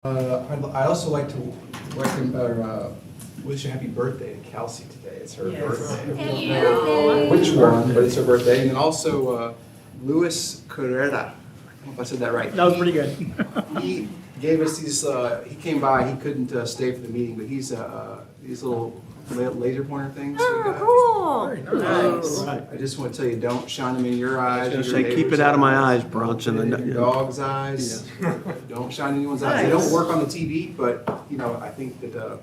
I also like to wish a happy birthday to Kelsey today. It's her birthday. Happy birthday. Which one, but it's her birthday. And then also Luis Carrera. I don't know if I said that right. That was pretty good. He gave us these, he came by, he couldn't stay for the meeting, but he's these little laser pointer things. Oh, cool. Nice. Right. I just want to tell you, don't shine them in your eyes. I was or gonna your say, keep neighbor's it out of my eyes, Bronson. Put it in your dog's eyes. Don't shine in anyone's eyes. They don't work on the TV, but, you know, I think that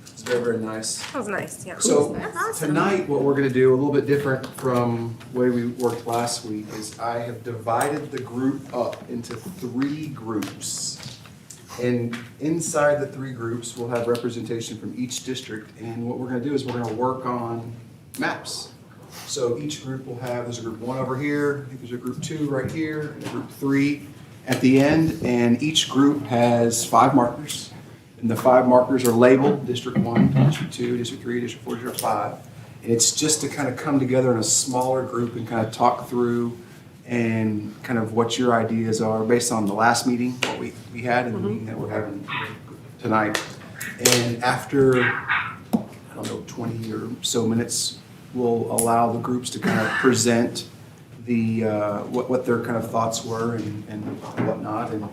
it's very, very nice. That was nice, yeah. So That's awesome. tonight, what we're gonna do, a little bit different from the way we worked last week, is I have divided the group up into 3 groups. And inside the 3 groups, we'll have representation from each district. And what we're gonna do is we're gonna work on maps. So each group will have, there's a group 1 over here, I think there's a group 2 right here, and a group 3 at the end. And each group has 5 markers. And the 5 markers are labeled District 1, District 2, District 3, District 4, District 5. And it's just to kind of come together in a smaller group and kind of talk through and kind of what your ideas are based on the last meeting, what we had, and the meeting that we're having tonight. And after, I don't know, 20 or so minutes, we'll allow the groups to kind of present the, what their kind of thoughts were and whatnot. And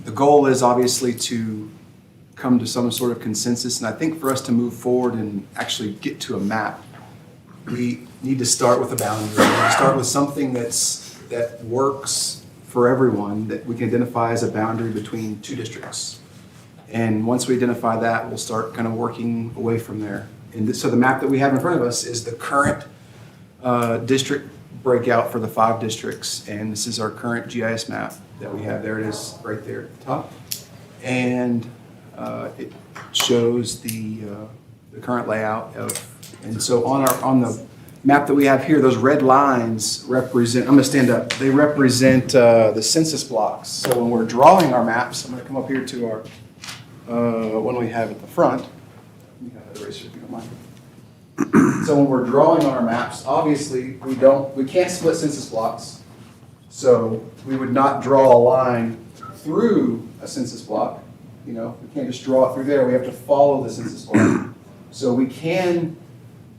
the goal is obviously to come to some sort of consensus. And I think for us to move forward and actually get to a map, we need to start with a boundary. We need to start with something that works for everyone, that we can identify as a boundary between 2 districts. And once we identify that, we'll start kind of working away from there. And so the map that we have in front of us is the current district breakout for the 5 districts. And this is our current GIS map that we have. There it is, right there at the top. And it shows the current layout of. And so on the map that we have here, those red lines represent, I'm going to stand up, they represent the census blocks. So when we're drawing our maps, I'm going to come up here to our one we have at the front. You got an eraser if you don't mind. So when we're drawing our maps, obviously we can't split census blocks. So we would not draw a line through a census block. You know, we can't just draw it through there. We have to follow the census block. So we can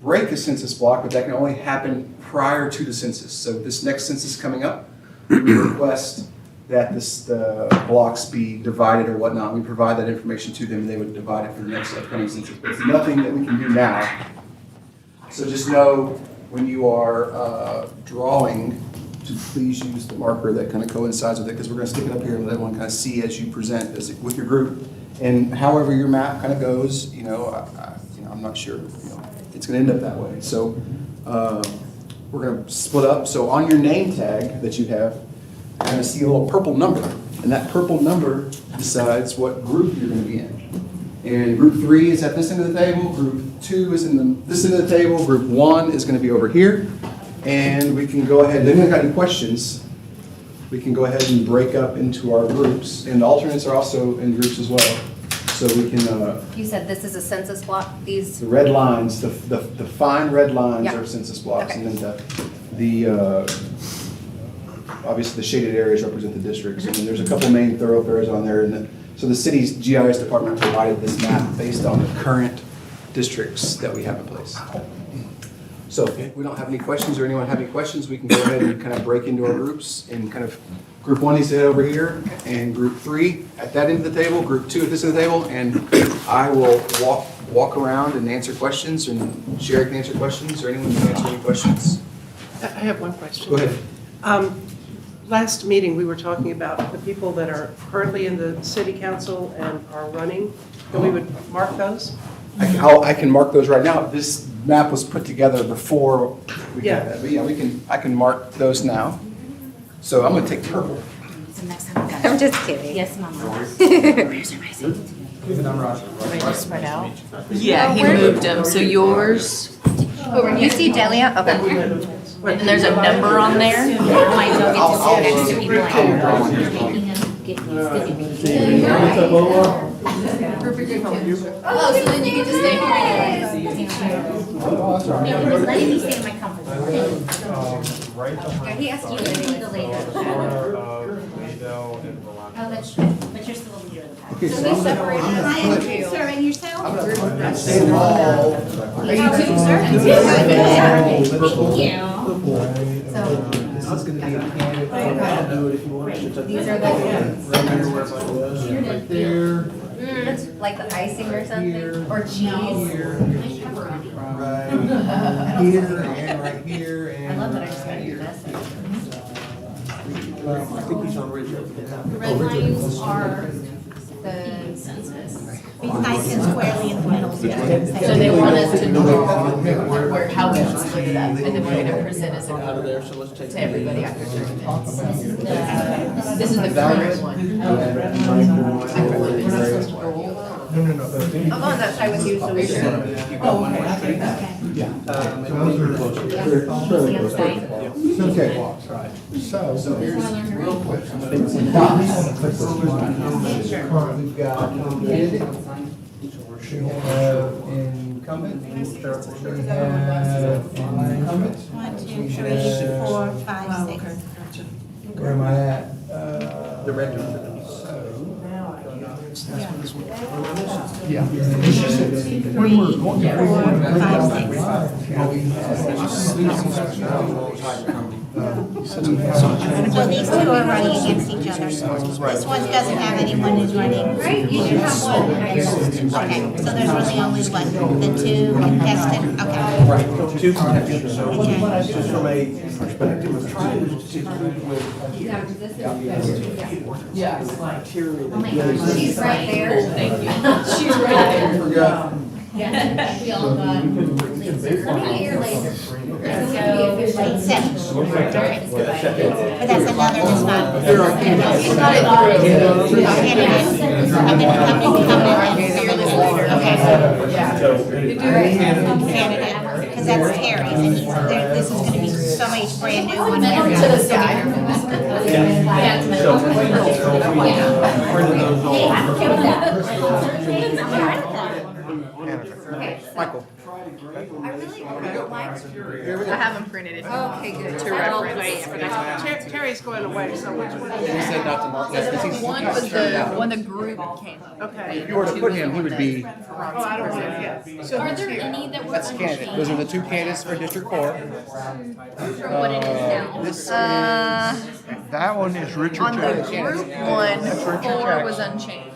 break a census block, but that can only happen prior to the census. So this next census coming up, we request that the blocks be divided or whatnot. We provide that information to them, and they would divide it for the next upcoming census. But it's nothing that we can do now. So just know when you are drawing to please use the marker that kind of coincides with it, because we're going to stick it up here and let everyone kind of see as you present with your group. And however your map kind of goes, you know, I'm not sure, you know, it's going to end up that way. So we're going to split up. So on your name tag that you have, you're going to see a little purple number. And that purple number decides what group you're going to be in. And group 3 is at this end of the table. Group 2 is in this end of the table. Group 1 is going to be over here. And we can go ahead, if anyone got any questions, we can go ahead and break up into our groups. And the alternates are also in groups as well. So we can. You said this is a census block, these? The red lines, the fine red lines Yeah. are census blocks. Okay. And then the obviously the shaded areas represent the districts. And then there's a couple main thoroughfares on there. And so the city's GIS department provided this map based on the current districts that we have in place. So if we don't have any questions or anyone have any questions, we can go ahead and kind of break into our groups and kind of group 1 needs to head over here and group 3 at that end of the table, group 2 at this end of the table, and I will walk around and answer questions, and Sherry can answer questions, or anyone can answer any questions. I have one question. Go ahead. Last meeting, we were talking about the people that are currently in the city council and are running, and we would mark those? I can mark those right now. This map was put together before we Yeah. had that. But yeah, I can mark those now. So I'm going to take purple. So next time we got I'm just kidding. Yes, Mama. Where's everybody? Everybody just spread out? Yeah, he moved them, so yours, You see Delia? Okay. and there's a number on there. I might go get to sit next to people like making them get used to it. Oh, so then you get to stay here anyway. No, just letting me stay in my comfort zone. Yeah, he asked you to Give me do the later. Oh, that's true. But But you're still the leader of the pack. Okay, So so we I'm separated gonna us put, into two. Serving yourself? I'm gonna put them all. Are you two, sir? Thank you. This is gonna be a candidate. Do it if you want. These are the ones. Right there. Like the icing or something, or cheese. Here, Nice pepperoni. right here, and right here, and I love that I just got to do this. I think he's on Richard. The red lines are the Census. Be nice and squarely in the middle. So they want us to draw where, how we should split it up, and then we're gonna present as a Out of group there, so let's take. to everybody after 30 minutes. This is the. This is the current one. No. I'm on that side with you, so we should. Okay, so here's real quick. We've got bid, we have incumbent, we have incumbent. 1, 2, 3, 4, 5, 6. Where am I at? The red one. Yeah. It's just that when we're going to. 4, 5, 6. So these two are running against each other. This one doesn't have anyone who's running. Right, you should have one. Okay, so there's really only one, the two contested, okay. Right, two contestants, so Okay. just from a perspective of trying to. Yeah. Oh my gosh, she's right there. Thank you. She's right there. Forgot. Yeah, we all got laser. Let me get your laser. Let's go. 6. But that's another that's not. It's not in three. Candidate, and fearless leader. Okay. Candidate, because that's Terry's, and he's, this is gonna be somebody's brand new one. To the side. Yeah, it's So, Yeah. printed those Hey, all. I'm okay with that. I'm all right with that. Okay, so Michael. I really would like. I have them printed if you want. Okay, good. To reference. Terry's going away, so which one? He said not to mark that, because he's. One was the group came. Okay. If you were to put him, he would be, Oh, I don't want it, yeah. Are there any that were that's the candidate, those are the two candidates for District 4. For what it is now? This is, That one is Richard On the Jackson. group one, 4 was unchanged.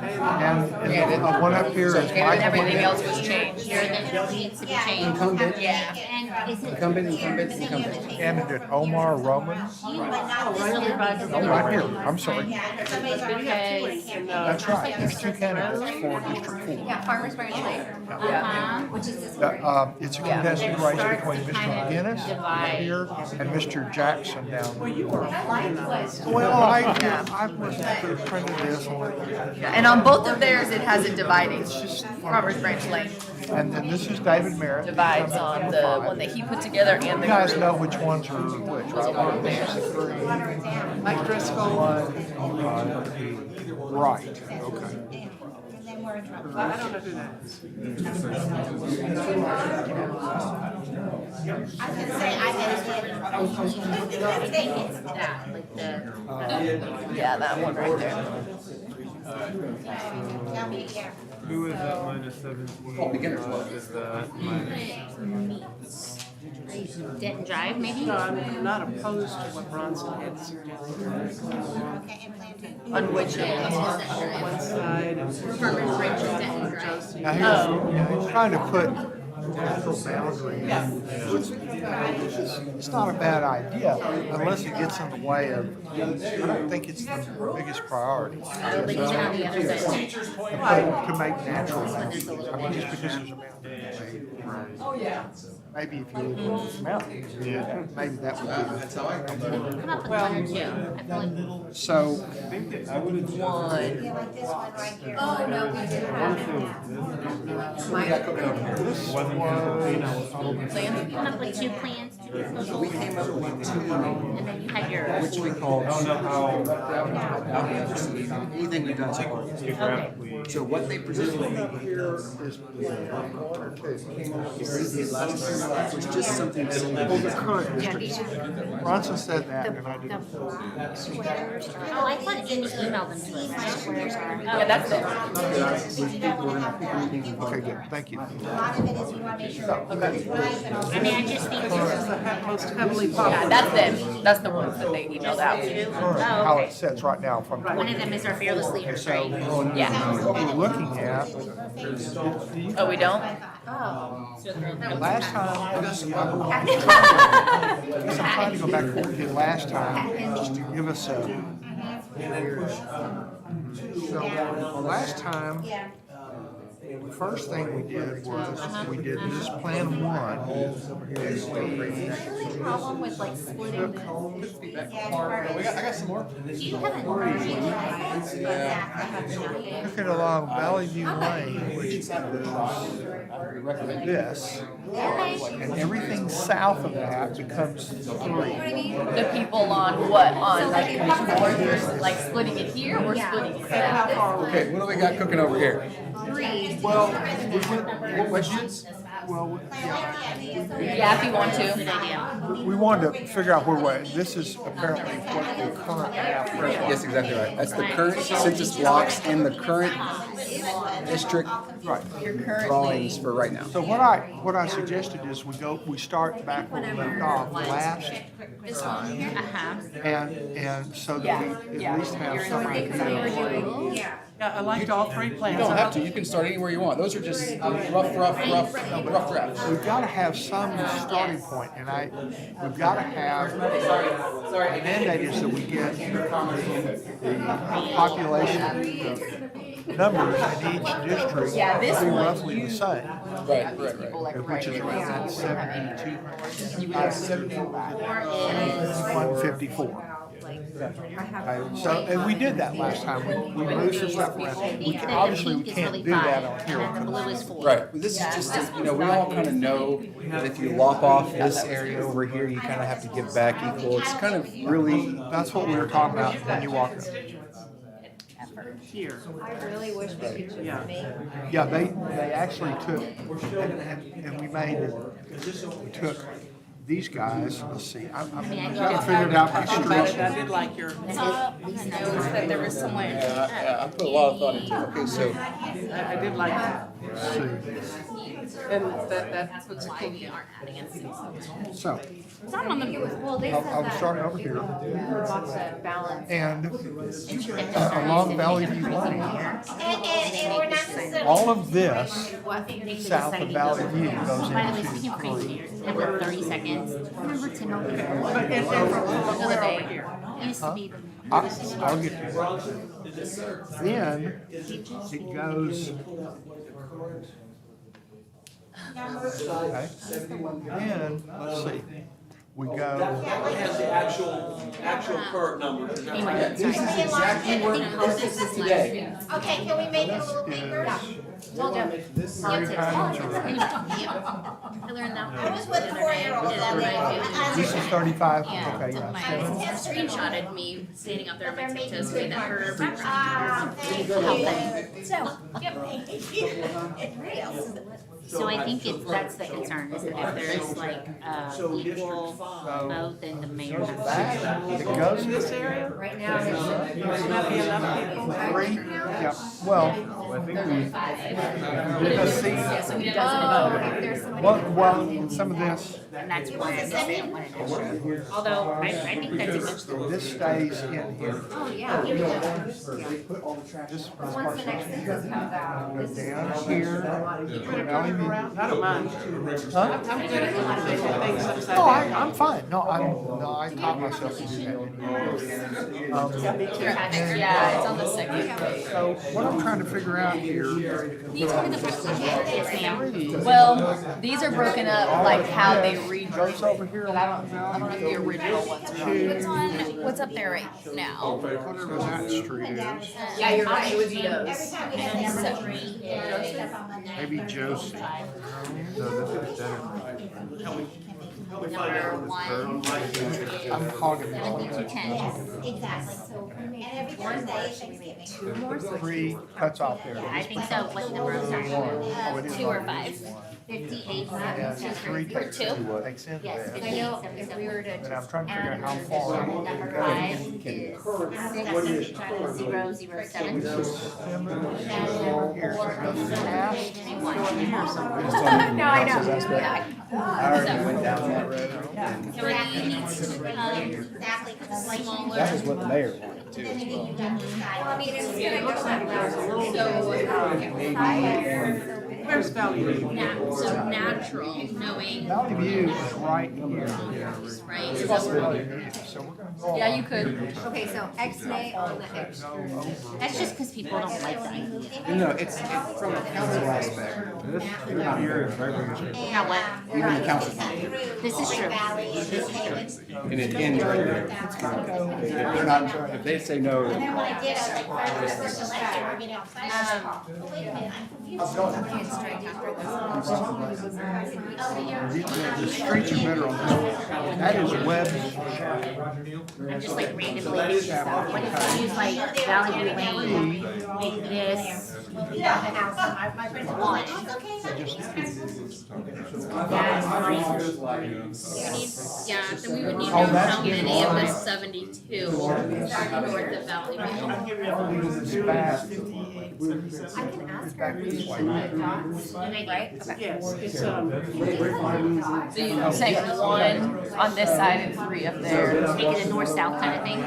And the one up here is And Michael. everything else was changed. Here that needs to be changed. Incumbent. Yeah. And is it? Incumbent. Candidate Omar Roman. But not this Really one. bad. Oh, right here, I'm sorry. Somebody's already got two. That's right, there's two candidates for District 4. Yeah, Farmers Branch Lake. Uh-huh. Which is this one. It's a contested race between Mr. McGinnis right here and Mr. Jackson down there. Well, I was printed this Yeah, and on both of theirs, it has it dividing. Farmers Branch Lane and then this is David Merritt. divides on the one that he put together and You the guys group. know which ones are which, right? Mike Driscoll. Right, okay. And then we're in trouble. I don't know who that is. I can say I had a That, like the. Yeah, that one right there. Tell me here. Who is at minus 17? beginner's luck. Is that minus? Denton Drive, maybe? No, I'm not opposed to what Bronson had suggested. Okay, and planting. On which end? One side and. Farmers Branch and Denton Drive. Josie. Now he's trying to put natural boundaries. It's not a bad idea unless it gets in the way of, I don't think it's the biggest priority. Oh, but even on the other side. To make natural boundaries. I mean, just because there's a mountain. Maybe if you live in the mountains, maybe that would be. That's how I come. Come up with one or two. I feel like. So, One. Yeah, like this one right here. Oh, no, we didn't have We got cooking over here. this was, Plan. Come up with two plans, two We came up with two, And then you had your. which we call, I don't know how anything we've done so far. geographically. So what they presented Here is was just something the simple. current district. Bronson said that, and I didn't. Squares are, oh, I thought Amy emailed them to us, the squares are. Yeah, that's it. Okay, good, thank you. A lot of it is we want to make sure that we're right, but also. I mean, I just think. This is the most heavily Yeah, populated. that's them. That's the ones that they emailed out. Current, Oh, how okay. it sits right now from. One of them is our fearless leaders, right? Yeah. What we're looking at, Oh, we don't? last time, I guess I'm trying to go back to what we did last time, just to give us a. So, last time, the first thing we did was, we did this plan one. Problem with like splitting this. I got some more. Do you have an Took it along Valley View Lane, which is this, and everything south of that becomes 3. The people on what? On like north, like splitting it here or splitting it south? Okay, what do we got cooking over here? Well, questions? Well, Yeah, if you want to. we wanted to figure out where we're, this is apparently what the current map is. Yes, exactly right. That's the current census blocks and the current district Right. drawings for right now. So what I suggested is we start back where we left off last time, and so that we at least have some idea. Yeah, I liked all three plans. You don't have to, you can start anywhere you want. Those are just rough drafts. We've got to have some starting point, and we've got to have, the mandate is that we get the population, the numbers in each district Yeah, this to be one, roughly the same, Right. which is around 72, 154. Okay, so, and we did that last time, we moved some stuff around. Obviously, we can't do that on here. And then the blue is 4. Right, but this is just, we all kind of know that if you lop off this area over here, you kind of have to give back equal. It's kind of really, That's what we were talking about when you walk up. Here, I really wish we could just Yeah. make. Yeah, they actually took, and we took these guys, let's see, I'm trying to figure it out by but street. I did like your, that there was someone. I put a lot of thought into it. Okay, so I did like that. Let's see. And that puts a Why we aren't adding it. So, It's not on the. Well, they said I'll that. start over here, Lots of balance. and along Valley View Lane, And we're not necessarily. all of this South south of Valley View goes By the way, into speaking of 3. crazy, have like 30 seconds. Remember Tim over here? But and from where over here? Used to be. I'll get to that. Then it goes. Okay. Then, let's see, we go, has the actual current numbers. Anyway, this is exactly where this is today. Okay, can we make it a little bigger? Well done. this 30 times, or, I learned that. I was with 4-year-olds that day. this is 35, okay, Yeah, yeah. my screenshotted me standing up there on my tiptoes saying that her background. Ah, thank you. So, so I think that's the concern, is that if there's like, equal vote, then the mayor has That, it goes In this area? Right now, There's not be enough people. 3, yeah, well, because see, so he doesn't vote. well, some of this, And that's why I don't want to do it. Although, I think that's a good story. this stays in here. oh, yeah. This Once the next census comes out. goes down here, Valley View. I don't mind. Huh? I'm good at putting things upside No, down. I'm fine. I taught myself to do that. Yeah, it's on the second page. So what I'm trying to figure out here, These were the first ones. Yes, ma'am. Well, these are broken up like how they read. goes over here. But I don't know if the original ones are. What's up there right now? Whatever that street is, Yeah, you're right, it would be those. Every time we have a meeting, maybe Josie. No, that's better. number one I'm hogging this 7210. Exactly. And every Thursday is Thanksgiving. 3 cuts off there. I think so. What number? I'm sorry. Oh, it is 2 or on 5. 58, Yeah, 72 3 for takes 2. takes into Yes, that. 58, I know if we were to And I'm just trying to figure out add how another far. Number 5 is 6007. Here, so it's half. No, I know. I already went down that road. So you need to Exactly, because it's like. smaller. That was what the mayor wanted too. Then you got this guy. I mean, it's gonna go that way. Where's Valley View? So natural, knowing, Valley View is right here. right? It's So, Valley View, so we're gonna go. yeah, you could. Okay, so X-nay on the X. That's just because people don't like the idea. No, it's from a council aspect. This here is right where you're. Now what? Even the council. This is true. And it ends right there. If they're not, if they say no, And then what I did, I was like, first election, we're getting outside. But wait a minute, I'm confused. The streets are better on this one. That is web. I'm just like randomly making stuff. What if you use like Valley View Lane, make this one? Yeah, then we would need to Oh, know that's how getting many of longer. the 72 north of Valley View. It's back. I can ask her. Back this way. Right? Yes, it's, So you're saying 1 on this side and 3 up there. Make it a north-south kind of thing.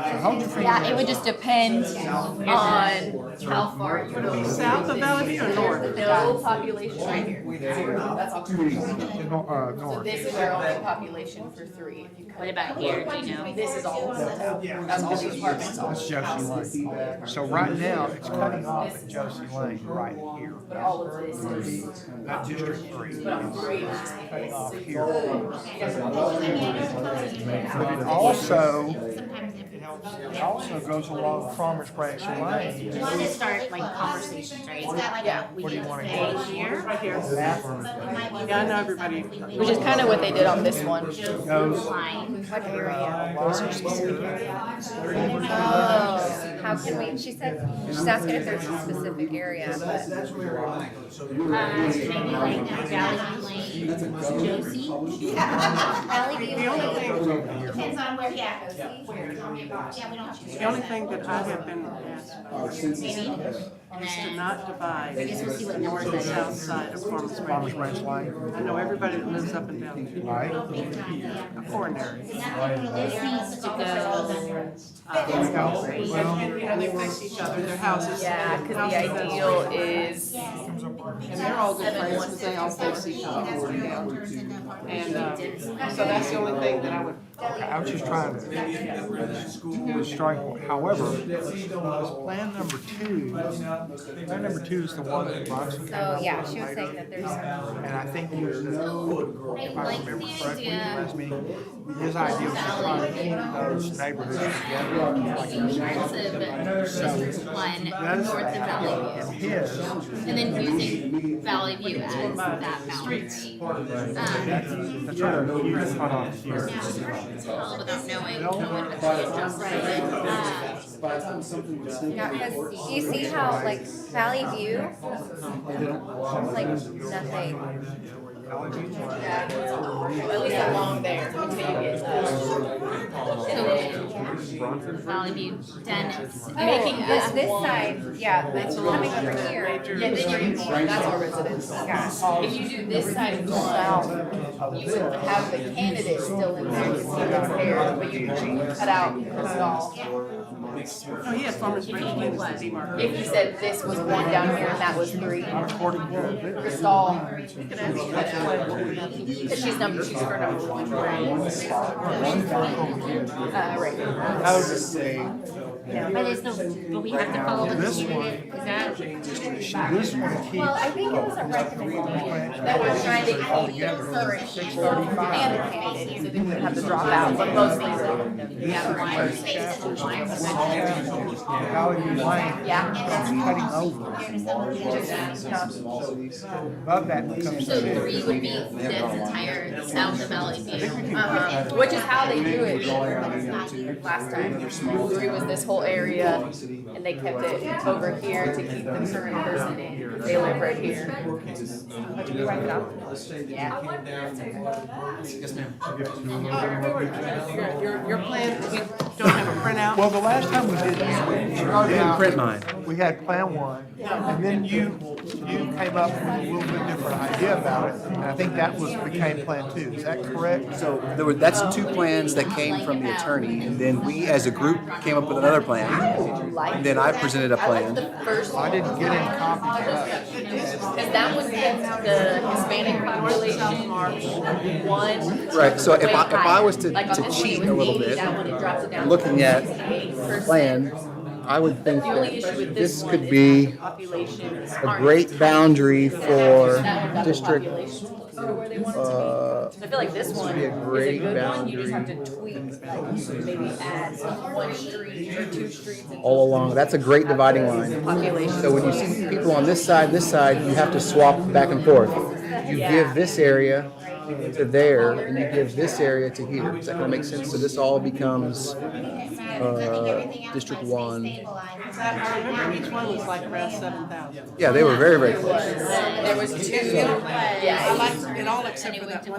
Yeah, it would just depend on how far you go. south of Valley View or north? No population right here. North. This is our only population for 3. What about here, do you know? This is all of them. That's all the apartments. That's Josie Lane. So right now, it's cutting off at Josie Lane right here. But all of this is. Not District 3. But on 3 it's just It's cutting off here. Sometimes But it also, if it also goes along Farmers Branch Lane. you want to start like conversations, right? It's got like Yeah. we Where do you need wanna to go? stay here. Right here. That Yeah, I know everybody. Which is kind of what they did on this one. goes. Line. What area? Oh. How can we, she said, she's asking if there's a specific area, but. Maybe like Valley View Lane, Josie. Valley View The only thing, Depends on where, yeah. Yeah, we don't choose. the only thing that I have been asked about And is to then, not divide I guess we'll see what the north numbers and that south side of Farmers Farmers Branch. Branch Lane. I know everybody that lives up and down here, Right? a coronary. this needs to go, And they face each other, their houses. Yeah, because the ideal is. And they're all good friends, because they all face each other. And, so that's the only thing that I would, I was just trying to strike, however, plan number 2 is the one that Bronson came So, up yeah, with she was saying that there's. And I think you know, if I remember correctly, last meeting, his idea was to try to keep those neighborhoods together. Like you said. District 1 north of Valley View. His, And then using Valley View as that boundary. that's right, you can cut off here. Tell without knowing what would be adjusted. Yeah, because you see how like Valley View, like nothing. Yeah, at least along there until you get Valley View, Dennis. making This this side, yeah, that's coming over here. Yeah, then you're more, that's all residents. Yeah. If you do this side and go south, you would have the candidate still in there, you see what's there, but you cut out Crystal. oh, he had Farmers Branch Lane as the demarc. If you said this was 1 down here and that was 3, According to Crystal, because she's for number 1, right? Right. I would just say, But but we have to follow the This district, is that? This one keeps. Well, I think it was a recommendation that we're trying to keep the current And the candidates, so they wouldn't have to drop out, but mostly we have one. Valley View Lane. Yeah. It's cutting over. Above that becomes. So 3 would be the entire South Valley View. Which is how they do it last time. 3 was this whole area, and they kept it over here to keep the current person in. They live right here. Oh, did you write it out? Yeah. Yes, ma'am. Your plan, we don't have a printout? Well, the last time we did this, we started out. Print mine. We had Plan 1, and then you came up with a little bit different idea about it, and I think that became Plan 2. Is that correct? So that's 2 plans that came from the attorney, and then we as a group came up with another plan. And then I presented a plan. I didn't get any copies of that. Because that was the Hispanic population one. Right, so if I was to Like on this one, cheat it a was little 80, bit, that one it drops it down. looking at to the 68%. plan, I would think The only that issue with this one could is be that populations a aren't great boundary for that one got the district. populations to where they want it to be. I feel like this one be a is a great good one, you just have to boundary. tweak, like you could maybe add 1 street or 2 streets. and All along, that's a great dividing line. Population. So when you see people on this side, you have to swap back and forth. You give this area to there, and you give this area to here. Is that gonna make sense? So this all becomes District 1. I remember each one was like around 7,000. Yeah, they were very, very close. There was 2, I yeah, like it all except for that one.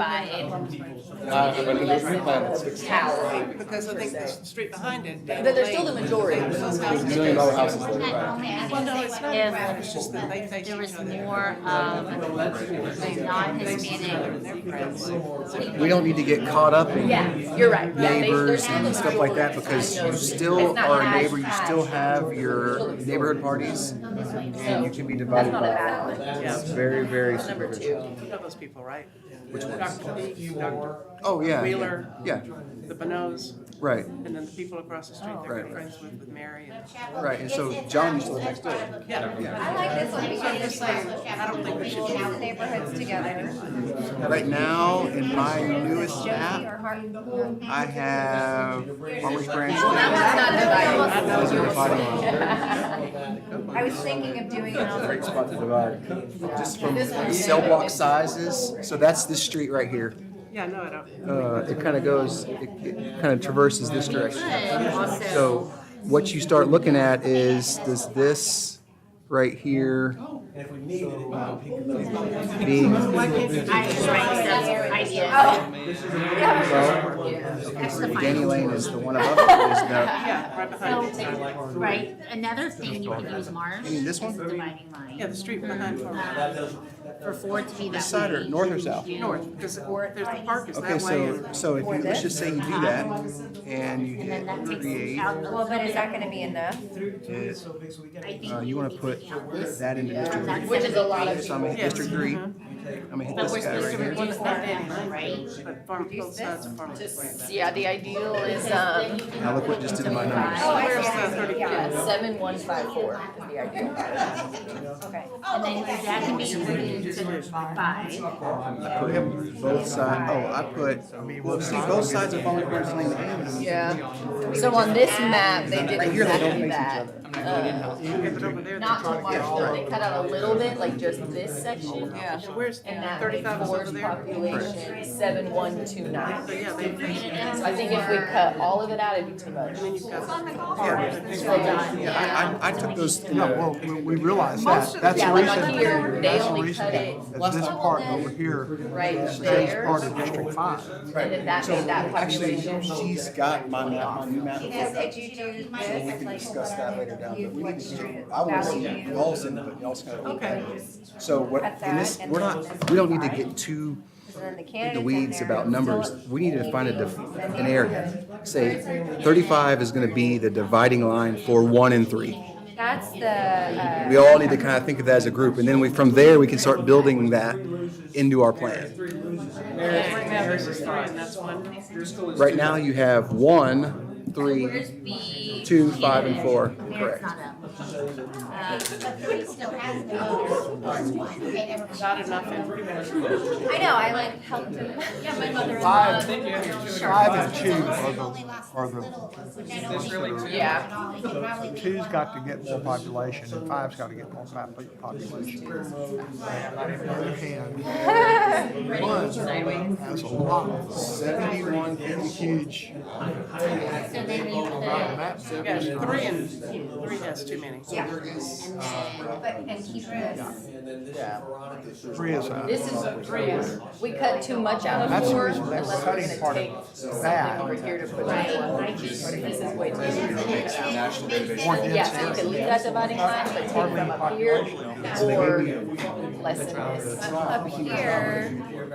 tower. Because I think the street behind it. But they're still the majority. Those houses. $1 million houses there, right? Well, no, it's not. If It's just that they face there was each other. more non-Hispanic. We don't need to get caught up in Yeah, you're right. Yeah, they're neighbors still the and stuff like that majority. because I know. you still It's not are a hash, neighbor, you hash. still have your neighborhood parties, and you can be divided That's not a by. bad one. It's very, very Number superficial. 2. You know those people, right? Which ones? Dr. Leach, Dr. Oh, yeah. Wheeler. Yeah, The Bonos, right, and then the people across the street they're Right. good friends with Mary. And, right. And so John used to live next door. yeah. I like this one because Just saying, I don't think we should keeps the neighborhoods together. Right now, in my newest Josie map, or Hart. I have Farmers Branch. That one's not Those are divided. dividing lines. I was thinking of doing it on. Great spot to divide. Just from cell block sizes, so that's this street right here. Yeah, no, I don't. It kind of goes, it kind of traverses this direction. So what you start looking at is this right here being, Danny Lane is the one above it, is the, Yeah, right behind it. Right, another thing you could use Marsh. You mean this one? is dividing line. Yeah, the street behind Farmers. For 4 to be that this side or way. north or south? North, because there's the park is Okay, that way. so if you, let's just say you do that, and you And then that hit takes create, out. Well, but is that gonna be enough? I think you wanna put that into District 3. Which is a lot of. So I'm gonna hit District 3, I'm gonna hit But we're this guy supposed right to here. reduce that, right? But both sides of Farmers Branch. Yeah, the ideal is Now look what just did to my numbers. Oh, I Where's see. the 30 yeah, 7154 is the ideal. Okay. And then that can be included to 5. I put both sides, I put, well, see, both sides of Farmers Branch Lane Avenue. Yeah. So on this map, they did Right here, they don't exactly face that. each other. Yeah, but over there, Not too much though, they cut out a little bit, like just this section. yeah, where's And that 35 is over forced there? population 7129. So yeah, they face. So I think if we cut all of it out, it'd be too much. Then you've got Yeah, I took those, No, well, we realize that. That's Yeah, the like reason. on here, they That's the only reason cut it that this part over here right stays there. part of District 5. And then that made that actually, population. she's got my map, my new map. Because could you do We this, can like, discuss that later down, but we need to, street, I want to see Valley View, y'all's input, y'all's kind of. Okay. So what, Cut in this, that, we're and not, we don't need to get too and then the in candidates the in weeds there. about numbers. We need to find an area. Say 35 is gonna be the dividing line for 1 and 3. That's the, We all need to kind of think of that as a group, and then from there, we can start building that into our plan. Right now, this is 3 and that's 1. Right now, you have 1 3, Where's B? 2, 5, and 4. There it's Correct. not up. But three still has the others. They never Not enough information. I know, I like helped him. Yeah, my mother-in-law. Five and 2 are the Yeah. two's got to get more population and five's got to get more population. On the other hand, one has a lot, 71 huge. So then you put, Yeah, three has too many. Yeah. And keep this. Three is This is 3 we cut too much out of That's the 4 reason they were unless we're cutting gonna part take of something that. over here to put in. This is way too much. national database. More Yeah, so you dense can leave that dividing line, but take from up here or lessen this. Up here,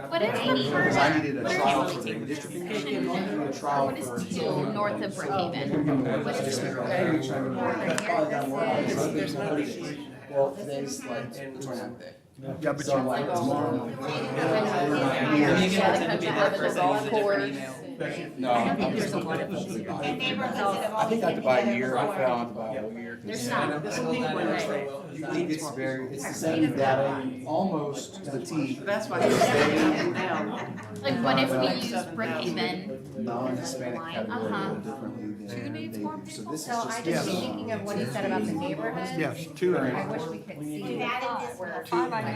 what is the Because I part? needed a trial for the redistricting, a trial what for. is 2 north of Brookhaven? Right here, this is. Well, today's like, which one have they? Yeah, but So I'm like, tomorrow. Yeah, the country club and the golf course. No, I'm just looking at complete body. I think I divide year, I found about a year. There's not. It's very, it's the same data, almost to the T. That's why he's taking down. Like, what if we use Brookhaven? Non-Hispanic category a little differently than they do. So this is So I just. just was thinking of what he said about the neighborhood. yes, 2 and I 8. wish we could see where.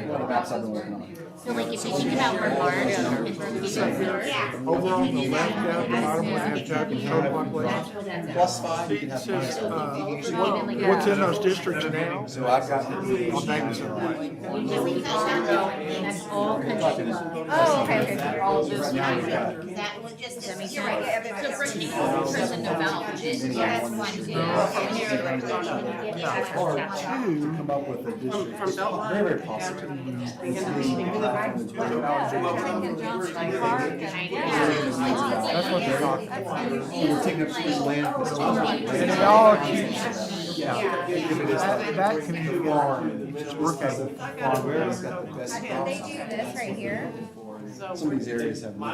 What about I've been working on? So like, if you think about Bernard and Brookhaven. Over on the left down at the bottom where it has total population. Plus 5, you can have Says, minus what's in those districts now? So I've got. On Davidson Way. That's all country club. Oh, okay. All of this. That was just. You're right, yeah, So everybody. Brookhaven, person developed it. Yes, one, two. To come up with a district. From Beltline Very, very down possible. to the end of the meeting. That's what they're talking about. We're taking up too much land. And it all keeps, yeah, that can be farmed, it's workable. It's got the best They crops. do this right here. Some of these areas have. I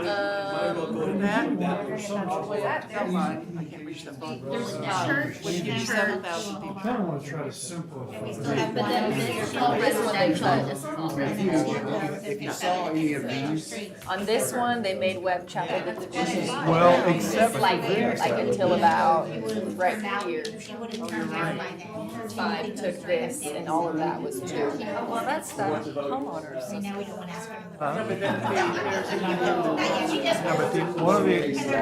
can't reach that phone. There's a church, We need 7,000 people. I want to try to simplify. but then this is all residential, this is all residential. If you saw any of these, On this one, they made Webb Chapel the division. Well, except for Like, this. like until about right here. She would have turned out by then. 5 took this, and all of that was 2. Well, that's the homeowners. Now we don't want to ask her. Huh? Not yet, she just. No, but one of the,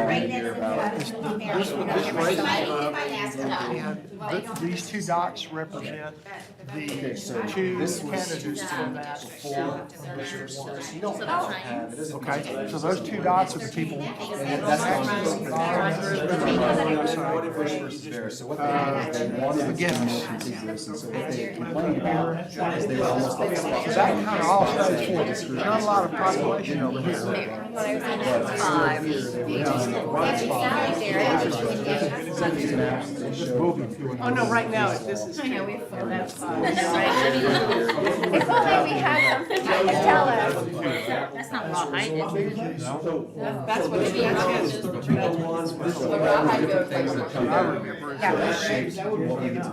Right there. this one, this rate, and these 2 dots represent the 2 this was candidates from that. before commissioners, so you don't So have that's to have, it doesn't. Okay, so those 2 dots are the people. And that's what commissioners there, so what they did is they wanted to be contiguous, and so what they complained about is they were almost like. So that kind of all stays for us. There's not a lot of population over here. When I was in it, 5. Oh, no, right now, this is. I know, we have four. That's fine. If only we had something to tell us. That's not behind it. That's what it is.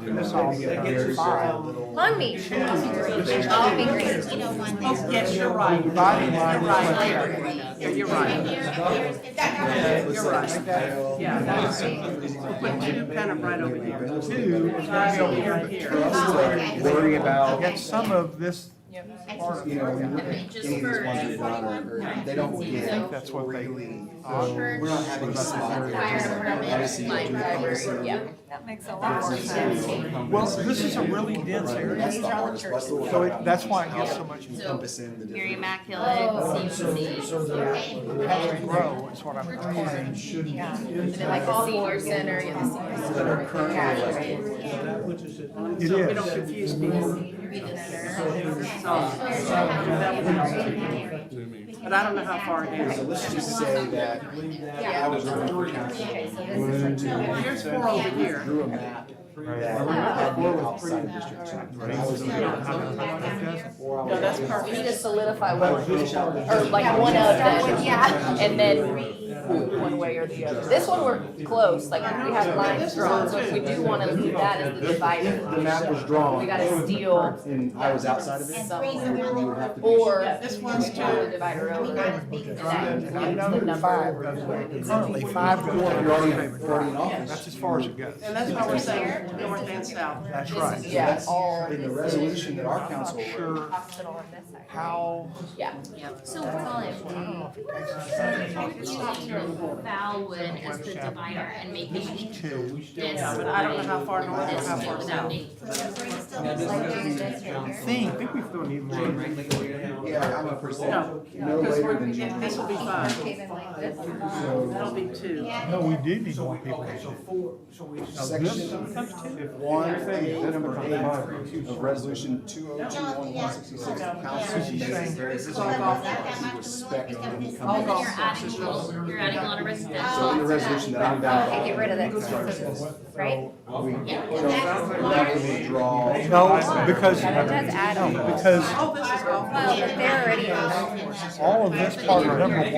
This all gets 5. Long Beach. All be great. You know, one Oh, there. yes, you're right. Dividing line You're right. reflects Yeah, you're right. Is that You're right. Yeah, that's, we'll put 2 kind of right over here. 2 is going to be over here. Right here. Worry about. Yet some of this, You know, any of these ones we've done are, they don't get that's what they, really, we're not having a spot. Obviously, you do policy. Yeah, that makes a lot more sense. well, this is a really dense area. That's the hardest, that's the So that's why it gets so much, it encompass in the You're different. immaculate, CUC. has to grow, is what I'm saying. And then like the senior center, yeah, the senior That center. are currently like. It So we don't is. confuse people. But I don't know how far it is. So let's just say that I was running for council. Here's 4 over here. Drew a map. That had me outside district two. And I was either or I No, was. that's We need perfect. to solidify one, or like one of them, Yeah. and then one way or the other. This one we're close, like we have lines drawn, so if we do wanna leave that as the divider. The map was drawn. We gotta steal And I was outside of it. And three's the one You would have that. to. or This one's pull the divider over. not as big as that. And I know that five, currently five goes to You're already in office. That's as far as it goes. And that's why we're saying north and south. That's This right. is, yeah, all, In the resolution that our council. Sure Hospital on this side. how, yeah. So Colin, Valwood as the divider and make this two, this. But I don't know how far north or how far Without south. me. Three's still the same. think, We still need more. Yeah, I'm a percent. No, No because later than we're, this will be five. Even like this. That'll be two. no, we do need more people. Section one, number 8 of resolution 2021-166, council makes very specific respect and You're become. adding a lot of residential. So in the resolution that I'm down. Okay, get rid of this, right? We that would withdraw. No, because, It does add on. because Oh, this is golf. Well, but they're already on. all of this part of number one, I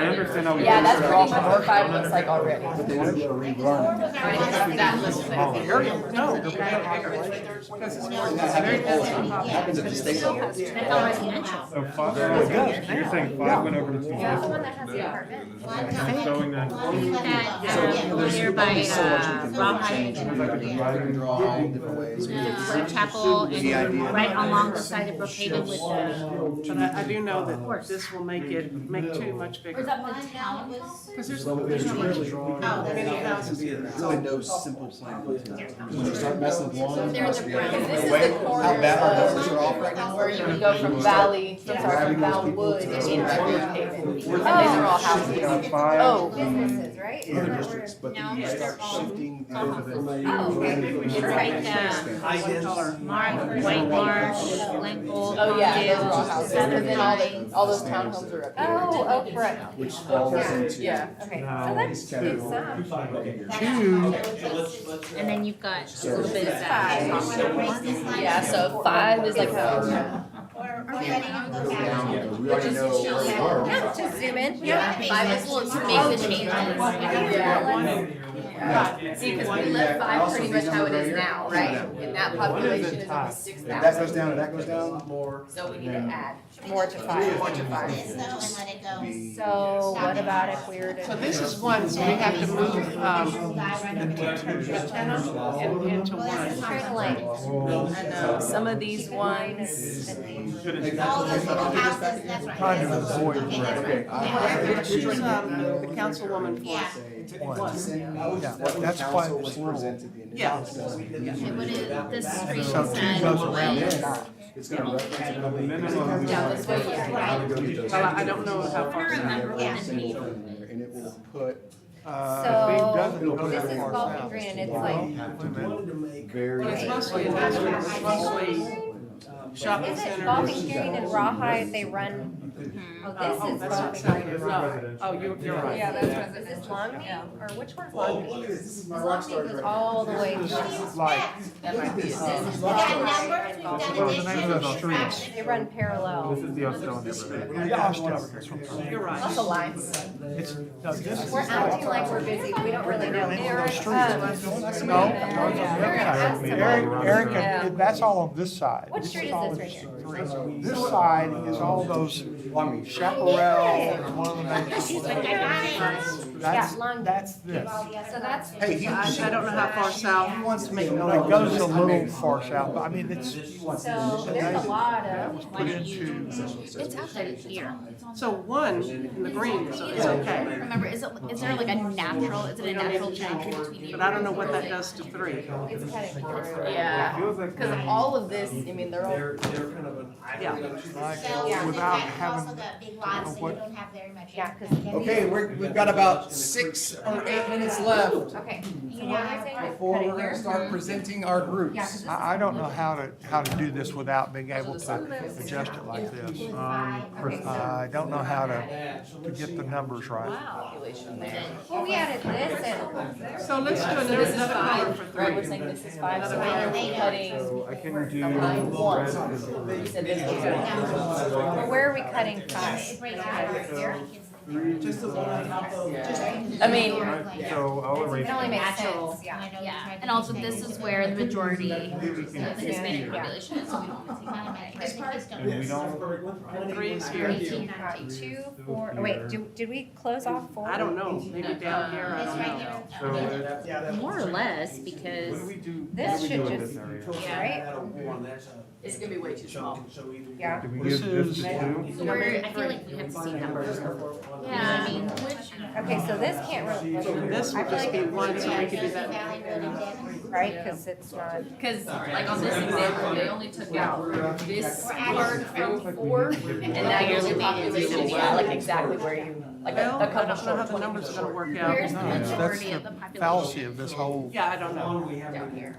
understand how we. Yeah, that's pretty much what five looks like already. But they would be able to rerun. That little thing. No. Because it's more, it's very densely populated. Happens at the state level. It's all residential. So five, you're saying five went over to two That's the fifty. one that has the apartment. Showing that. That, here by, Rawhide, Drag and draw all different ways. Chapel, and right along the side of Brookhaven with the. But I do know that this will make two much bigger. Because there's not many houses here. Really no simple plan. When you start messing with one, They're the brown. This is the corner how bad our numbers are off right now. where you would go from Valley, from Valwood into Brookhaven. And these are all houses. Oh, Businesses, right? Isn't that where- Districts, but No, then you they're start all shifting. Oh, okay. It's like, White Marsh, Glencoe. oh yeah, those are all houses. And then all those townhomes are up here. Oh, correct. Which falls into. Yeah. Okay, so that's good some. two, And then you've got a little bit of that. Yeah, so five is like a, Or ready to go back. Down, we already know where we are. Yeah, just zoom in. Five is to make the changes. yeah. See, because we left five pretty much how it is now, right? And that population is over If 6,000. that goes down and that goes down, more. So we need to add more to five, more to This five. though and let it go. So what about if we were to? So this is one, so we have to move, the tenant into one. Try to like, I know, some of these ones, All those little houses, that's right. trying to avoid. Okay, that's Okay, right. Which was, the councilwoman Yeah. Yeah, that's why council it's was a little, presented the initial Yeah. assessment. And what is the street so two goes around it. It's gonna reference another. Minimum. down this way, yeah. Well, I don't know how far. remember Yeah. when the meeting. And it will put so this is golfing green and it's like, very. It's mostly industrial, it's mostly shopping is it centers. golfing green and Rawhide, they run, oh, Oh, this is that's golfing not green. no. Oh, you're right. Yeah, that's, is this Longmead, or which one's Longmead? Longmead goes all the way to, like, That might be it. We got numbers, we've done what are the names of those addition. streets? they run parallel. This is the Ostell neighborhood. Yeah, Austin. You're right. Lots of lines. It's, no, this is. We're acting like we're busy, we don't really know. Eric, No, Eric, Yeah. that's all on this side. What street is this right here? This side is all those chaparral, one of the names. She's like, I got it. That's this. So that's, I don't know how far south. He wants to make No, it goes a little far south, but I mean, it's, so there's a lot of, put into, It's outside of here. So one in the green, so it's okay. Remember, is there like a natural, is it a natural boundary between you? But I don't know what that does to three. it's cutting through. Yeah, because all of this, I mean, they're all, They're kind of an. Yeah. like, So without we've having, also got big lots, so you don't have very much. Yeah, because. Okay, we've got about 6 or 8 minutes left Okay, so what am I saying? before Cutting we're gonna here? start presenting our groups. I don't know how to do this without being able to adjust it like this. I don't know how to get the numbers right. population there. Well, we added this and, So let's do So this is another color five, for right, we're three. saying this is five, so why are we cutting So I can do line one? red is- You said this was. where are we cutting five? It's right here. I mean, So I'll erase It only that. makes Natural. sense, yeah. Yeah, and also this is where the majority of the Hispanic population is, so we don't want to take that away. And we don't, Three is here. 2, 4, oh, wait, did we close off 4? I don't know, maybe down here, I don't know. so More or less, what because, do we do? This what do we do should with just- this area? Right? it's gonna be way too small. Yeah. Do we This give this is- to two? so we're, I feel like we have to see numbers before. Yeah, I mean, which, Okay, so this can't really, This I would feel just be like, one, so we could do that. right, because it's not, Cause like on this example, they only took out this part from 4, and now you're the population, yeah, like exactly where you, like Well, a I couple don't know how short the numbers are gonna work out. where's the No, that's majority of the the population? fallacy of this whole. Yeah, I don't know. down here.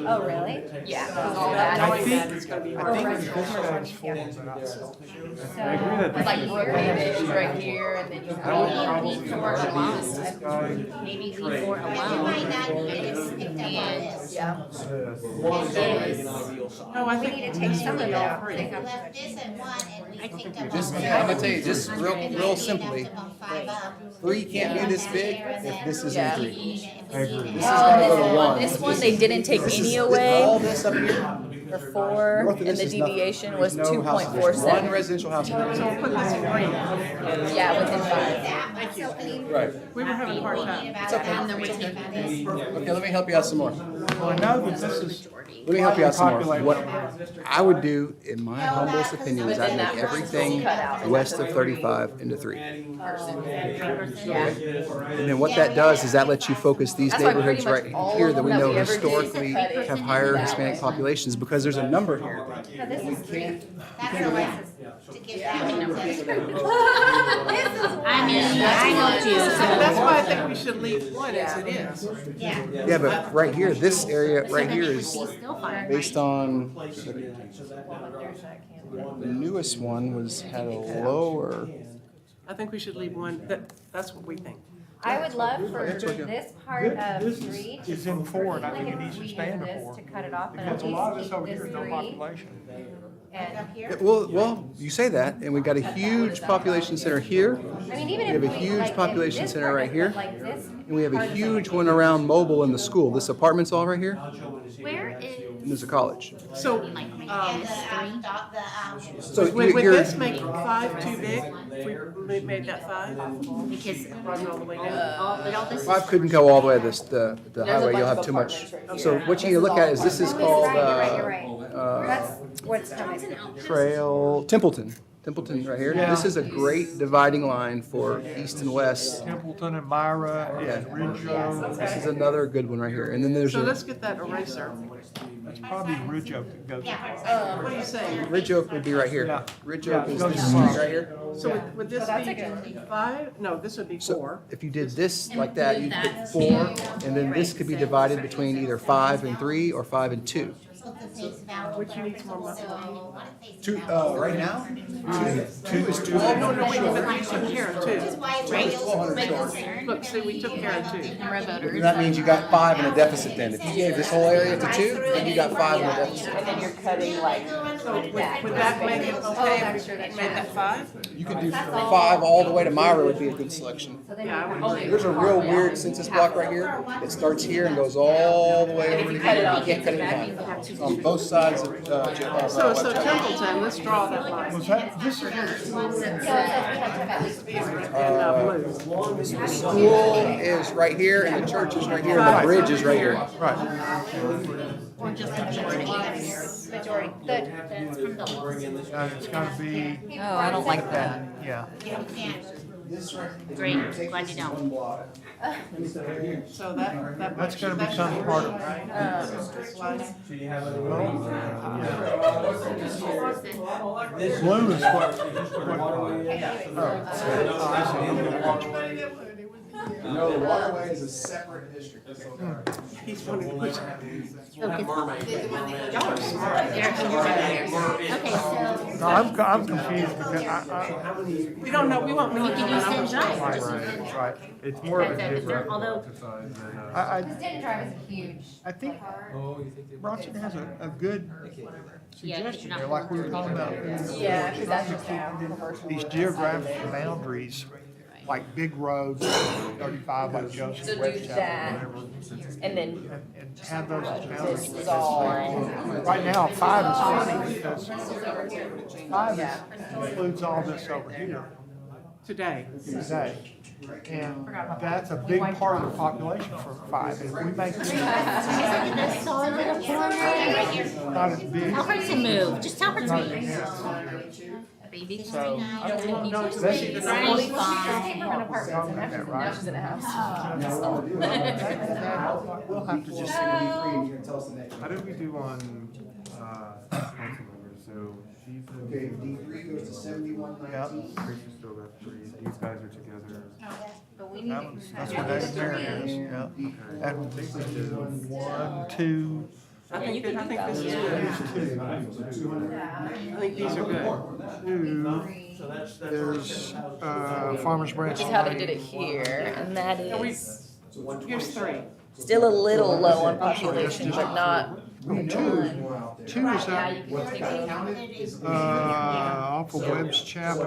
oh, really? Yeah, 'cause all Without that. knowing that, it's gonna be I hard. think Right. this guy's full. I agree that So, this Like is. Brookhaven is right here, and then you I would have. probably leave four alone. this guy, Maybe leave 4 It alone. might not be just picked up on this. Yeah. this. No, I we think need to take some of If that. we left this at 1 and we picked up on Just, this. I'm gonna tell you, just real, And real we simply, ended up on 5 up. 3 can't be this big if this isn't Yeah. 3. I agree. This is gonna go to 1. This one, they didn't take This is- any All away, this up here, the 4, north of and this the is nothing. deviation was There's no house addition. One 2.47. residential house addition. So we'll put this in green. Yeah, within 5. Thank you. Right. We were having a hard time. It's okay. And then we take this. Okay, let me help you out some more. Well, I know that this is. Let me help you out some more. Population. What I would do, in my humblest opinion, is I'd make everything west of 35 into 3. Yeah. And then what that does is that lets you focus these That's why neighborhoods pretty right much all here of that we them know that we ever did historically cut it have higher that Hispanic way. populations, because there's a number here. No, this is 3. That's the way to give that one to. I mean, I helped you, so. That's why I think we should leave 1 as it is. Yeah. Yeah, but right here, this area right here is Still fine, based right? on, the newest one had a lower. I think we should leave 1, that's what we think. I would love for That's okay. this part of This 3 to. is in 4, and I like think it if needs to we stay in use the this 4. To cut it off, but Because at a lot of least this over keep here this is no 3. population. And, Yeah, well, you say that, and we got a huge population center here, I mean, even We if have a huge like, if population this center part right is here, like this and we have a part is huge like- one around Mobile in the school. This apartment's all right here, Where and is, there's a college. So, like, And this the, 3? So would you're, this make 5 too big? If we made that 5? Because, Run all the way down? but all this is. 5 couldn't go all the way to the There's a highway, bunch you'll of have too much. apartments right So here. what you need to look at is, this is You're called, right, you're right. That's what's coming. Trail, Templeton, right here. This is a great dividing line for east and west. Templeton and Myra and Ridgeo. This is another good one right here. And then there's So a, let's get that eraser. That's probably Ridgeo that goes. What do you say? Ridge Oak would be right here. Yeah. Ridge Yeah, Oak it is goes this to street Myra. right here. So would this that's a be good 5? No, this would be 4. If you did this like that, you'd put 4, and then this could be divided between either 5 and 3 or 5 and 2. Which you need more money. Two, right now, two is 12. No, wait, but you took care of 2. Right? Look, see, we took care of 2. Number of voters. That means you got 5 in a deficit then. If you gave this whole area to 2, then you got 5 in a deficit. And then you're cutting like Would that make it okay if we made that 5? You could do 5 all the way to Myra would be a good selection. Yeah, I would agree. There's a real weird census block right here. It starts here and goes all the way over to here. You can't cut it in half. On both sides of, So Templeton, let's draw that line. Was that, this is your the school is right here, and the church is right here, and the bridge is right here. right. Or just a majority. Majority, good. That's from the. It's gonna be, Oh, I don't like that. yeah. Great, glad you don't. So that. That's gonna become part of. This line. Blue is what. No, the waterway is a separate district. He's wondering which. Y'all are smart. Okay, so No, I'm confused because We don't know, we won't know. You can use Denton Drive. right. It's more of a Although- geographical exercise than I, Because Denton Drive is huge. I think Oh, you think they? Bronson has a good Yeah, 'cause suggestion you're there, not like we were talking about. Yeah, because that's just commercial. These geographic boundaries, like big roads, 35 like So Joseph, do West Chapel, that, whatever. and then And have those as this boundaries. is all. Right now, 5 is funny because 5 includes all this over here Today. today. And that's a big part of the population for 5. If we make it This solid little corner right here. not as big. Tell her to move, just tell her not to move. as Baby. So, I don't want no, to that's- be that's- right. apartments, and now she's in a house. We'll have to just see. How did we do on, council members? So she's Okay, in, D3 goes to 7119. Chris's still got 3, these guys are together. But we need That to. was- That's what that there is, yeah. And 1, 2, I think this is good. I think these are good. 2, So that's there's, Farmers Branch. Which is how they did it here, and that No, we- is Here's 3. still a little low on population, but not. 2 is Yeah, that, you can take it. off of Webb's Chapel.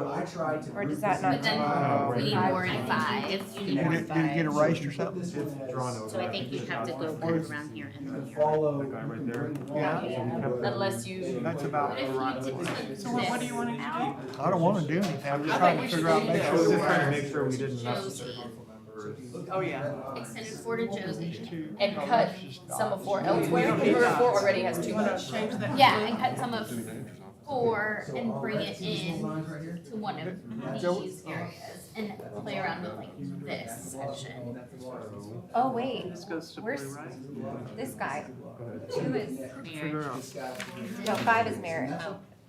Or does that not? We need more than 5. Did it get erased or something? It's drawn over. So I think you have to go kind of around here and then here. The guy right there. Yeah, Unless you. that's about right. So what do you want to do? I don't wanna do anything, I'm just trying to figure out, make I sure was that just trying to we're. make sure we didn't mess with the council members. Oh, yeah. Extended 4 to Josie. And cut some of 4 elsewhere, because 4 already has too much. Change that. Yeah, and cut some of 4 and bring it in to one of these areas and play around with like this section. Oh, wait, This goes to where's blue, right? this guy? 2 is, Figure out. no, 5 is Merritt,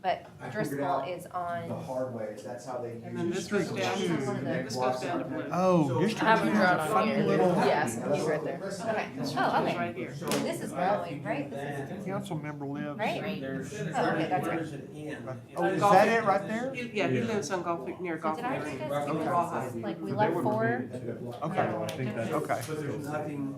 but Driscoll is The on. hard way, that's how they And then use this goes down, this goes down to blue. Oh, I District have 2 him has drawn a on funny here. little Yes, he's right there. Okay, oh, It's okay. right here. This is growing, right? This is, council member lives. right? Oh, okay, that's right. Oh, is that it right there? Yeah, he lives on Golf, near Golf Did I read Lane. this? Like, we left 4? Okay, I think that. okay. But there's nothing,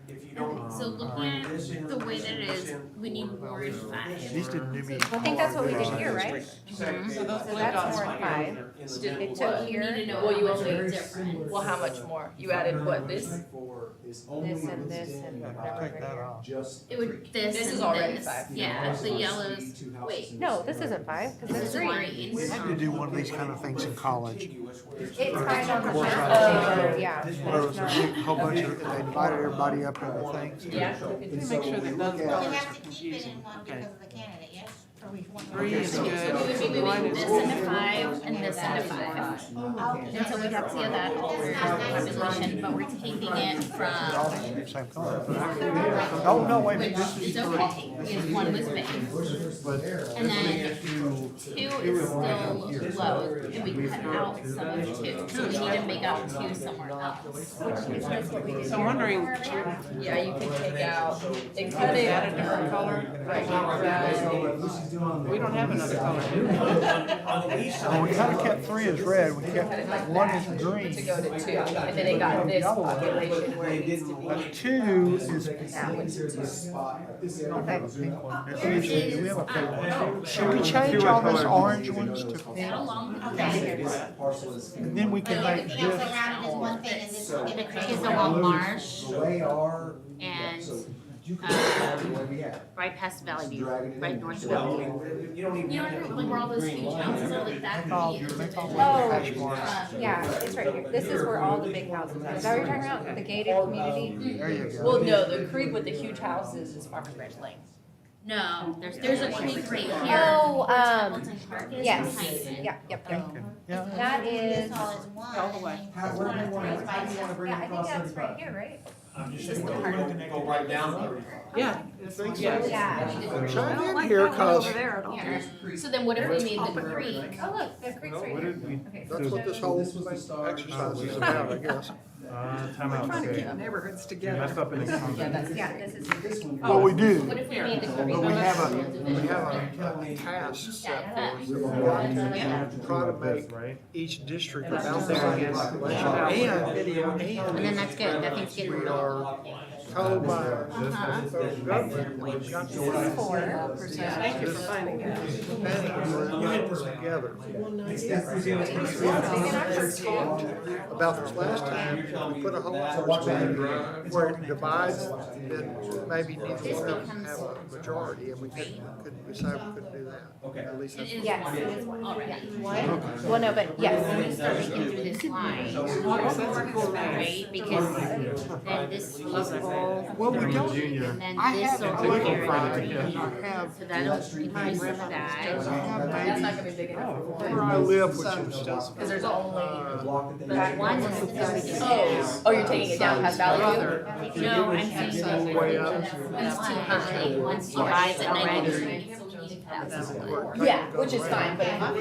if you don't. So looking at the way that it is, we need more than 5. These didn't do me. I think that's what we did here, right? So those So blue that's dots more right than here. 5. It So took we need to here, know Well, how you much only- of a difference. Well, how much more? You added what, this? this and this and I'll whatever take right that here. off. It would, this This is and already this. 5. Yeah, the yellows, wait. No, this isn't 5, because This there's is 3. already We had to in. do one of these kind of things in college. It's 5 on the Course, map, yeah. Where it was a big, whole bunch of, they divided everybody up into things. Yeah. To make sure that none of the You colors are have to keep it in confusing. one because of the candidate, yes? Or we want- 3 is So we good. would be One moving is this into 5 and this into 5. And so we'd have to see how that alters the population, but we're taking it All from, the same color. Oh, no, wait, a minute, which this is is okay, because 1 was big. And then 2 is still low, and we cut out some of 2. So we need to make up 2 somewhere else. So I'm wondering, Yeah, you can take out, and cut add a it. different color? Right. We don't have another color. Well, we kind of kept 3 as red, we kept 1 as To green. go to 2, and then it got this population where it needs to be. But 2 is, Now it's 2. we don't have a pink one. Do we have a pink one? Should we change all those orange ones to pink? Along the And then we can make Everything else this, around it is one thing, and this is the different. Kizawal Marsh They are. and Yeah. right past Valley View, right north of Well, Valley View. you don't even. You know, like where all those huge houses are, like that all, could be make all Oh, hash marks. yeah, it's right here. This is where all the big houses are. Is that what you're talking about? The gated community? There you go. Well, no, the creek with the huge houses is Farmers Branch Lane. No, there's a creek right here. Oh, Hamilton Park is yes, behind it. yep. Yeah. That is, All is one. All the way. yeah, I think that's right here, right? Go right down. Yeah. Yeah. Yeah. Chime in here, cause Here. So then what if we made the creek? Oh, look, the creek's right What here. did we? Okay. that's what this whole exercise is about, I guess. Timeout. Trying to Okay. keep neighborhoods You together. messed up in the comments. Yeah, this is. Well, we do, What if we made the but we curriculum have a, division? we have a task set for us. We've got to try to make Right? each district about their against population. And And then that's good, that thing's getting we real. are told by our federal government that we've got to work Thank you for finding that. together. About this last time, we put a whole where it divides, then maybe neither one of them have a majority, and we couldn't decide we couldn't do that. Okay. At least that's. Yes, it is one. Already. Well, no, but When we yes. start making through this line, right, because then this will roll, Well, we don't. Junior. and then I this have will it. roll I have, so that'll increase that. I have That's not maybe gonna be big enough. where I live, which is Because there's only. But one is 30. Oh, you're taking it down past Valley View? No, I'm saying way up. one's too high, one's too high at 93. Yeah, which is fine, but if there was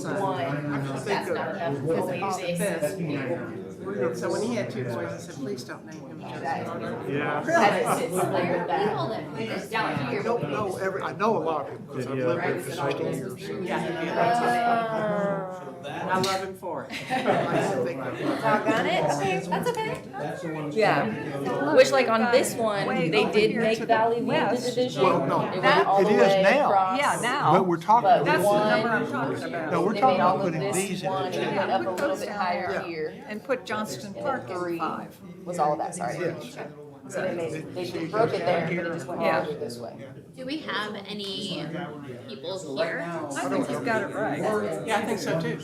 one, that's not enough. Because they usually say So when he had 2 boys, I said, please don't name him Justin. Yeah. have it sit somewhere with that. Down here. don't know I know a lot of people, because I've lived there for 60 years. So I love him for it. Doggone it, okay, that's okay. Yeah, which like on this one, they did make Valley View the division. Well, no, It went all it the is way now. across. Yeah, now. But we're talking, But That's the number I'm one, talking about. no, we're they talking made all about of putting this these in. one, and it went up a little bit higher here. And put Johnston And Park then in 3 5. was all of that, sorry. Yes. So they broke it there, but it just went all the way this way. Do we have any people here? I think he's got it right. Yeah, I think so too.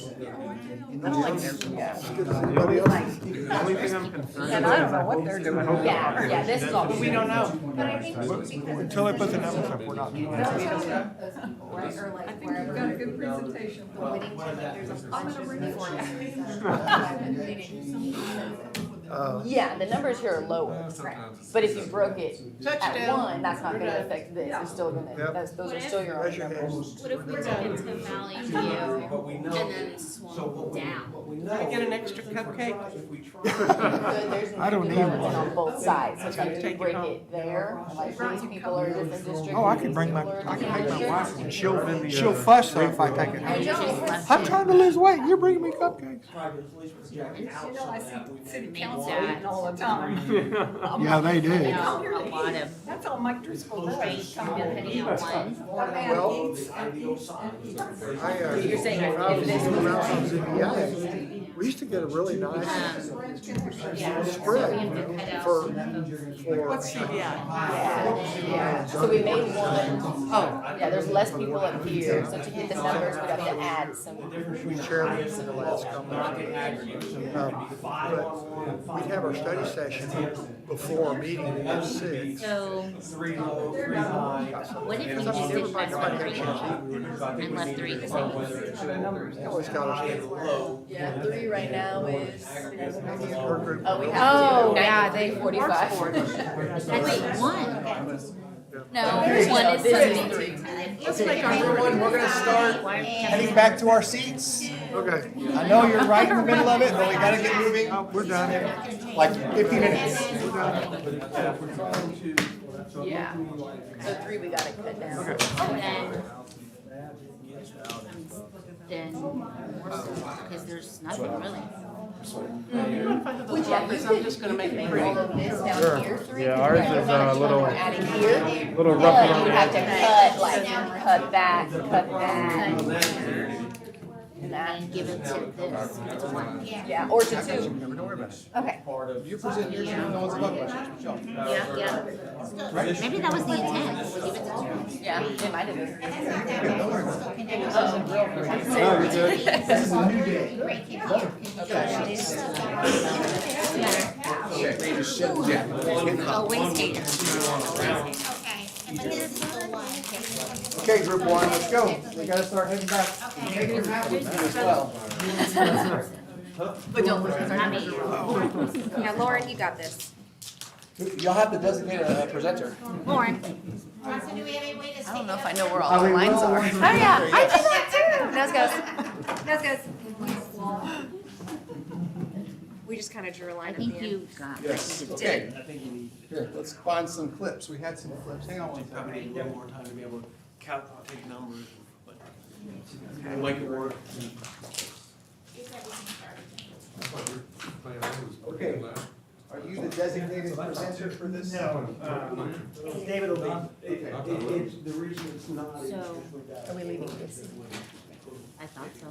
I don't like them, yeah. The only thing I'm concerned And about I don't is know what they're doing. Yeah, this is all. We don't know. But I think Until they put the numbers up, we're not. or like wherever. You've got a good presentation. I'm gonna bring it for Yeah, the numbers here are lower, but if you broke it at Touchdown. 1, that's not gonna affect this, it's still gonna, those are still your own Raise your numbers. hands. What if we took it to Valley View and then swung down? I get an extra cupcake. There's I don't need numbers one. on both sides, so if you Take it break home. it there, like these people are in different districts. Oh, I can these bring my, people are in I can different take my wife, districts. and she'll fuss though if I take it home. I'm trying to lose weight, you're bringing me cupcakes. City council eating all the time. Yeah, they do. A lot of, That's all Mike Driscoll right, does. depending on one. Well, You're saying when I if was this when I was. was in ZBA, we used to get a really nice Yeah, spread for, What's CBI? Yeah, so we made one. Oh, yeah, there's less people up here, so to get the numbers, we got to add some. we chairman in the last couple of years. But we'd have our study session before our meeting at 6. So what if we just did back to 3 and left 3 the same? Always got us. Yeah, 3 right now is. Her group. Oh, we have Oh, to. yeah, they- 45. Wait, 1? No, 1 is This is 73. Let's make our Everyone, we're gonna start heading back to our seats. Okay, I know you're right in the middle of it, but we gotta get moving. we're done. Like 50 minutes. Yeah. So 3 we gotta cut down. Then, because there's nothing really. Which, yeah, you I'm just gonna make it make pretty. all of this down here 3. Yeah, ours is a little, Adding here. little rough But you around would the have to edges. cut, like, cut that, and that. And give it to this, to 1. Yeah, or to 2. Don't worry about it. Okay. You present yours, no one's above questions, Michelle. Yeah, yeah. Maybe that was the intent, to give it to 2. Yeah, it might have been. This is a new day. Okay, oh, waste hater. Okay, group 1, let's go. We gotta start heading back. Negative half with you as well. But don't look at me. Yeah, Lauren, you got this. Y'all have to designate a presenter. Lauren. Do we have any way to I don't know if I know where all the lines are. Oh, yeah, I did that too. Nose goes. Nose goes. We just kind of drew a line I at the think end. you got. Yes, it. okay. Here, let's find some clips. We had some clips. Hang on one Probably need second. a little more time to be able to calculate numbers, but we'll make it work. Okay. Are you the designated presenter for this? David will be, it's, the reason it's not is So- because we got. Are we leaving this? I thought so.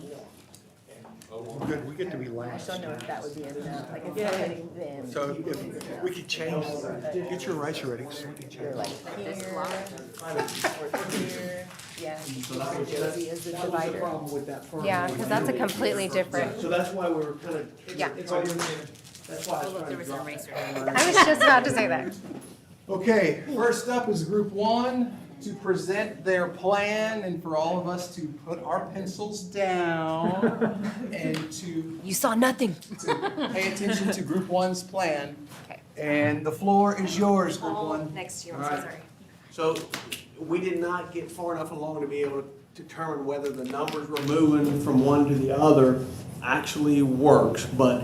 Good, we get to be last. Don't know if that would be enough, like if somebody then. So if we could change, get your eraser ready, so we can change. Like here, or here, yeah. Josie is the divider. With that firm. Yeah, because that's a completely different, So that's why we were kind of. Yeah. It's all in there. That's why I Oh, was look, trying there to was an drop. eraser. I was just about to say that. Okay, first up is group one to present their plan and for all of us to put our pencils down and to You saw nothing. pay attention to group one's plan. Okay. And the floor is yours, group one. Next to you, I'm so Alright. sorry. So we did not get far enough along to be able to determine whether the numbers we're moving from one to the other actually works. But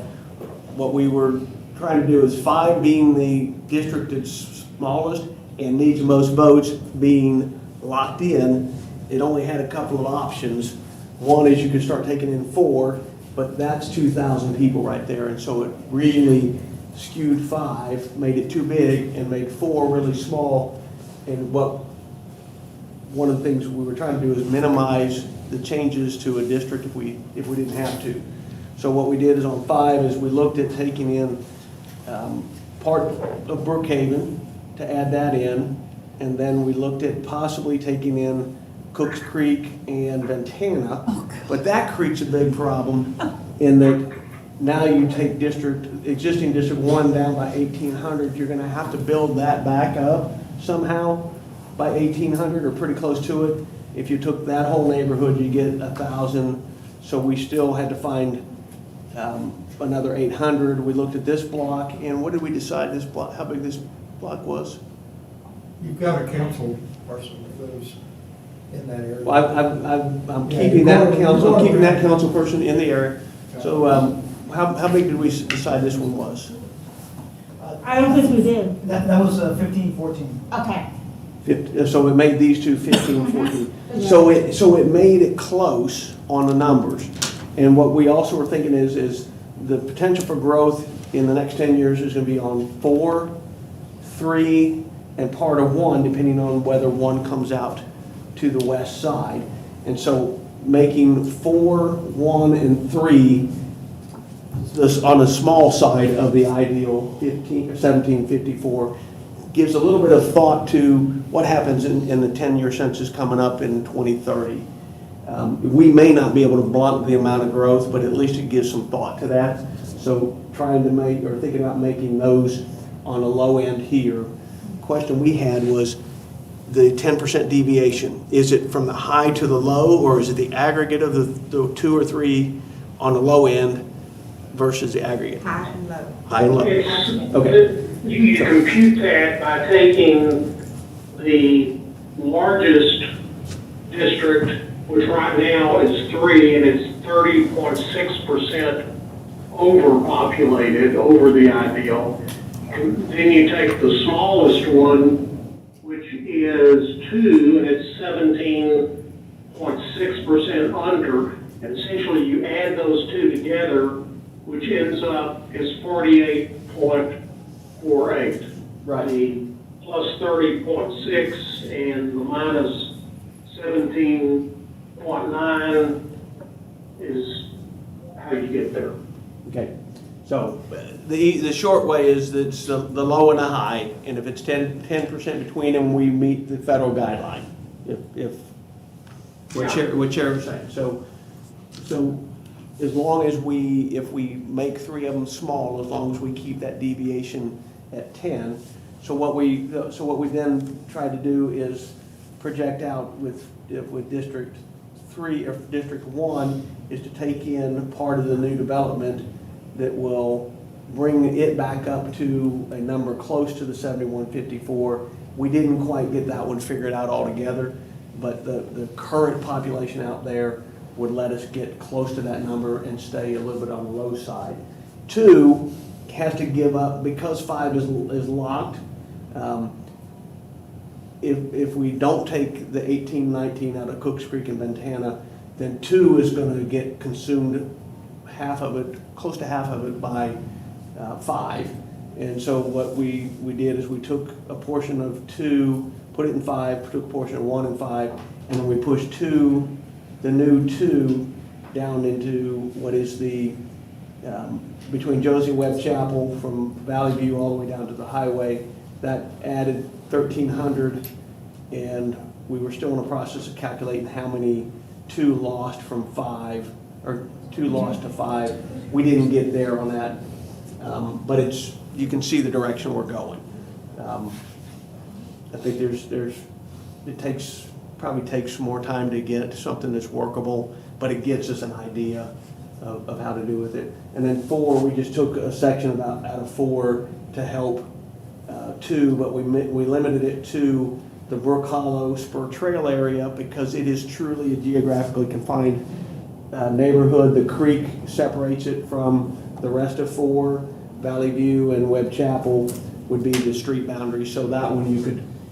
what we were trying to do is 5 being the district that's smallest and needs the most votes being locked in. It only had a couple of options. One is you could start taking in 4, but that's 2,000 people right there. And so it really skewed 5, made it too big, and made 4 really small. And one of the things we were trying to do is minimize the changes to a district if we didn't have to. So what we did is on 5 is we looked at taking in part of Brookhaven to add that in, and then we looked at possibly taking in Cooks Creek and Ventana. But that creates a big problem in that now you take existing District 1 down by 1,800, you're gonna have to build that back up somehow by 1,800 or pretty close to it. If you took that whole neighborhood, you get 1,000. So we still had to find another 800. We looked at this block, and what did we decide this block, how big this block was? You've got a council person that lives in that area. Well, I'm Yeah, keeping you that go- council, you I'm go keeping that around. council person in the area. So, how big did we decide this one was? I don't think we did. That was 15, 14. Okay. So it made these two 15, 14. So it made it close on the numbers. And what we also were thinking is the potential for growth in the next 10 years is gonna be on 4, 3, and part of 1, depending on whether 1 comes out to the west side. And so making 4, 1, and 3 on the small side of the ideal 1754 gives a little bit of thought to what happens in the 10-year census coming up in 2030. We may not be able to blunt the amount of growth, but at least it gives some thought to that. So trying to make, or thinking about making those on a low end here. Question we had was the 10% deviation. Is it from the high to the low, or is it the aggregate of the 2 or 3 on the low end versus the aggregate? High and low. High and low. Okay. You compute that by taking the largest district, which right now is 3, and it's 30.6% overpopulated, over the ideal. And then you take the smallest one, which is 2, and it's 17.6% under, and essentially you add those two together, which ends up as 48.48. Right. The plus 30.6 and the minus 17.9 is how you get there. Okay, so the short way is that it's the low and the high, and if it's 10% between them, we meet the federal guideline. If whichever side. So as long as if we make 3 of them small, as long as we keep that deviation at 10. So what we then try to do is project out with District 3 or District 1 is to take in part of the new development that will bring it back up to a number close to the 7154. We didn't quite get that one figured out altogether, but the current population out there would let us get close to that number and stay a little bit on the low side. 2 has to give up, because 5 is locked. If we don't take the 18, 19 out of Cooks Creek and Ventana, then 2 is going to get consumed, half of it, close to half of it by 5. And so what we did is we took a portion of 2, put it in 5, took a portion of 1 and 5, and then we pushed 2, the new 2, down into what is the, between Josie and Webb Chapel, from Valley View all the way down to the highway. That added 1,300, and we were still in the process of calculating how many 2 lost from 5, or 2 lost to 5. We didn't get there on that, but you can see the direction we're going. I think it probably takes more time to get something that's workable, but it gives us an idea of how to do with it. And then 4, we just took a section out of 4 to help 2, but we limited it to the Brook Hollow Spur Trail area because it is truly a geographically confined neighborhood. The creek separates it from the rest of 4. Valley View and Webb Chapel would be the street boundary, so that one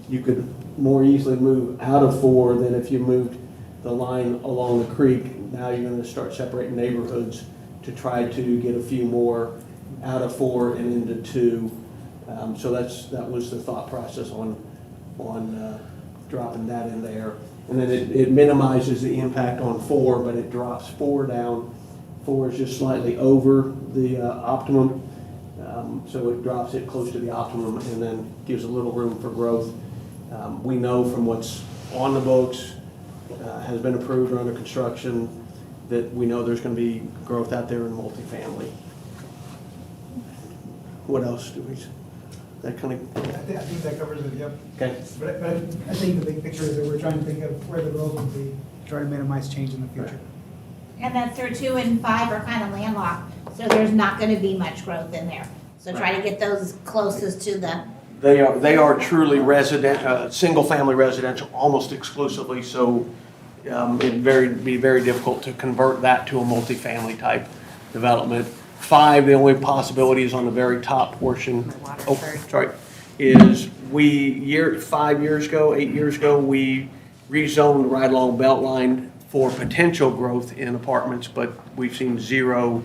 you could more easily move out of 4 than if you moved the line along the creek. Now you're going to start separating neighborhoods to try to get a few more out of 4 and into 2. So that was the thought process on dropping that in there. And then it minimizes the impact on 4, but it drops 4 down. 4 is just slightly over the optimum. So it drops it close to the optimum and then gives a little room for growth. We know from what's on the books, has been approved or under construction, that we know there's going to be growth out there in multifamily. What else do we, that kind of? I think that covers it, yep. Okay. But I think the big picture is that we're trying to think of where the growth will be, try to minimize change in the future. And that's where 2 and 5 are kind of landlocked, so there's not gonna be much growth in there. So try to get those closest to the. They are truly single-family residential, almost exclusively, so it'd be very difficult to convert that to a multifamily type development. 5, the only possibility is on the very top portion. Oh, sorry. Is 8 years ago, we rezoned right along Beltline for potential growth in apartments, but we've seen 0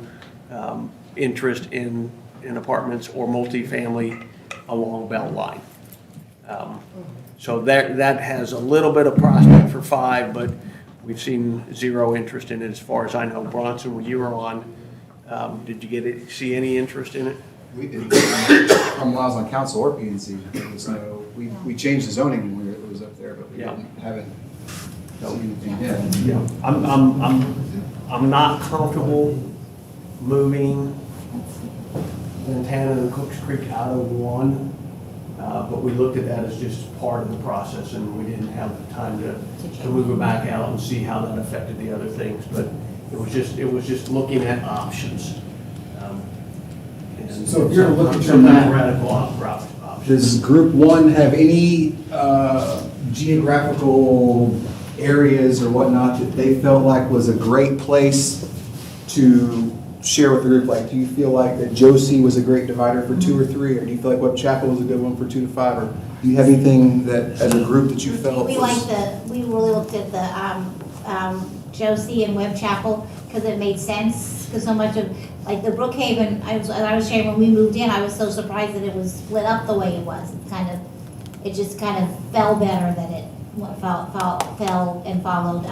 interest in apartments or multifamily along Beltline. So that has a little bit of prospect for 5, but we've seen 0 interest in it as far as I know. Bronson, when you were on, did you see any interest in it? We didn't. From when I was on council or PNC, there was no, we changed the zoning when it was up there, but we haven't seen anything yet. Yeah, I'm not comfortable moving Ventana and Cooks Creek out of 1, but we looked at that as just part of the process, and we didn't have the time to move it back out and see how that affected the other things. But it was just looking at options. So if you're looking some for that, radical options. Does group 1 have any geographical areas or whatnot that they felt like was a great place to share with the group? Like, do you feel like that Josie was a great divider for 2 or 3, or do you feel like Webb Chapel was a good one for 2 to 5, or do you have anything that as a group that you felt We really looked at the Josie and Webb Chapel because it made sense. Because so much of, like the Brookhaven, I was sharing when we moved in, I was so surprised that it was split up the way it was. It just kind of fell better than it fell and followed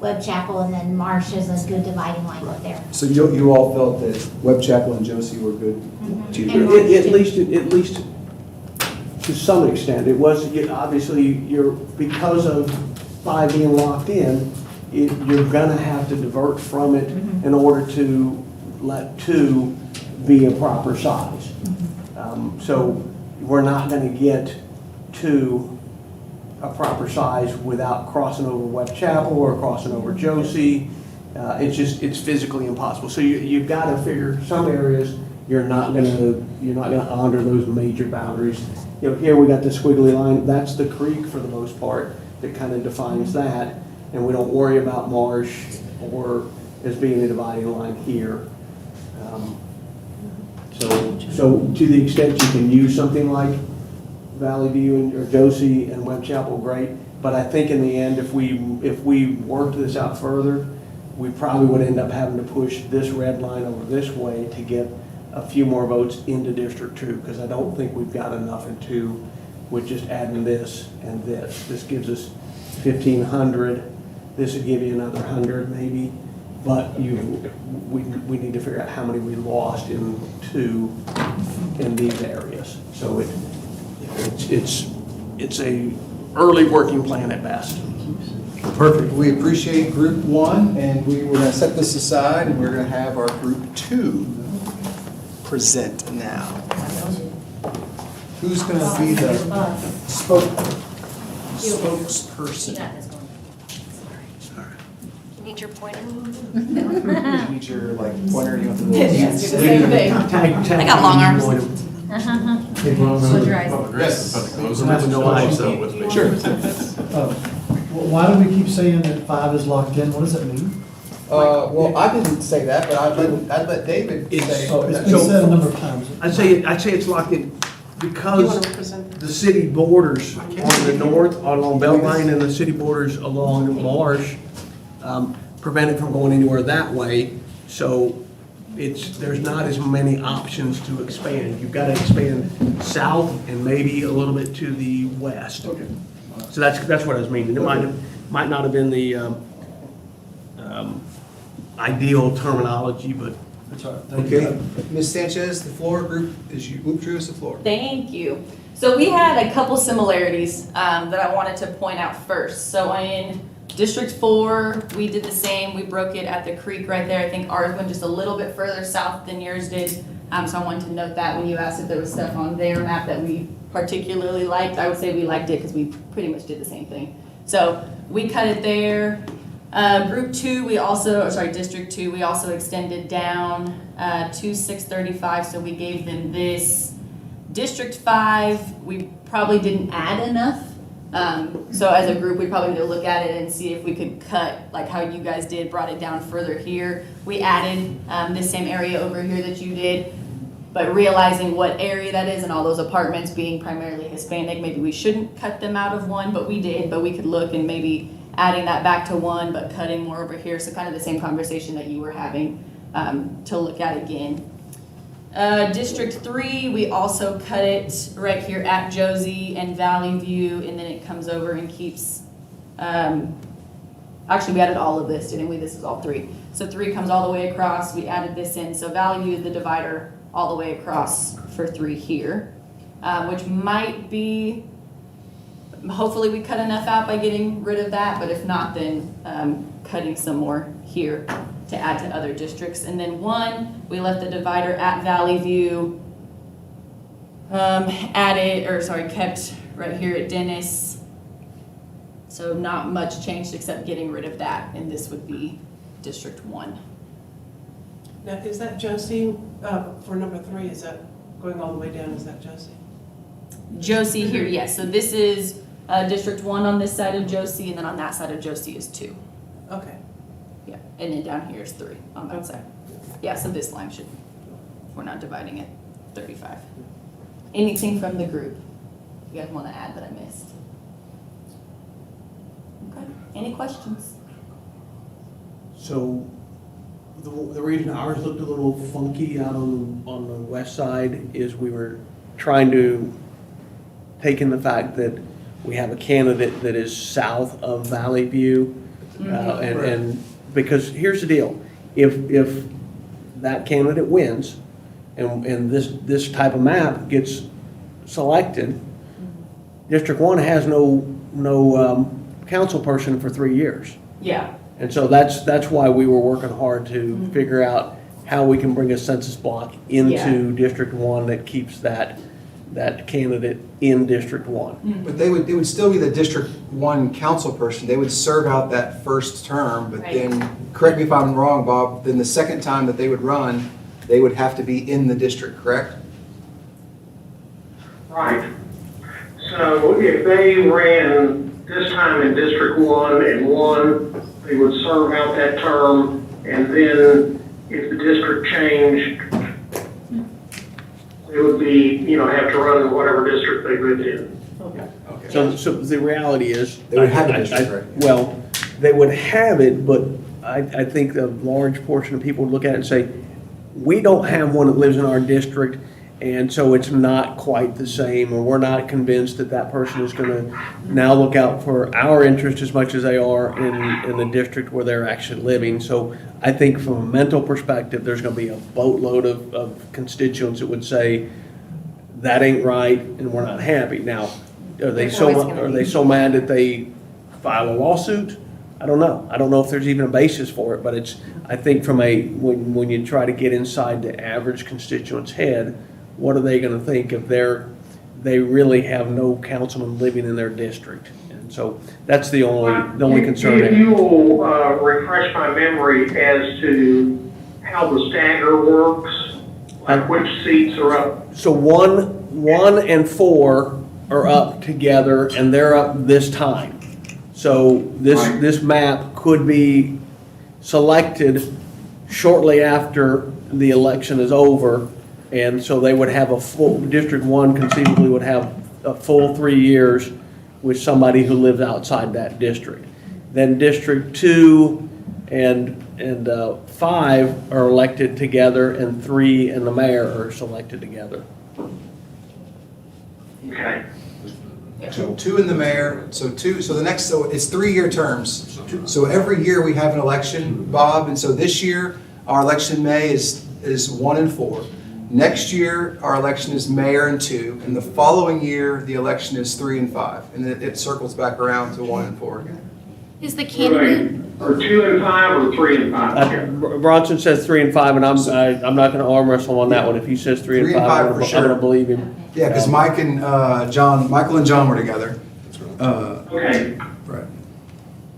Webb Chapel, and then Marsh is a good dividing line up there. So you all felt that Webb Chapel and Josie were good At least to some extent. It was, obviously, because of 5 being locked in, you're gonna have to divert from it in order to let 2 be a proper size. So we're not gonna get 2 a proper size without crossing over Webb Chapel or crossing over Josie. It's physically impossible. So you've got to figure some areas you're not gonna honor those major boundaries. Here we got the squiggly line. That's the creek for the most part that kind of defines that, and we don't worry about Marsh or as being a dividing line here. So to the extent you can use something like Valley View or Josie and Webb Chapel, great. But I think in the end, if we worked this out further, we probably would end up having to push this red line over this way to get a few more votes into District 2, because I don't think we've got enough in 2 with just adding this and this. This gives us 1,500. This would give you another 100 maybe. But we need to figure out how many we lost in 2 in these areas. So it's a early working plan at best. Perfect. We appreciate group 1, and we're going to set this aside, and we're going to have our group 2 present now. Who's going to be the spokesperson? Need your pointer? Need your pointer? You want the Yes, do the same thing. I got long arms. Close your eyes. Sure. Why do we keep saying that 5 is locked in? What does that mean? Well, I didn't say that, but I'd let David say. Oh, it's been said a number of times. I'd say it's locked in because the city borders on the north, along Beltline, and the city borders along Marsh, prevent it from going anywhere that way. So there's not as many options to expand. You've got to expand south and maybe a little bit to the west. Okay. So that's what I was meaning. It might not have been the ideal terminology, but. That's all right. Okay. Ms. Sanchez, the floor group is you. Move Drew is the floor. Thank you. So we had a couple similarities that I wanted to point out first. So in District 4, we did the same. We broke it at the creek right there. I think ours went just a little bit further south than yours did. So I wanted to note that when you asked if there was stuff on their map that we particularly liked, I would say we liked it because we pretty much did the same thing. So we cut it there. Group 2, District 2, we also extended down to 635, so we gave them this. District 5, we probably didn't add enough. So as a group, we probably need to look at it and see if we could cut, like how you guys did, brought it down further here. We added this same area over here that you did, but realizing what area that is and all those apartments being primarily Hispanic, maybe we shouldn't cut them out of 1, but we did. But we could look and maybe adding that back to 1, but cutting more over here. So kind of the same conversation that you were having to look at again. District 3, we also cut it right here at Josie and Valley View, and then it comes over and keeps, actually we added all of this, didn't we? This is all 3. So 3 comes all the way across, we added this in. So Valley View is the divider all the way across for 3 here, which might be, hopefully we cut enough out by getting rid of that, but if not, then cutting some more here to add to other districts. And then 1, we left the divider at Valley View, kept right here at Dennis. So not much changed except getting rid of that, and this would be District 1. Now, is that Josie, for number 3, is that going all the way down, is that Josie? Josie here, yes. So this is District 1 on this side of Josie, and then on that side of Josie is 2. Okay. Yeah, and then down here is 3 on that side. Yeah, so this line should, we're not dividing it, 35. Anything from the group you guys want to add that I missed? Okay, any questions? So the reason ours looked a little funky out on the west side is we were trying to take in the fact that we have a candidate that is south of Valley View. And because here's the deal, if that candidate wins and this type of map gets selected, District 1 has no council person for 3 years. Yeah. And so that's why we were working hard to figure out how we can bring a census block into District 1 that keeps that candidate in District 1. But they would still be the District 1 council person. They would serve out that first term, but then, correct me if I'm wrong, Bob, then the second time that they would run, they would have to be in the district, correct? Right. So if they ran this time in District 1 and won, they would serve out that term, and then if the district changed, have to run in whatever district they live in. Okay. So the reality is. They would have a district, right? Well, they would have it, but I think a large portion of people would look at it and say, we don't have one that lives in our district, and so it's not quite the same, or we're not convinced that that person is gonna now look out for our interest as much as they are in the district where they're actually living. So I think from a mental perspective, there's gonna be a boatload of constituents that would say, that ain't right, and we're not happy. Now, are they so mad that they file a lawsuit? I don't know. I don't know if there's even a basis for it, but I think from when you try to get inside the average constituent's head, what are they gonna think if they really have no councilman living in their district? And so that's the only concern. If you will refresh my memory as to how the stagger works, like which seats are up. So one and 4 are up together, and they're up this time. So this map could be selected shortly after the election is over, and so they would have a full, District 1 conceivably would have a full 3 years with somebody who lives outside that district. Then District 2 and 5 are elected together, and 3 and the mayor are selected together. Okay. Two in the mayor, so it's 3-year terms. So every year we have an election, Bob, and so this year, our election May is 1 and 4. Next year, our election is mayor and 2, and the following year, the election is 3 and 5, and then it circles back around to 1 and 4 again. Is the candidate, Or 2 and 5 or 3 and 5? Bronson says 3 and 5, and I'm not going to arm wrestle on that one. If he says 3 and 5, I'm going to believe him. Yeah, because Michael and John were together. Okay. Right.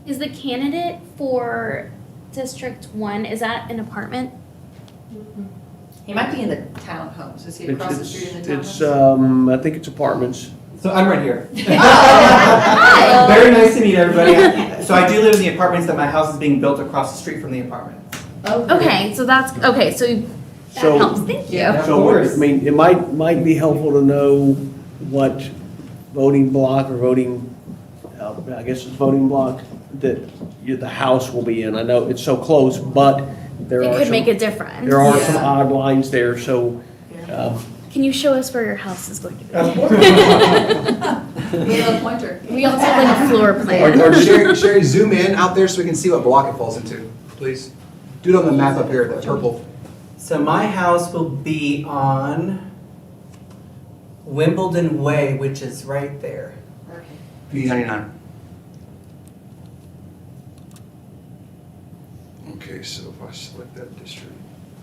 is the candidate for District 1, is that an apartment? He might be in the townhomes. Is he across the street in the It's, townhomes? I think it's apartments. So I'm right here. Hi. Very nice to meet everybody. So I do live in the apartments that my house is being built across the street from the apartment. Okay, so that's, okay, so that So- helps, thank you. Yeah. So, I mean, it might be helpful to know what voting block or voting, I guess it's voting block, that the house will be in. I know it's so close, but there It are could some, make a difference. there are some odd lines there, so, Can you show us where your house is going to be? Of course. We have a pointer. We also have like a floor Or plan. Sherry, zoom in out there so we can see what block it falls into, please. Do it on the map up here, the purple. So my house will be on Wimbledon Way, which is right there. P99. Okay, so if I select that district,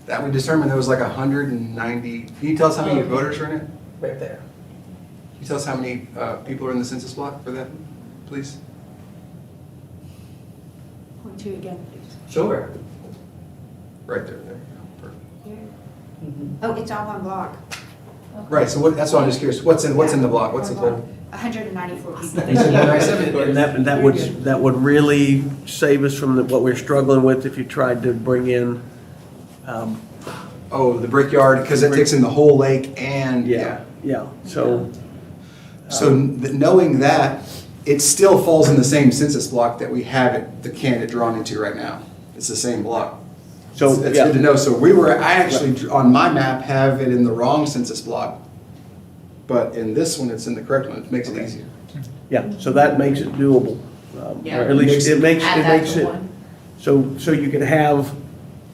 that would determine there was like 190, can you tell us how many voters are in it? Right there. Can you tell us how many people are in the census block for that, please? Point to again, please. Sure. Right there, there you go, perfect. Oh, it's all one block. Right, so that's why I'm just curious, what's in the block, what's the total? 194 people. and that would really save us from what we're struggling with if you tried to bring in, Oh, the Brickyard, because it takes in the whole lake and, yeah, so. Knowing that, it still falls in the same census block that we have the candidate drawn into right now. It's the same block. So, It's yeah. good to know. So I actually, on my map, have it in the wrong census block. But in this one, it's in the correct one. It makes it easier. Yeah, so that makes it doable. Yeah. Or at least it makes Add that to it, one. so you could have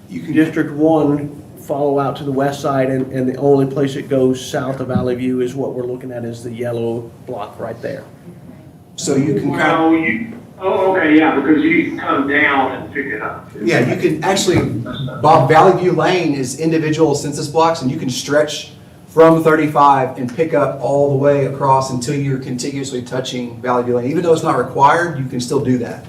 You can District 1 follow out to the west side, and the only place it goes south of Valley View is what we're looking at is the yellow block right there. So you can Well, okay, yeah, because you can come down and pick it up. yeah, you can actually, Bob, Valley View Lane is individual census blocks, and you can stretch from 35 and pick up all the way across until you're contiguously touching Valley View Lane. Even though it's not required, you can still do that,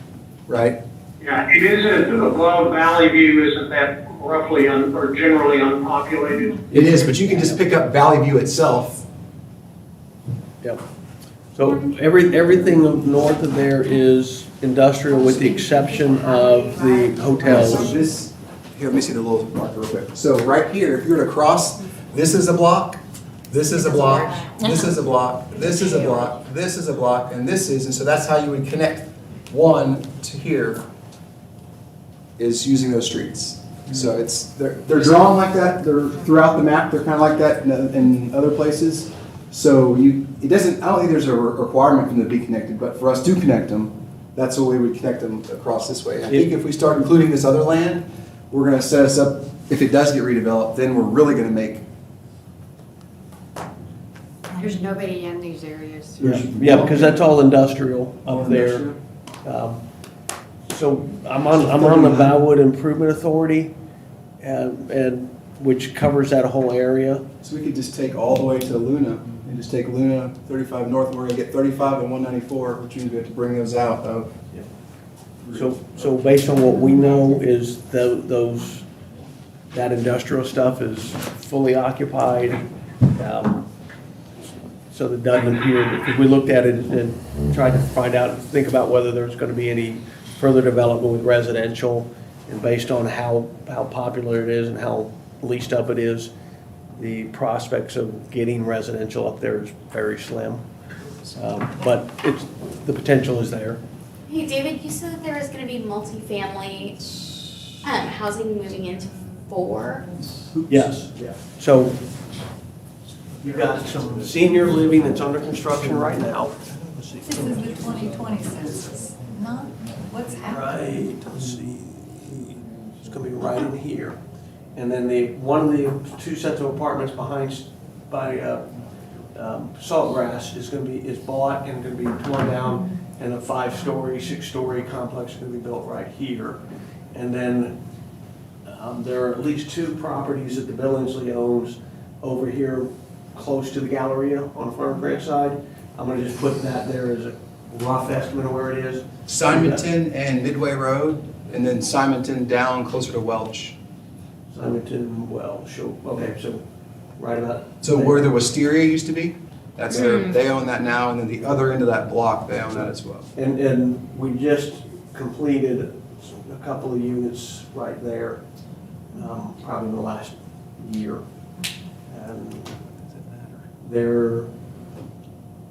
right? Yeah, it isn't above Valley View, isn't that roughly or generally unpopulated? It is, but you can just pick up Valley View itself. Yep. So everything north of there is industrial with the exception of the So hotels. here, let me see the little marker real quick. So right here, if you were to cross, this is a block, This is a block, this is a block, this is a block, this is a block, and this is, and so that's how you would connect one to here, is using those streets. So it's, they're drawn like that, they're throughout the map, they're kind of like that in other places. So it doesn't, I don't think there's a requirement for them to be connected, but for us to connect them, that's the way we would connect them across this way. I think if we start including this other land, we're gonna set us up, if it does get redeveloped, then we're really gonna make. There's nobody in these areas. Yeah, because that's all industrial up there. So I'm on the Valwood Improvement Authority, and which covers that whole area. So we could just take all the way to Luna, and just take Luna 35 north, and we're gonna get 35 and 194, which means we have to bring those out of. So based on what we know is that industrial stuff is fully occupied. So that doesn't appear, because we looked at it and tried to find out, think about whether there's going to be any further development with residential, and based on how popular it is and how leased up it is, the prospects of getting residential up there is very slim. But the potential is there. Hey, David, you said that there was gonna be multifamily, housing moving into 4. Yes. So you've got some senior living that's under construction right now. This is the 2020 census, not what's happening. Right, let's see, it's gonna be right in here. And then one of the 2 sets of apartments by Saltgrass is bought and gonna be torn down, and a 5-story, 6-story complex is gonna be built right here. And then there are at least 2 properties that the Billingsley owns over here close to the Galleria on Farm Branch side. I'm gonna just put that there as a rough estimate of where it is. Simonton and Midway Road, and then Simonton down closer to Welch. Simonton, okay, so right about. So where the Wisteria used to be, that's they own that now, and then the other end of that block, they own that as well. And we just completed a couple of units right there, probably in the last year. And they're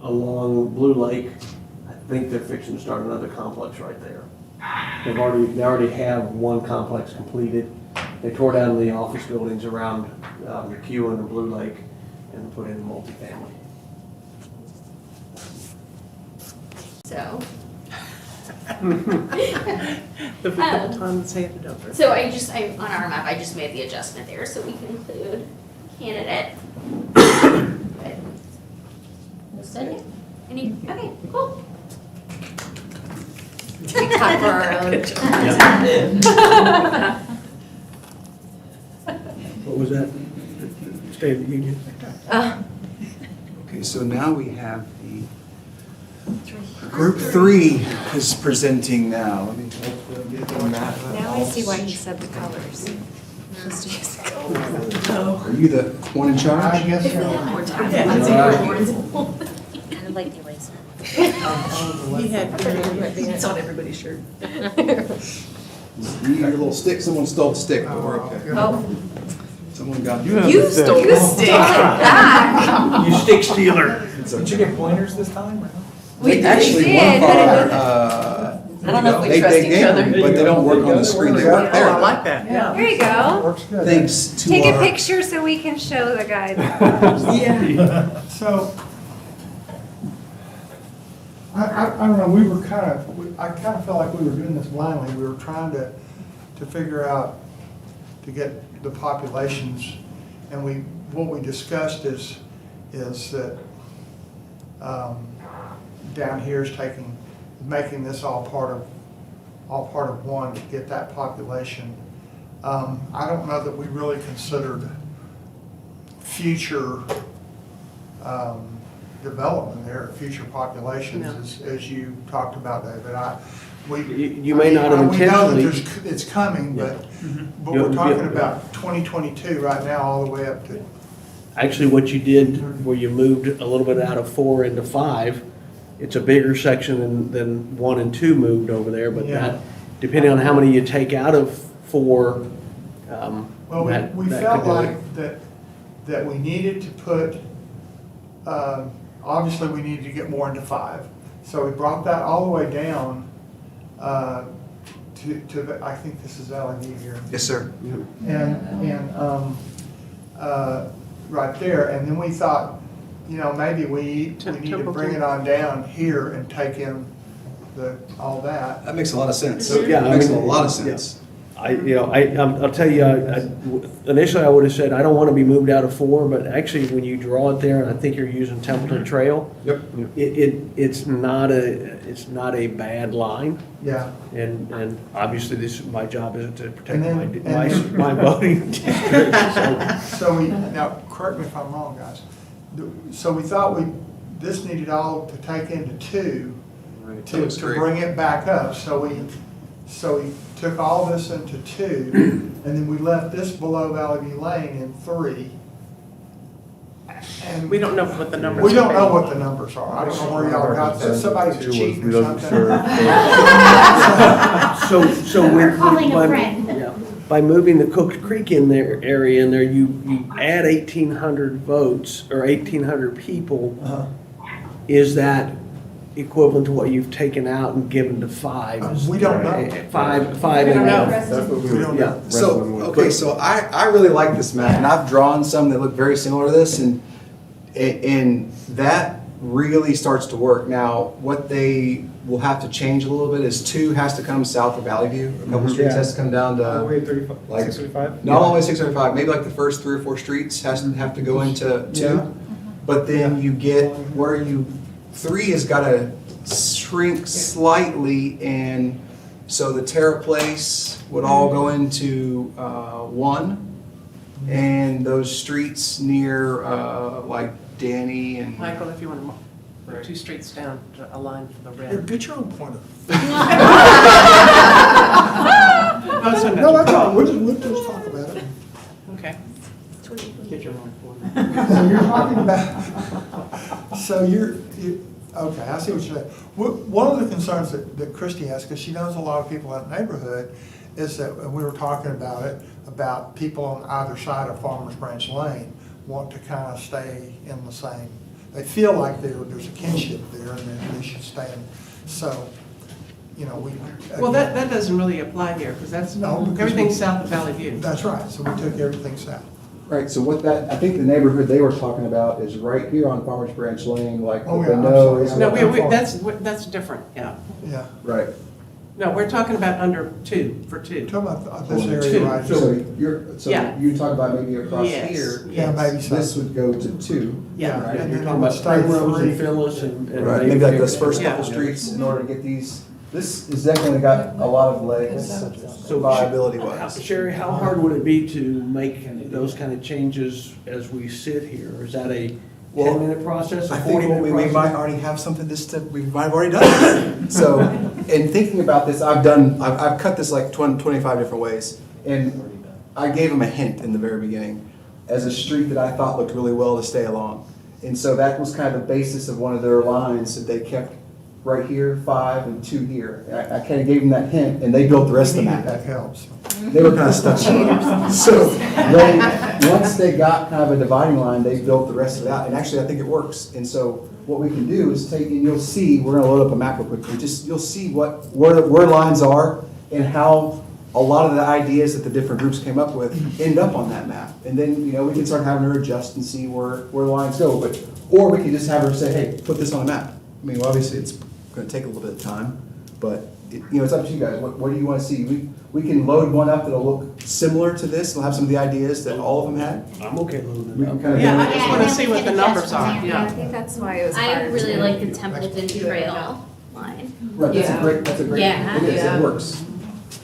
along Blue Lake. I think they're fixing to start another complex right there. They already have one complex completed. They tore down the office buildings around McEwen and Blue Lake and put in multifamily. So. The time to say it, don't. So on our map, I just made the adjustment there so we can include candidate. Okay, cool. We cover our own. What was that? State of the Union? Okay, so now we have the group 3 is presenting now. Let me get the map. Now I see why he said the colors. Supposed to use the colors. Are you the one in charge? I guess so. Kind of like the eraser. He had, it's on everybody's shirt. You got a little stick, someone stole the stick, but we're okay. Oh. Someone got You stole the stick back. You stick stealer. Did you get pointers this time? We Actually, did, one but of our, I don't know if we they trust each gave other. them, but they don't work on the screen, they work there. I like that, yeah. There you go. Works good. Thanks to Take a our- picture so we can show the guy. Yeah. So, I don't know, we were I kind of felt like we were doing this blindly. We were trying to figure out, to get the populations, and what we discussed is that down here is making this all part of one to get that population. I don't know that we really considered future development there, future populations, as you talked about, David. You may not have We know intentionally. that it's coming, but You'll- we're talking about 2022 right now, all the way up to. Actually, what you did, where you moved a little bit out of 4 into 5, it's a bigger section than 1 and 2 moved over there, but Yeah. that, depending on how many you take out of 4, Well, we that felt could do it. like that we needed to put obviously we needed to get more into 5. So we brought that all the way down I think this is Valley View here. Yes, sir. And right there, and then we thought, maybe we need to bring it on down here and take in all that. That makes a lot of sense. So, yeah, That makes a lot of sense. I'll tell you, initially I would have said, I don't want to be moved out of 4, but actually when you draw it there, and I think you're using Templeton Trail. Yep. It's not a bad line. Yeah. And obviously my job is to protect And then- my voting district. So now, correct me if I'm wrong, guys. So we thought this needed all to take into 2 to bring it back up. So we took all this into 2, and then we left this below Valley View Lane in 3. And We don't know what the numbers are. we don't know what the numbers are. I don't know where y'all got that. Somebody was cheating or something. So with, Calling a friend. by moving the Cook Creek area in there, you add 1,800 votes or 1,800 people. Is that equivalent to what you've taken out and given to 5? We don't know. Five. We don't know. That's what we were. Yeah. So I really like this map, and I've drawn some that look very similar to this, and that really starts to work. Now, what they will have to change a little bit is 2 has to come south of Valley View. A couple streets has to come down to, Wait, 35, like, 635? not only 635, maybe like the first 3 or 4 streets have to go into 2. Yeah. But then you get where 3 has got to shrink slightly, and so the Terra Place would all go into 1, and those streets near like Danny and. Michael, if you want to, 2 streets down to align for the red. Get your own point of. No, that's all. We'll just talk about it. Okay. Get your own point. So you're talking about, okay, I see what you're saying. One of the concerns that Christie has, because she knows a lot of people in the neighborhood, is that, and we were talking about it, about people on either side of Farmers Branch Lane want to kind of stay in the same, they feel like there's a kinship there and that they should stay in. So, Well, that doesn't really apply here, because everything's south of Valley View. That's right, so we took everything south. Right, so I think the neighborhood they were talking about is right here on Farmers Branch Lane, like Oh, with yeah, the I'm nose. sorry. No, that's different, yeah. Yeah. Right. No, we're talking about under 2, for 2. Talking about this area right here. So Yeah. you talk about maybe across Yes, here. Yeah, maybe so. This would go to 2. Yeah. Right. And You're then talking about it would stay Primrose and 3. Phyllis and. Right, maybe like those first Yeah. couple streets in order to get these. This has definitely got a lot of legs, So viability wise. Sherry, how hard would it be to make those kind of changes as we sit here? Is that a 10-minute process, a I think 40-minute we process? might already have something we might have already done. So, in thinking about this, I've cut this like 25 different ways, and I gave them a hint in the very beginning as a street that I thought looked really well to stay along. And so that was kind of the basis of one of their lines that they kept right here, 5 and 2 here. I kind of gave them that hint, and they built the rest of the map. That helps. They were kind of stuck. So once they got kind of a dividing line, they built the rest of it out. And actually, I think it works. And so what we can do is take, and you'll see, we're going to load up a map real quickly. You'll see where lines are and how a lot of the ideas that the different groups came up with end up on that map. And then, we can start having her adjust and see where the lines go. Or we can just have her say, hey, put this on a map. I mean, obviously, it's going to take a little bit of time, but it's up to you guys. What do you want to see? We can load one up that'll look similar to this. It'll have some of the ideas that all of them had. I'm okay loading We it can up. kind of Yeah, I just want to see what the numbers are, I yeah. think that's why it was I hard. really to- like the Templeton Trail line. Right, that's a great, Yeah. it is, Yeah. it works.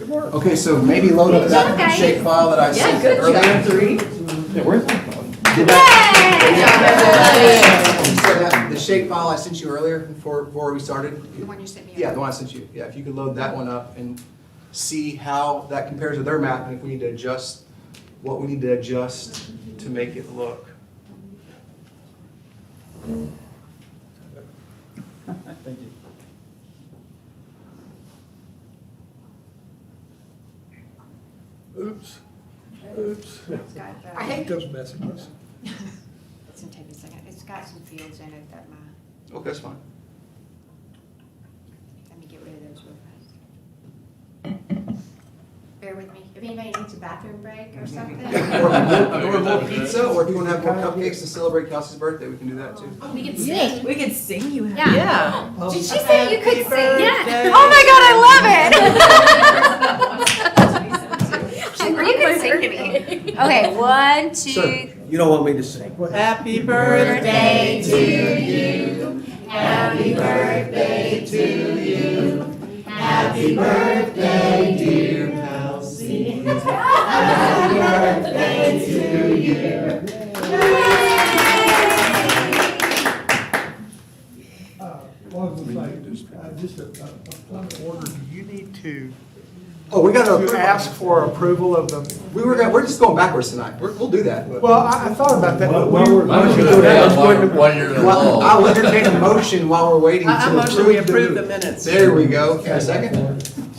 Okay, so maybe load up Good that job, guys. shape file that I sent good earlier. job. 3. Yeah, where's that? The shape file I sent you earlier before we started. The one you sent me. Yeah, the one I sent you. Yeah, if you could load that one up and see how that compares to their map, and if we need to adjust, what we need to adjust to make it look. Thank you. Oops. I hate those messages. It's gonna take a second. It's got some fields in it that my, Okay, that's fine. let me get rid of those real fast. Bear with me. If anybody needs a bathroom break or something. Or more pizza, or if you wanna have more cupcakes to celebrate Kelsey's birthday, we can do that too. We could sing. We could sing you Yeah. Yeah. Did she say you could sing? Yeah. Oh my God, I love it. You can sing to me. Okay, 1, 2, You don't want me to sing. Happy birthday to you. Happy birthday to you. Happy birthday, dear Kelsey. Happy birthday to you. What was I just a point of order, do you need to Oh, we gotta, ask for approval of the? we're just going backwards tonight. We'll do that. Well, I thought about that, but we were. Why don't you go down Well, I'll entertain a motion while we're waiting to I approve motion we approve the minutes. There we go. Got a second?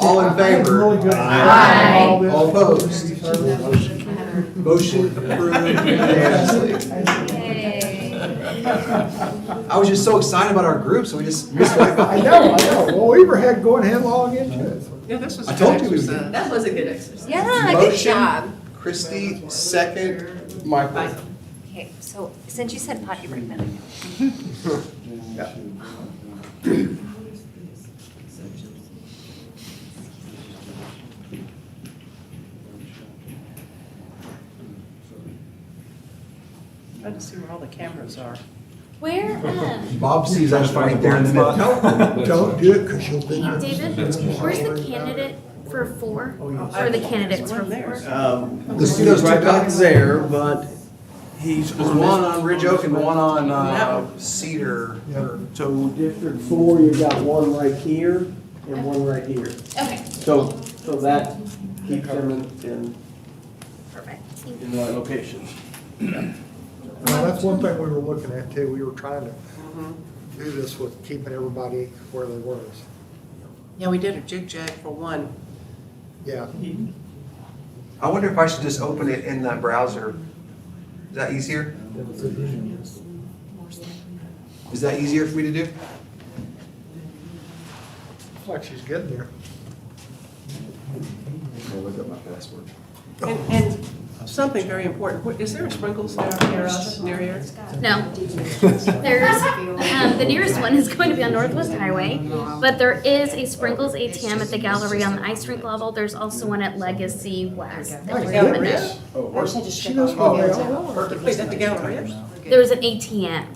All in favor? Really good. Aye. All opposed? Motion approved unanimously. I was just so excited about our group, so we just missed right by. I know. Well, we were going headlong into it. Yeah, this was a I good told you we exercise. would. That was a good exercise. Yeah, good Motion. job. Christie, second, Michael. Okay, so since you said potty break, then Trying to see where all the cameras are. where, Bob sees us right there in the middle. Don't do it because you'll be. David, where's the candidate for 4? Or the candidates for 4? Let's see those two Right back dots. there, but he's There's on one this. on Ridge Oak and one on Cedar. So District 4, you've got one right here and one right here. Okay. So that keeps them in Perfect. the right locations. Well, that's one thing we were looking at too. We were trying to do this with keeping everybody where they were. Yeah, we did a jig jag for one. Yeah. I wonder if I should just open it in that browser. Is that easier? Is that easier for me to do? Looks like she's getting there. I'll look up my password. And something very important, is there a sprinkles down near us, near here? No. There's, the nearest one is going to be on Northwest Highway, but there is a Sprinkles ATM at the gallery on the ice rink level. There's also one at Legacy West. that we're open at. She knows where they are. Wait, at the gallery? There's an ATM,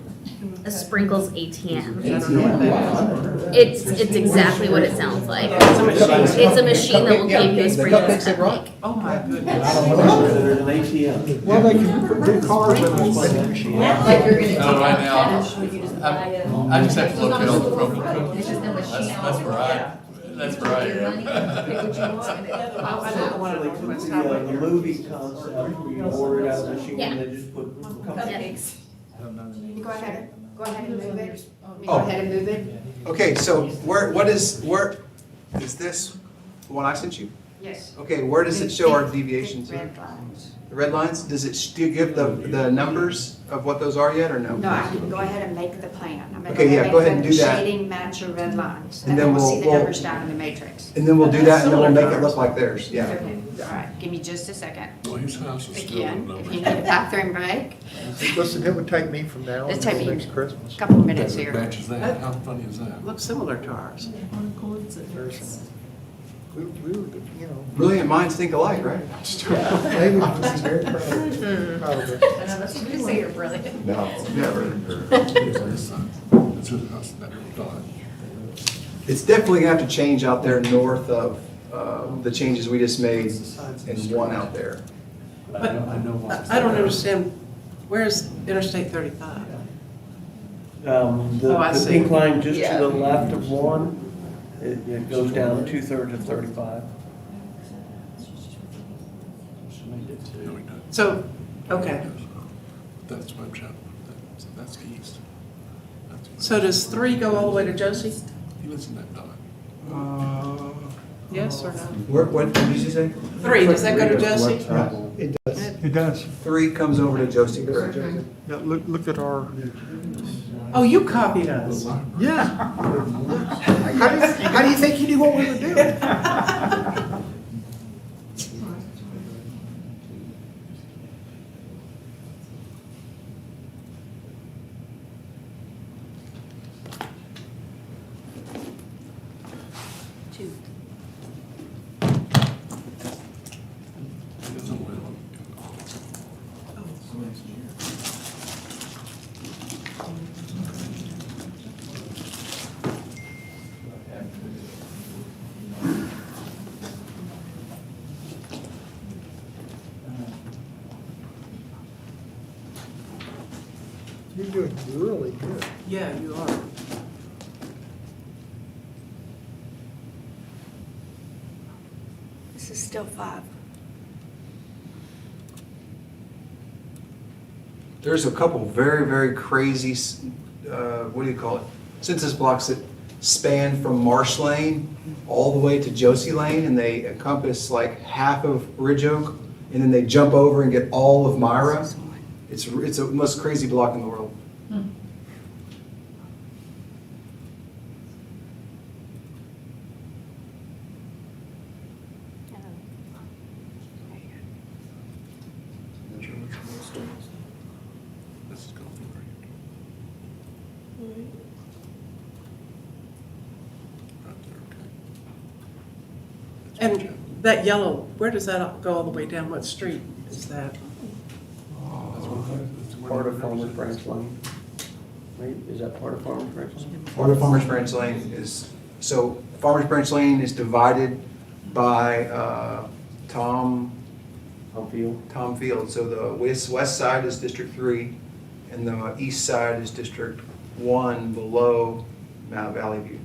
a Sprinkles ATM. I don't know what that is. It's exactly what it sounds like. It's a machine. It's a machine that will give you a Sprinkles cupcake. Oh my goodness. There's an ATM. Well, they can put good cars in this vending machine. Like you're gonna No, right now, you just buy it. I just have to locate all the promo codes. That's where I am. I don't want to leave West Highway. The movie concept, where you order it out of the machine and they just put Cupcakes. Go ahead and move it. Go Oh. ahead and move it. Okay, so is this the one I sent you? Yes. Okay, where does it show our deviations? Red lines. The red lines? Does it still give the numbers of what those are yet, or no? No, I can go ahead and make the plan. I'm gonna Okay, yeah, go ahead and make do the that. shading match your red lines. And And then then we'll see the we'll- numbers down in the matrix. And then we'll do that, and then we'll make it look like theirs, yeah. Okay, all right, give me just a second. Well, his house is still Again, in if you need a bathroom break, Listen, it would take me from now It'd until take me next Christmas. a couple of minutes here. Matches that. How funny is that? Looks similar to ours. We were, you know. Brilliant minds think alike, right? Maybe we'll be very proud of it. Proud of it. I know, that's what you say, you're brilliant. No, never. His son. That's his house, that little dot. It's definitely gonna have to change out there north of the changes we just made and one out there. But I don't understand, where's Interstate 35? The Oh, I the see. pink line just Yeah. to the left of one, it goes down 2/3 of 35. No, he doesn't. So, okay, That's Web Chapel. That's east. so does 3 go all the way to Josie? He lives in that dot. Yes or no? What did you say? 3, does that go to Josie? It does. It does. 3 comes over to Josie, correct? Yeah, look at our. Oh, you copied us. Yeah. How do you think you knew what we were doing? You're doing really good. Yeah, you are. This is still 5. There's a couple very, very crazy, what do you call it? Census blocks that span from Marsh Lane all the way to Josie Lane, and they encompass like half of Ridge Oak, and then they jump over and get all of Myra. It's the most crazy block in the world. And that yellow, where does that go all the way down? What street is that? Part of Farmers Branch Lane. Right? Is that part of Farmers Branch Lane? Part of Farmers Branch Lane is, so Farmers Branch Lane is divided by Tom Field. So the west side is District 3, and the east side is District 1 below Mount Valley View.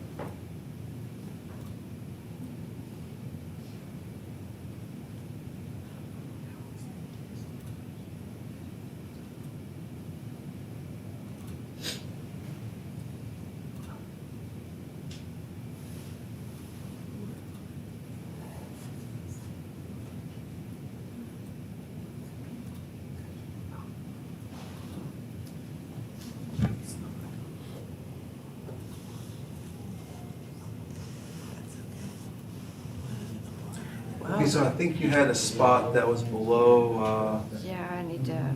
Okay, so I think you had a spot that was below, Yeah, I need to.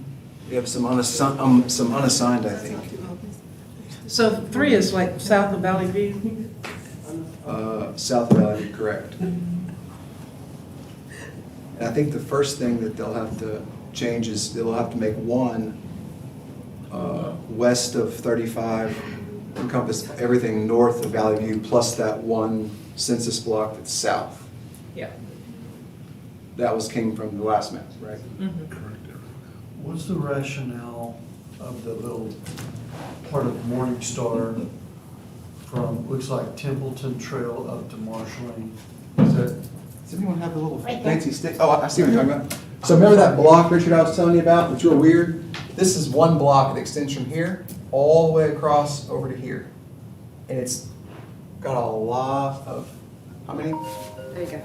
you have some unassigned, I think. So 3 is like south of Valley View? South of Valley View, correct. And I think the first thing that they'll have to change is they'll have to make one west of 35, encompass everything north of Valley View, plus that one census block that's south. Yeah. That came from the last map, right? What's the rationale of the little part of Morningstar from, looks like Templeton Trail up to Marsh Lane? Does anyone have a little fancy stick? Oh, I see what you're talking about. So remember that block, Richard, I was telling you about? It's real weird. This is one block that extends from here all the way across over to here. And it's got a lot of, how many? There you go.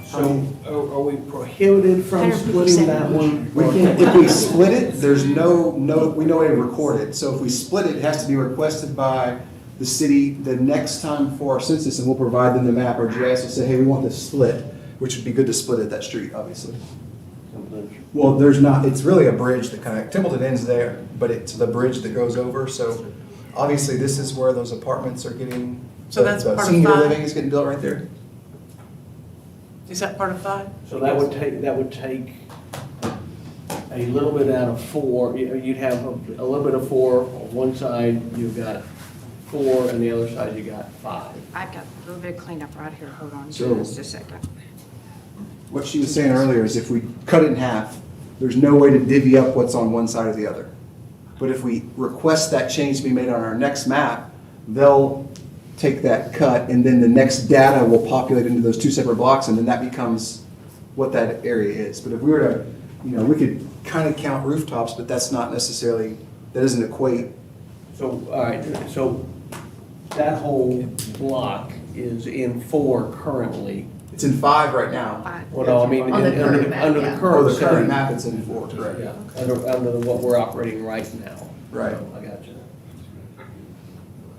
So are we prohibited from splitting that one? We can, if we split it, there's no way to record it. So if we split it, it has to be requested by the city the next time for our census, and we'll provide them the map, or GIS will say, hey, we want this split, which would be good to split at that street, obviously. Well, there's not, it's really a bridge that Templeton ends there, but it's the bridge that goes over, so obviously this is where those apartments are getting, So that's the part of senior 5? living is getting built right there. Is that part of 5? So that would take a little bit out of 4. You'd have a little bit of 4 on one side, you've got 4, and the other side you got 5. I've got a little bit of cleanup right here. Hold on So- just a second. What she was saying earlier is if we cut it in half, there's no way to divvy up what's on one side or the other. But if we request that change to be made on our next map, they'll take that cut, and then the next data will populate into those 2 separate blocks, and then that becomes what that area is. But if we were to, we could kind of count rooftops, but that's not necessarily, that doesn't equate. So, all right, so that whole block is in 4 currently. It's in 5 right now. Well, no, I mean, On the under current the, map, under yeah. the Oh, current the current setting. map, it's in 4, correct? Yeah, under what we're operating right now. Right. So, I got you.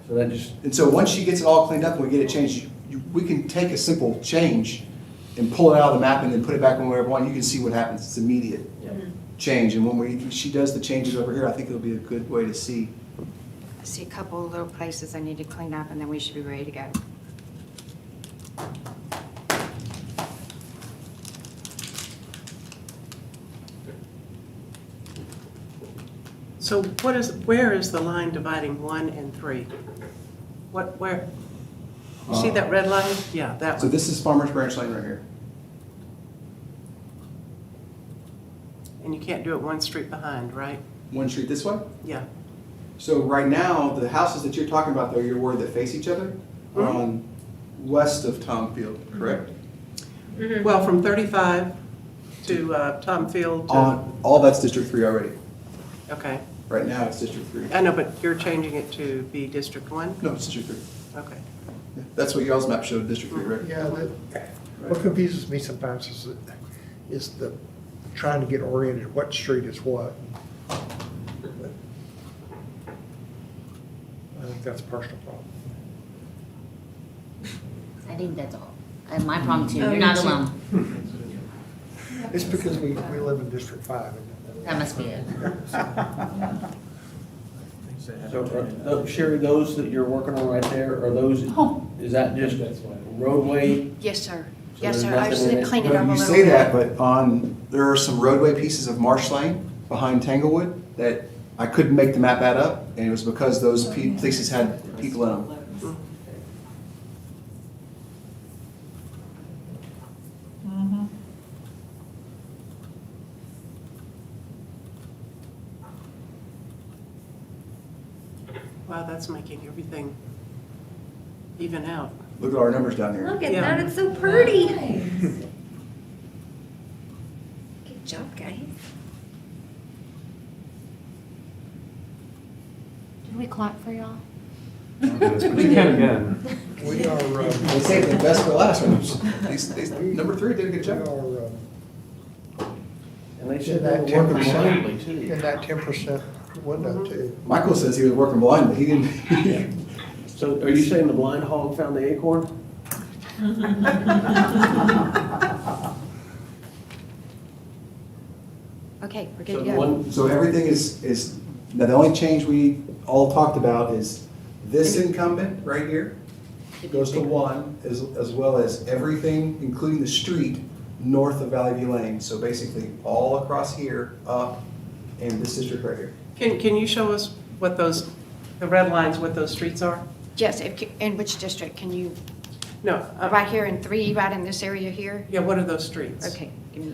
So that just, And so once she gets it all cleaned up and we get it changed, we can take a simple change and pull it out of the map and then put it back on wherever we want. You can see what happens. It's immediate change. And when she does the changes over here, I think it'll be a good way to see. I see a couple of little places I need to clean up, and then we should be ready to go. So where is the line dividing 1 and 3? Where? You see that red line? Yeah, that So one. this is Farmer's Branch Lane right here. And you can't do it one street behind, right? One street this way. Yeah. So right now, the houses that you're talking about, though, you're worried that face each other, are on west of Tom Field, correct? Well, from 35 to Tom Field to, All that's District 3 already. okay. Right now, it's District 3. I know, but you're changing it to be District 1? No, it's District 3. Okay. Yeah, that's what y'all's map showed, District 3, right? Yeah, what confuses me sometimes is the trying to get oriented, what street is what. I think that's a personal problem. I think that's all. And my problem too, you're not alone. It's because we live in District 5. That must be it. so, Sherry, those that you're working on right there, are those, is that just roadway? Yes, sir. So Yes, there's sir. I nothing just in need it? to clean it up a You little say bit. that, but there are some roadway pieces of Marsh Lane behind Tanglewood that I couldn't make the map add up, and it was because those places had people in them. Wow, that's making everything even out. Look at our numbers down here. Look at Yeah. that, it's so pretty. Good job, guys. Did we clap for y'all? But you can again. We are, They saved the best for last one. These number 3 did a good job. And they in said they that were 10%, working blindly too. in that 10% window too. Michael says he was working blind, but he didn't. So are you saying the blind hog found the acorn? Okay, we're good So to the go. one, So everything is, now the only change we all talked about is this incumbent right here goes to 1, as well as everything, including the street, north of Valley View Lane. So basically, all across here, up, and this district right here. Can you show us what those, the red lines, what those streets are? Yes, in which district? Can you, No. right here in 3, right in this area here? Yeah, what are those streets? Okay, give me,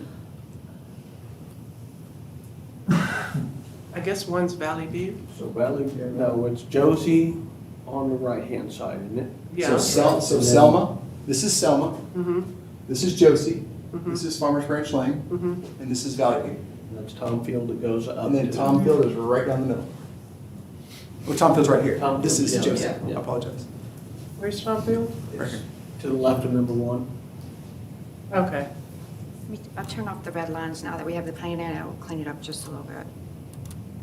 I guess one's Valley View? so Valley, no, it's Josie on the right-hand side, isn't it? Yeah. So Selma, this is Selma, Mm-hmm, this is Josie, mm-hmm, this is Farmers Branch Lane, mm-hmm. and this is Valley View. And that's Tom Field that goes up. And then to- Tom Field is right down the middle. Well, Tom Field's right here. Tom This is Field, Josie. yeah. I apologize. Where's Tom Field? Right here. To the left of number 1. Okay. I'll turn off the red lines now that we have the plan in. I'll clean it up just a little bit.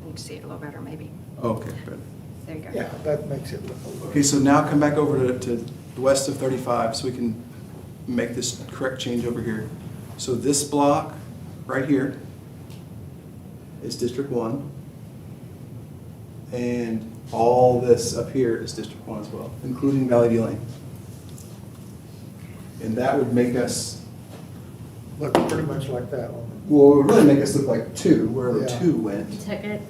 You can see it a little better, maybe. Okay, good. There you go. Yeah, that makes it look a little. Okay, so now come back over to the west of 35 so we can make this correct change over here. So this block right here is District 1. And all this up here is District 1 as well, including Valley View Lane. And that would make us, Look pretty much like that one. well, it would really make us look like 2, where the Yeah. 2 went. You took it.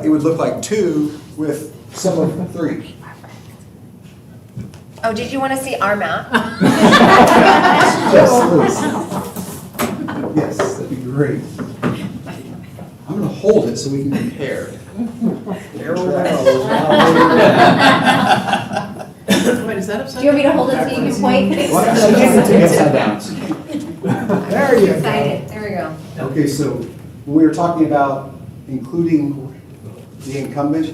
It would look like 2 with some of 3. Oh, did you want to see our map? Yes, please. Yes, that'd be great. I'm gonna hold it so we can compare. Wait, is that upside? Do you want me to hold it so you can point? Well, actually, just take it upside down. There you go. Excited, there we go. Okay, so we were talking about including the incumbent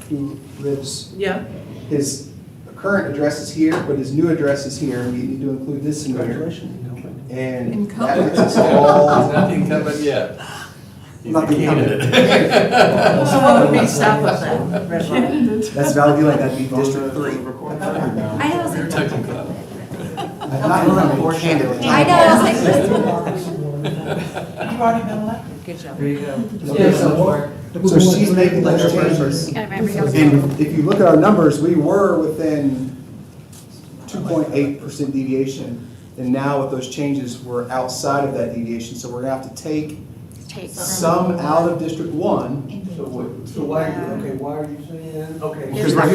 who lives, Yeah, his current address is here, but his new address is here, and we need to include this in there. Congratulations, incumbent. And that gets us all. He's not incumbent yet. He's Not a the incumbent. candidate. So what would be south of that red line? That's Valley View Lane, that'd be District 3. I know, I was You're like, technically. Not incumbent, candidate. I know, I was like, You've already been elected. Good job. There you go. Yeah, so she's making those changes. You gotta remember, you gotta- And if you look at our numbers, we were within 2.8% deviation. And now with those changes, we're outside of that deviation. So we're gonna have to take some out of District 1. So why, why are you saying, okay. Because we're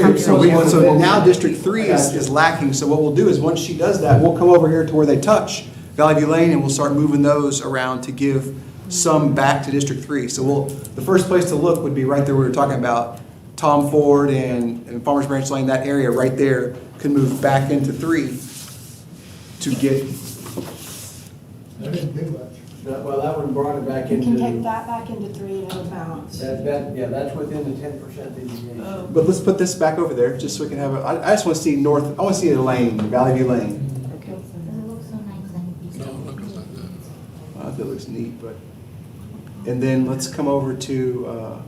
here, so now District 3 is lacking. So what we'll do is, once she does that, we'll come over here to where they touch Valley View Lane, and we'll start moving those around to give some back to District 3. So the first place to look would be right there we were talking about, Tom Ford and Farmers Branch Lane, that area right there could move back into 3 to get. Well, that one brought it back You into. can take that back into 3 and it'll balance. Yeah, that's within the 10% deviation. But let's put this back over there, just so we can have I just want to see north, I want to see a lane, Valley View Lane. I think it looks neat, but, and then let's come over to,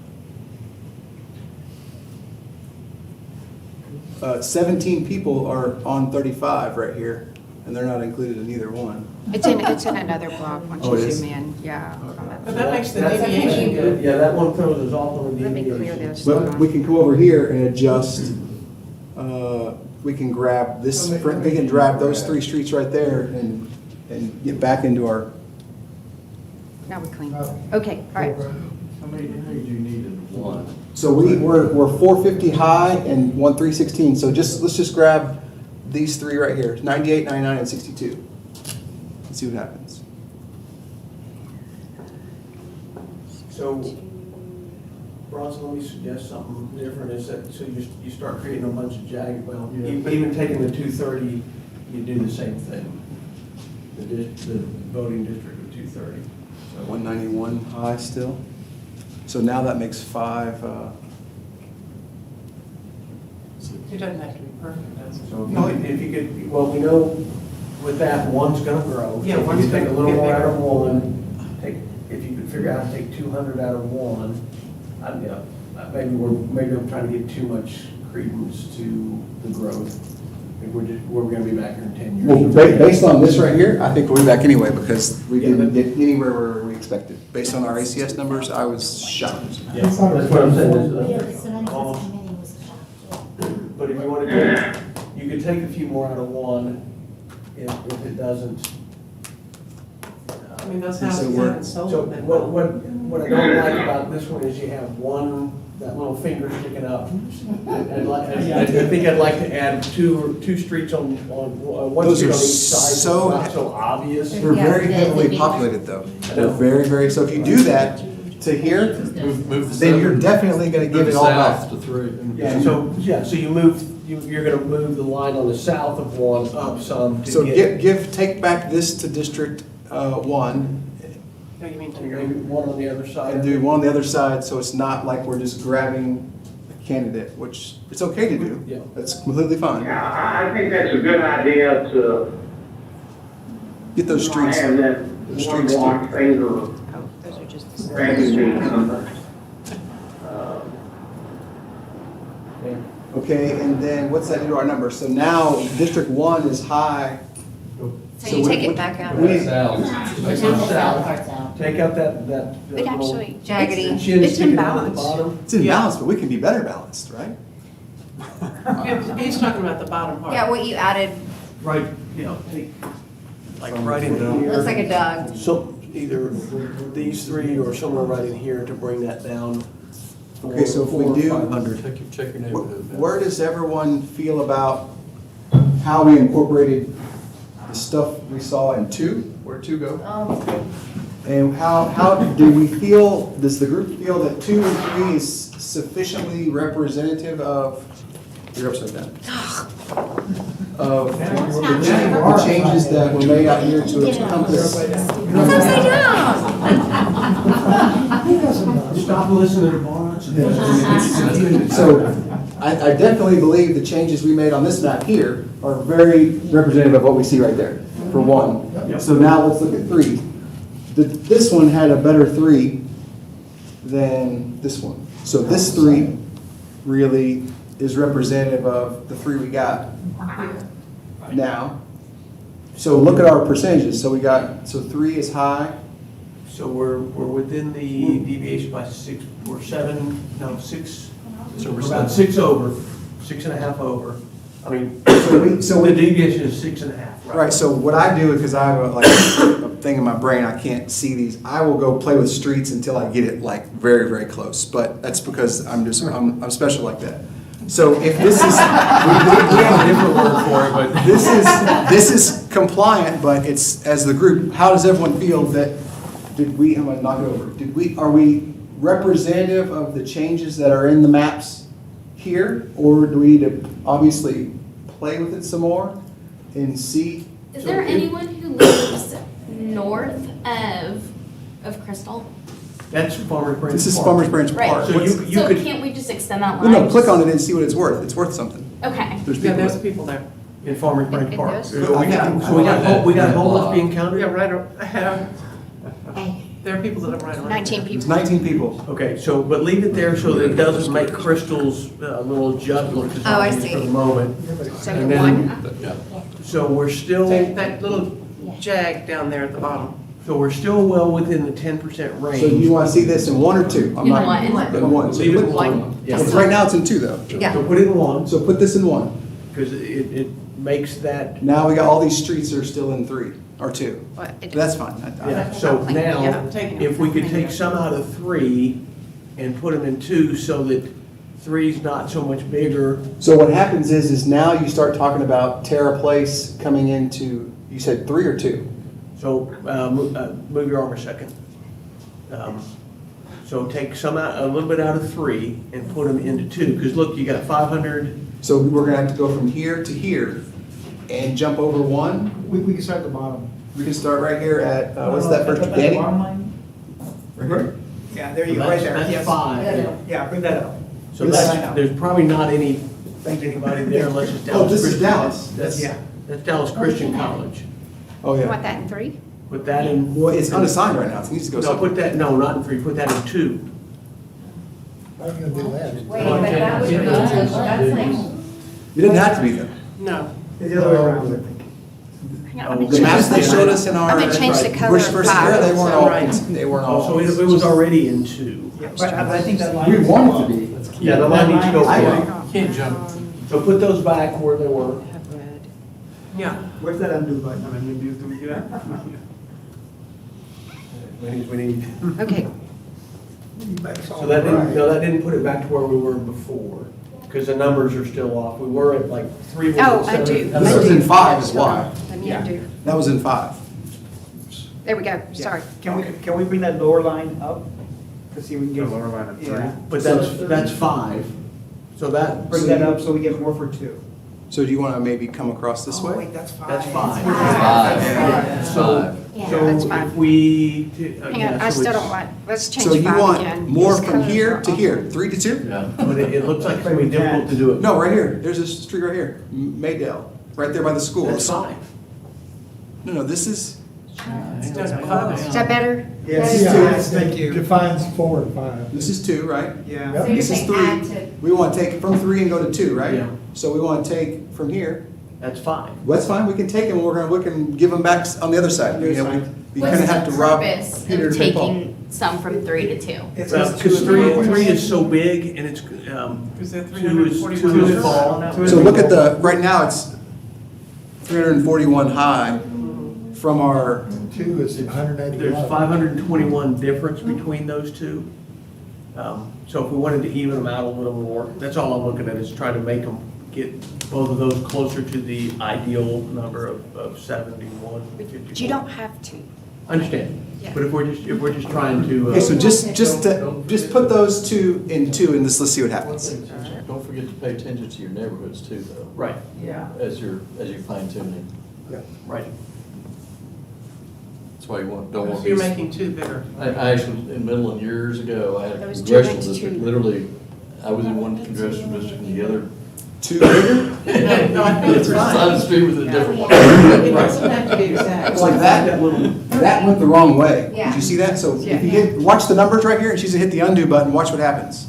17 people are on 35 right here, and they're not included in either one. It's in another block once Oh, it you is? zoom in, yeah. But that makes the That's- deviation. Yeah, that one throws us off on the Let me clear deviation. this. But we can come over here and adjust, we can grab this, we can grab those 3 streets right there and get back into our, Now we clean. Okay, all right. How many do you need in one? so we're 450 high and 316, so let's just grab these 3 right here, 98, 99, and 62. Let's see what happens. So, Bronson, let me suggest something different, is that, so you start creating a bunch of jagged, well, even taking the 230, you do the same thing. The voting district of 230. So 191 high still. So now that makes 5, It doesn't have to be perfect, does it? So if you could, well, we know with that, one's gonna grow. Yeah, So if one's you take a gonna little get more out bigger. of one, if you could figure out how to take 200 out of one, maybe I'm trying to give too much credence to the growth. I think we're gonna be back here in 10 years. well, based on this right here, I think we'll be back anyway, because we didn't get anywhere where we expected. Based on our ACS numbers, I was shocked. Yeah, that's what I'm saying. Yeah, is, so then almost- this committee was shocked. But if you want to do, you could take a few more out of one if it doesn't. I mean, those So houses we're- haven't sold. So in what I don't like about this one is you have one, that little finger sticking up. I think I'd like to add two streets on one Those street are on each side, so so- it's not so obvious. They're very heavily populated though. They're very, so if you do that to here, Move the then you're seven- definitely gonna move give the it all back. south to 3. So you move, you're gonna move the line on the south of one up some to So get. take back this to District 1, Oh, you mean to And your, maybe one on the other side. and do one on the other side, so it's not like we're just grabbing a candidate, which it's okay to do. Yeah. That's completely fine. Yeah, I think that's a good idea to Get those streets, have that the one streets. block finger Oh, those are just. grabbing the incumbent. Okay, and then what's that do to our numbers? So now District 1 is high. so you take it back out. We- South. Take the south parts out. Take out that It little actually, Jaggedy. chin it's sticking in out the balance. bottom. It's in Yeah. balance, but we can be better balanced, right? he's talking about the bottom part. Yeah, what you added Right, like right in here. looks like a dog. So either these 3 or somewhere right in here to bring that down. Okay, so if we four or do- 500. Check your neighborhood. map. Where does everyone feel about how we incorporated the stuff we saw in 2? Where'd 2 go? And how do we feel, does the group feel that 2 and 3 is sufficiently representative of, you're upside down, of the changes that were made out here to encompass? It's upside down. Stop listening to Barnes. So I definitely believe the changes we made on this map here are very representative of what we see right there, for one. So now let's look at 3. This one had a better 3 than this one. So this 3 really is representative of the 3 we got now. So look at our percentages. So 3 is high. So we're within the deviation by 6, we're 6, So we're about 6 over, 6.5 over. I mean, so the deviation is 6.5. Right, so what I do, because I have a thing in my brain, I can't see these, I will go play with streets until I get it like very, very close. But that's because I'm special like that. So if this is, we have a different word for it, but this is compliant, but it's, as the group, how does everyone feel that, I'm gonna knock it over, are we representative of the changes that are in the maps here? Or do we need to obviously play with it some more and see? Is there anyone who lives north of Crystal? That's Farmers Branch Park. This is Farmers Branch Right. Park. So can't we just extend that Well, line? no, click on it and see what it's worth. It's worth something. Okay. There's people. There's people there. In Farmers Branch In Park. those? So we got homeless being counted? Yeah, right, there are people that are right on. 19 There's people. 19 people. Okay, so, but leave it there so that it doesn't make Crystal's little adjustment to Oh, I something for see. the moment. So And you're then- one? So we're still, Take that little jag down there at the bottom. so we're still well within the 10% range. So you want to see this in 1 or 2? I'm In not- one. In 1. So Leave it put- in one. Yeah. Because right now it's in 2 though. Yeah. So put it in one, So put this in 1. because it makes that, Now we got all these streets that are still in 3 or 2. What? That's fine. yeah, so now, Yeah, taking it. if we could take some out of 3 and put them in 2 so that 3's not so much bigger. So what happens is now you start talking about Terra Place coming into, you said 3 or 2? So move your arm a second. So take some out, a little bit out of 3 and put them into 2, because look, you got 500. So we're gonna have to go from here to here and jump over 1. We can start at the bottom. We can start right here at, what's that first, Danny? Right here? Yeah, there So you go, right there. that's Yes. 5. Yeah, bring that up. So there's probably not anybody there unless it's Dallas. Oh, this is Christian. Dallas. That's Dallas Christian College. Oh, You yeah. want that in 3? Put that in. Well, it's unassigned right now. It needs to go No, somewhere. put that, no, not in 3, put that in 2. How are you gonna do that? Wait, but that would be, that's like, You didn't have to be there. No. It's the other way around, I think. Hang on, let me The maps they change showed us in our. I'm gonna change the color Bush of versus five. Bear, they weren't all, Right. they weren't Oh, all. so it was already in 2. Yeah, but I think that line. We want it to be. Yeah, the line needs to go I forward. agree. Can't jump. So put those back where they were. Have red. Yeah. Where's that undo button? Do we get it? We need. Okay, So that didn't, no, that didn't put it back to where we were before, because the numbers are still off. We were at like 3. Oh, I do. This was in 5 is why. let me Yeah. undo. That was in 5. There we go, sorry. Can we bring that lower line up? To see if we can The get. lower line of 3. Yeah. But that's 5. So that. Bring that up so we get more for 2. So do you want to maybe come across this Oh, way? wait, that's 5. That's 5. Five. That's So fine. if we. Hang on, I still don't want, let's change So you 5 want again. more These from colors here are to off. here, 3 to 2? Yeah. But it looks like it's gonna be difficult to do it. No, right here. There's a street right here, Maydale, right there by the school. That's 5. No, this is, Is that better? Yes, thank you. Defines 4 and 5. this is 2, right? Yeah. so you're This is saying add 3. to, We want to take from 3 and go to 2, right? Yeah. So we want to take from here. That's 5. Well, that's fine. We can take them. We can give them back on the other side. You know, we kind of have to rob What's the Peter purpose to of pay Paul. taking some from 3 to 2? It's Because 3 is so big and it's, Is that 2 is 341? small. So look at the, right now it's 341 high from our, 2 is 181. There's 521 difference between those two. So if we wanted to even them out a little more, that's all I'm looking at, is trying to make them get both of those closer to the ideal number of 71, 54. But you don't have to. I understand, Yeah. but if we're just trying to. okay, so just put those 2 in 2 and let's see what happens. Don't forget to pay attention to your neighborhoods too, though, Right, Yeah. as you're fine tuning. right. That's why you don't want So to you're be. making 2 bigger. I actually, in Midland years ago, I had a Those two congressional makes district, two. literally, I was in one congressional district and the other Two bigger? No, I think it's Side of fine. the street with a different one. It doesn't have to be exact. It's like that went the wrong way. Yeah. Did you see that? So if you watch the numbers right here, and she's gonna hit the undo button, watch what happens.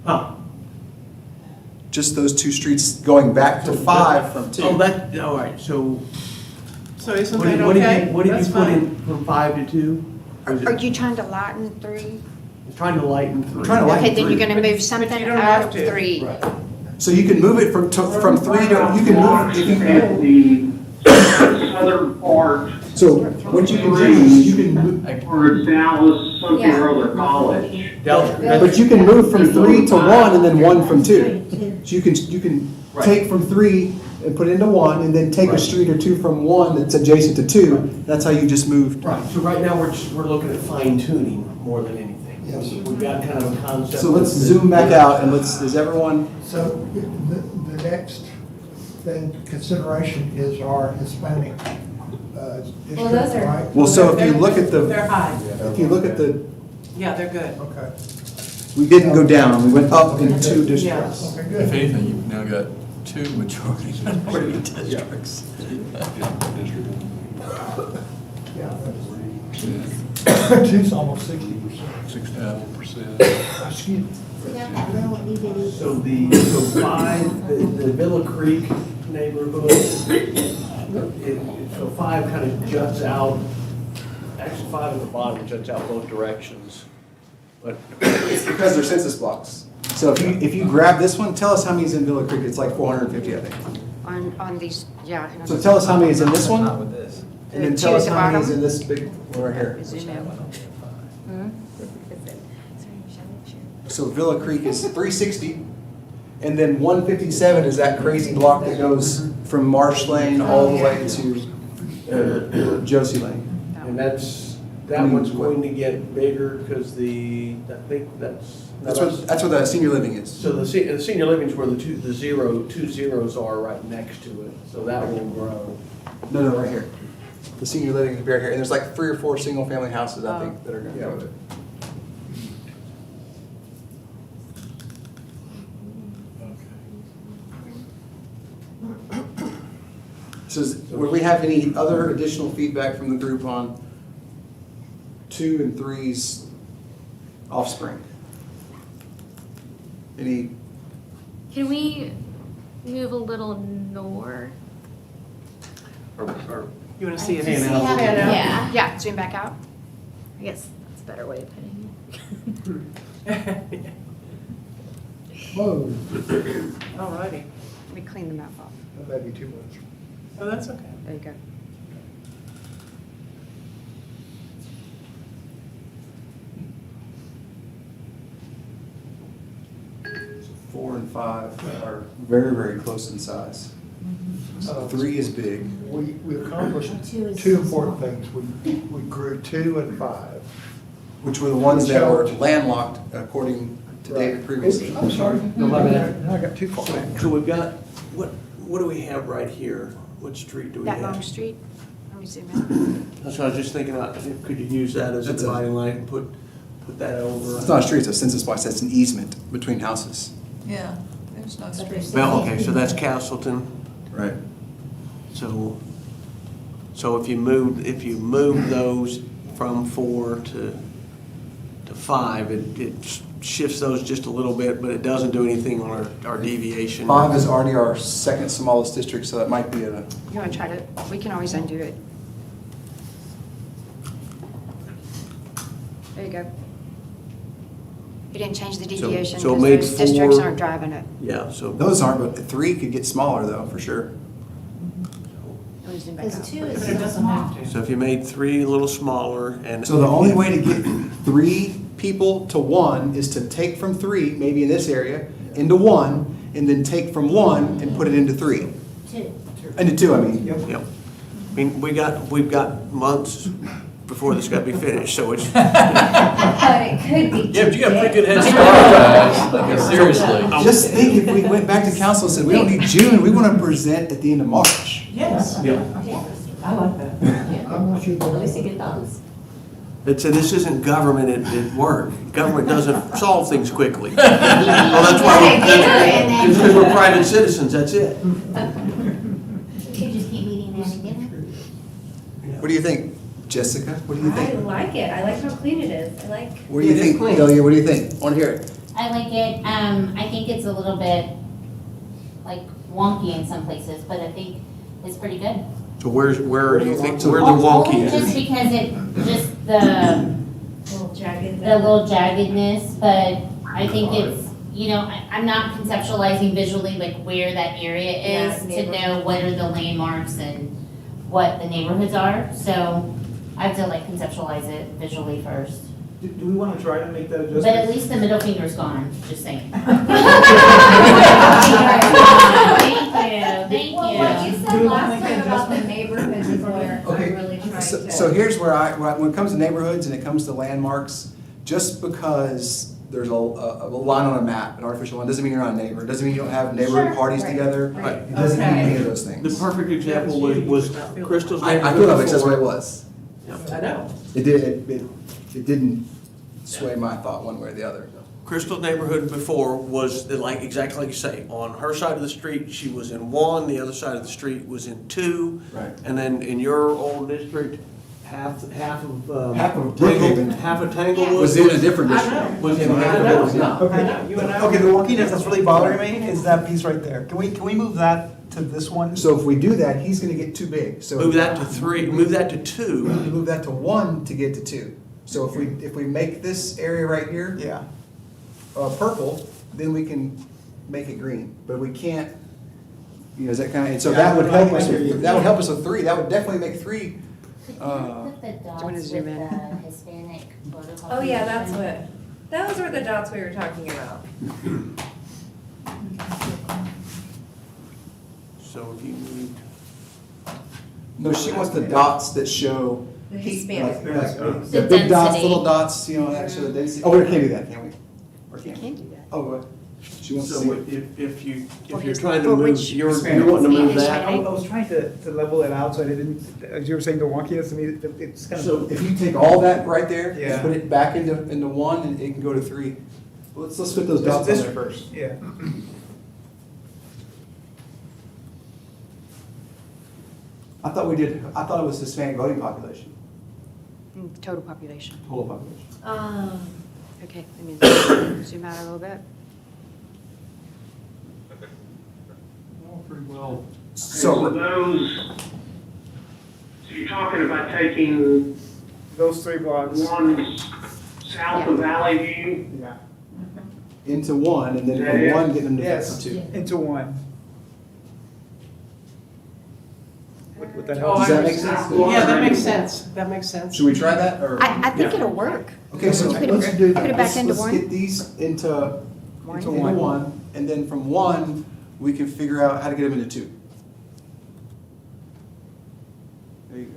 Huh. Just those two streets going back to 5 from 2. Oh, that, all right, so So isn't what that did what did okay? you, what did That's you put fine. in from 5 to 2? Or is Are it you trying to lighten 3? trying to lighten 3? Trying to lighten Okay, then 3. you're gonna move But something you don't out have of to. 3. So you can move it from 3 to, you can move, if you, At the southern part, so what you can do is you can move, or Dallas, something or other college. but you can move from 3 to 1 and then 1 from 2. So you can take from 3 and put it into 1 and then take a street or 2 from 1 that's adjacent to 2. That's how you just moved. Right, so right now we're looking at fine tuning more than anything. We've got kind of a concept. So let's zoom back out and is everyone, So the next thing, consideration is our Hispanic district, those are- right? well, so if you look at They're high. if you look at the, Yeah, they're good. Okay. we didn't go down, we went up in 2 districts. Okay, If good. anything, you've now got 2 majority minority districts. Two's almost 60%. 60%. Excuse me. We got that little itty bitty. So 5, the Villa Creek neighborhood, so 5 kind of juts out, actually 5 at the bottom juts out both directions. But It's because they're census blocks. So if you grab this one, tell us how many's in Villa Creek. It's like 450, I think. On these, yeah. So tell us how many is in this one, Not with this. and then The tell two us at the how many is bottom? in this big one right here. Zoom in. So Villa Creek is 360, and then 157 is that crazy block that goes from Marsh Lane all the way to Josie Lane. And that one's going to get bigger because I think That's where the senior living is. So the senior living is where the two zeros are right next to it, so that will grow. No, right here. The senior living is right here, and there's like 3 or 4 single-family houses, I think, that are gonna go with it. So would we have any other additional feedback from the group on 2 and 3's offspring? Any, Can we move a little north? You want to see it? Pan out. Pan out? Yeah. Yeah, zoom back out. I guess that's a better way of putting it. Whoa, All righty. Let me clean the map off. that may be too much. Oh, that's okay. There you go. 4 and 5 are very, very close in size. 3 is big. We accomplished Two is- two important things. We grew 2 and 5. Which were the ones that were landlocked, according to David previously. I'm sorry. No, my bad. Now I got too far back. So we've got, what do we have right here? What street do we That have? long street. Let me zoom in. That's what I was just thinking about, could you use that as a That's a- dividing line and put that over? It's not a street, it's a census block, that's an easement between houses. Yeah, there's no street. Well, okay, so that's Castleton. Right. So if you move those from 4 to 5, it shifts those just a little bit, but it doesn't do anything on our deviation. 5 is already our second smallest district, so that might be a, You want to try to, we can always undo it. There you go. You didn't change the deviation so it because made those districts 4 aren't driving it. Yeah, so. those aren't, but 3 could get smaller though, for sure. Let me zoom back Because out. 2 But is. it doesn't have to. So if you made 3 a little smaller and. So the only way to get 3 people to 1 is to take from 3, maybe in this area, into 1, and then take from 1 and put it into 3. 2. Into 2, I mean. Yep. I mean, we've got months before this got to be finished, so it's. But it could be. Yeah, but you got a pretty good head start, guys. Like, seriously. Just think if we went back to council and said, we don't need June, we want to present at the end of March. Yes. Yeah. I like that. I'm not sure. At least you get those. This isn't government at work. Government doesn't solve things quickly. Well, that's why it's because we're private citizens, that's it. You just keep meeting there and dinner. What do you think, Jessica? What do you I think? like it. I like how clean it is. I like. What do you think, Delia? What do you think? I want to hear it. I like it. I think it's a little bit like wonky in some places, but I think it's pretty good. So where do you think, where the wonky Just is? because just the little jaggedness, but I think it's, I'm not conceptualizing visually like where that area is to know what are the landmarks and what the neighborhoods are. So I have to like conceptualize it visually first. Do we want to try to make that adjustment? But at least the middle finger's gone, just saying. Thank you. Well, what you said last time about the neighborhoods is where I Okay, really tried to. so here's where when it comes to neighborhoods and it comes to landmarks, just because there's a line on a map, an artificial line, doesn't mean you're not a neighbor. It doesn't mean you don't have neighborhood Sure, parties right, together. right. It doesn't mean any of those The things. perfect example was Crystal's I neighborhood. feel like that's before. what it was. I know. It didn't sway my thought one way or the other. Crystal's neighborhood before was exactly like you say. On her side of the street, she was in 1, the other side of the street was in 2. Right. And then in your old district, half of Half of Tangle, Brookhaven half of Tanglewood. was in a different district. I know. Was in And half of it was not. Okay, the wonkiness that's really bothering me is that piece right there. Can we move that to this one? So if we do that, he's gonna get too big. So Move that to 3, move that to 2. we need to move that to 1 to get to 2. So if we make this area right here Yeah. purple, then we can make it green. But we can't, is that kind of, and so that would help us. That would help us with 3. That would definitely make 3. Put the dots with the Hispanic photo. Oh yeah, those were the dots we were talking about. So if you need, No, she wants the dots that show. The Hispanic. The The big dots, density. little dots, that show the density. Oh, we can't do that, can we? Or can we? Can't do that. Oh, what? She wants to so see. if you're his- trying to for move, which- you're wanting to move I that. was trying to level it out so I didn't, as you were saying, the wonkiness to me, it's kind of. So If you take all that right there, Yeah. just put it back into 1 and it can go to 3. Let's put those dots on there first. Yeah. I thought it was Hispanic voting population, Total population. total population. Okay, let me zoom out a little bit. Pretty well. So So, those, so you're talking about taking Those 3 blocks. one south of Valley View? Yeah. into 1 and then from Yeah. 1 get them to Yes, 2. into 1. Would that Oh, help? Does that make sense? Yeah, that makes sense. That makes sense. Should we try that or? I think it'll work. Okay, so Put it- let's do that. put it back into Let's 1. get these into Into 1, one. and then from 1, we can figure out how to get them into 2. There you go.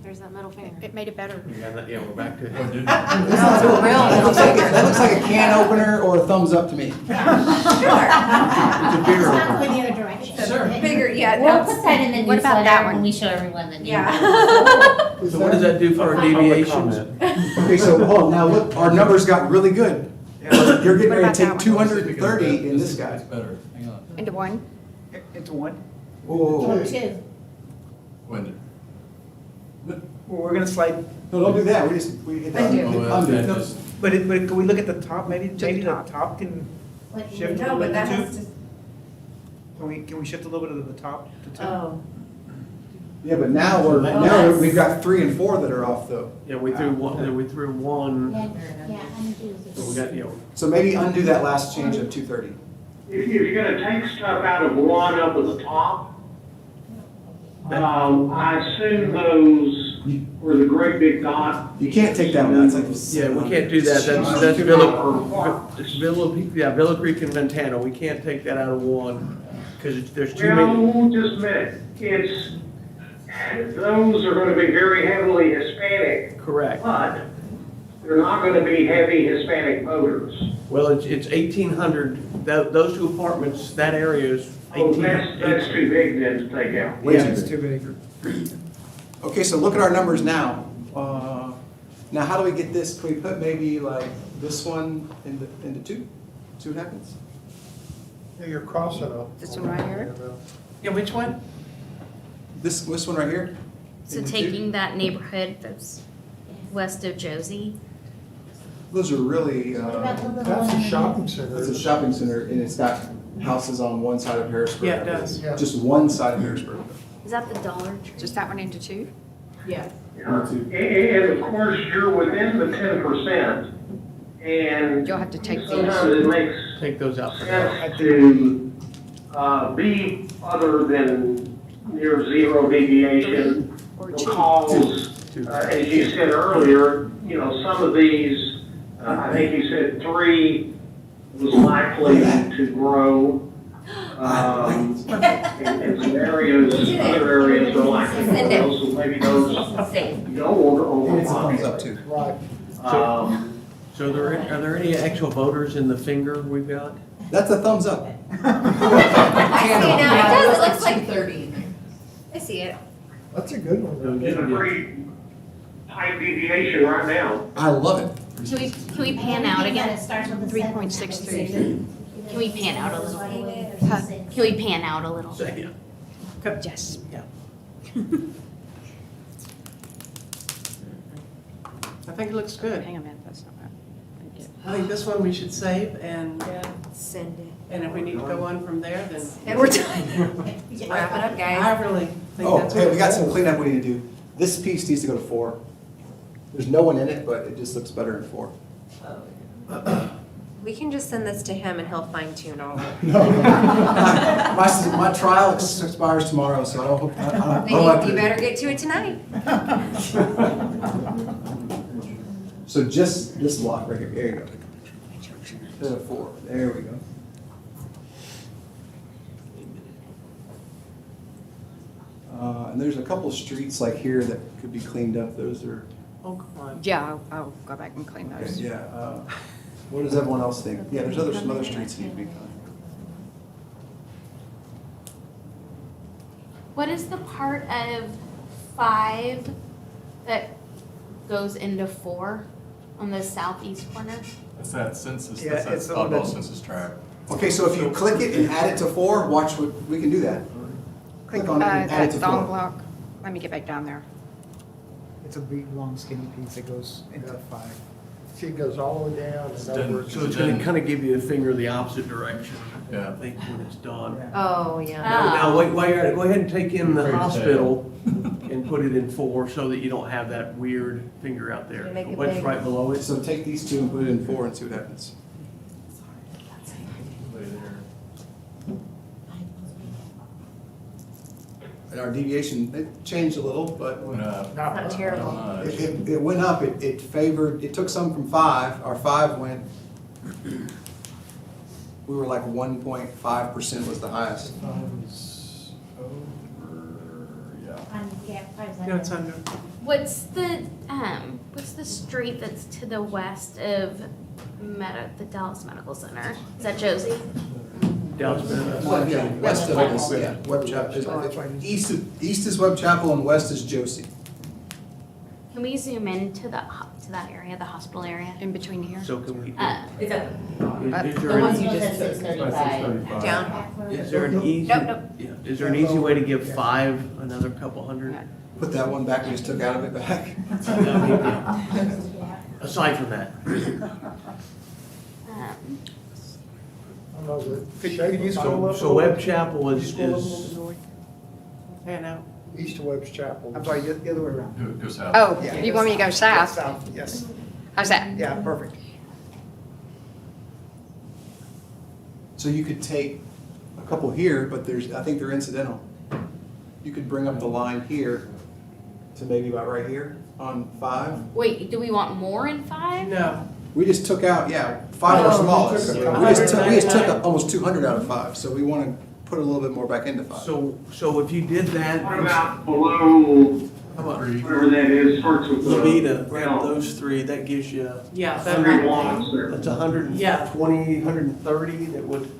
There's that middle finger. It made it better. Yeah, we're back to. That looks like a can opener or a thumbs up to me. It's not going the other direction. Bigger, yeah. We'll that's- put that in the What about that newsletter one? when we show everyone the new. Yeah. So what does that do for our deviations? Okay, so hold on, now look, our numbers got really good. You're getting What ready about to that take one? 230 in this guy. It's better, hang on. Into 1. Into 1? Whoa, whoa, whoa. 2. When? Well, we're gonna slide, No, don't do that, we hit that. Undo. Oh, well, Undo. that No. just- but can we look at the top, maybe the the top. top can What- shift a No, little but bit that to has 2? to, Can we shift a little bit of the top to 2? oh. Yeah, but now we've got 3 and 4 that are off though. Yeah, we threw one, Yeah, undo. so we got, So maybe undo that last change of 230. If you're gonna take stuff out of 1 up at the top, I assume those were the great big dot. You can't take that one, that's like. yeah, we can't do that, that's Villa Creek and Ventana, we can't take that out of 1, because there's too many. Well, just a minute, those are gonna be very heavily Hispanic, Correct. but they're not gonna be heavy Hispanic voters. Well, it's 1,800, those 2 apartments, that area is Oh, that's too big then to take out. Way too it's big. too big. Okay, so look at our numbers now. Now, how do we get this? Can we put maybe like this one into two? See what happens? Yeah, you're crossing up. This one right here? Yeah, which one? This one right here? So Into two? taking that neighborhood that's west of Josie. Those are really, That's a shopping center. it's a shopping center and it's got houses on one side of Harrisburg. Yeah, it does. Yeah. Just one side of Harrisburg. Is that the Dollar Tree? Just that one into two? Yeah. And of course, you're within the 10%, and You'll have to take these. sometimes it makes Take those out for now. sense to be other than near zero deviation, because, as you said earlier, you know, some of these, I think you said 3 was likely to grow. In some areas, other areas are likely to grow, so maybe those don't And it's a overlap. thumbs up too. Right. So are there any actual voters in the finger we've got? That's a thumbs up. I see it now, it does, it looks like 30. I see it. That's a good one. It's a pretty tight deviation right now. I love it. Can we pan out again? It starts with a 3.63. Can we pan out a little? Huh? Can we pan out a little? Yeah. Yes. Yeah. I think it looks good. Hang on a minute, that's not bad. Thank you. I think this one we should save and, Send it. and if we need to go on from there, then. And we're done. Wrap it up, guys. I really think Oh, that's. hey, what we got it some is. cleanup we need to do. This piece needs to go to 4. There's no one in it, but it just looks better in 4. We can just send this to him and he'll fine tune all of it. No. My trial expires tomorrow, so I don't hope, I don't like Then you to. better get to it tonight. So just this block right here, there you go. To 4, there we go. And there's a couple streets like here that could be cleaned up, those are, Oh, come on. Yeah, I'll go back and clean those. yeah. What does everyone else think? Yeah, there's some other streets that need to be cleaned. What is the part of 5 that goes into 4 on the southeast corner? That's that census, Yeah, that's that it's the one oddball that- census tract. Okay, so if you click it and add it to 4, watch what, we can do that. Click on it and add it That to thumb 4. block, let me get back down there. It's a big, long skinny piece that goes into 5. See, it goes all the way down and over. So it's gonna kind of give you a finger the opposite direction. Yeah. I think when it's done. Oh, yeah. Now, wait, while you're at it, go ahead and take in the Fairy tale. hospital and put it in 4 so that you don't have that weird finger out there. You make it What's big. right below it? So take these 2 and put it in 4 and see what happens. Way there. And our deviation, it changed a little, but Went up. Not terrible. Not much. it went up, it favored, it took some from 5, our 5 went, we were like 1.5% was the highest. Yeah, Yeah, it's under. What's the street that's to the west of the Dallas Medical Center? Is that Josie? Dallas Minutes. Yeah, west of it is, yeah, Webb Chapel. East is Webb Chapel and west is Josie. Can we zoom in to that area, the hospital area? In between here? So can we, Is that is The there ones an, you just said 635. down? is there an easy, Nope. yeah, is there an easy way to give 5 another couple hundred? Put that one back we just took out of it back. No big deal. Aside from that. I don't know, the shape Could you of scroll it. up? So Webb Chapel is, Scroll up a little bit. pan out. East of Webb's Chapel. I'm sorry, the other way around. Go south. Oh, Yeah. you want me to go south? South, yes. How's that? Yeah, perfect. So you could take a couple here, but I think they're incidental. You could bring up the line here to maybe about right here on 5. Wait, do we want more in 5? No. We just took out, 5 are Oh, smallest. we We took just took almost 200 out of 5, so we want to put a little bit more back into 5. So if you did that. What about below, How about whatever that is, starts with the. Levita, grab those 3, that gives you. Yeah, 100 watts there. That's 120, 130 that would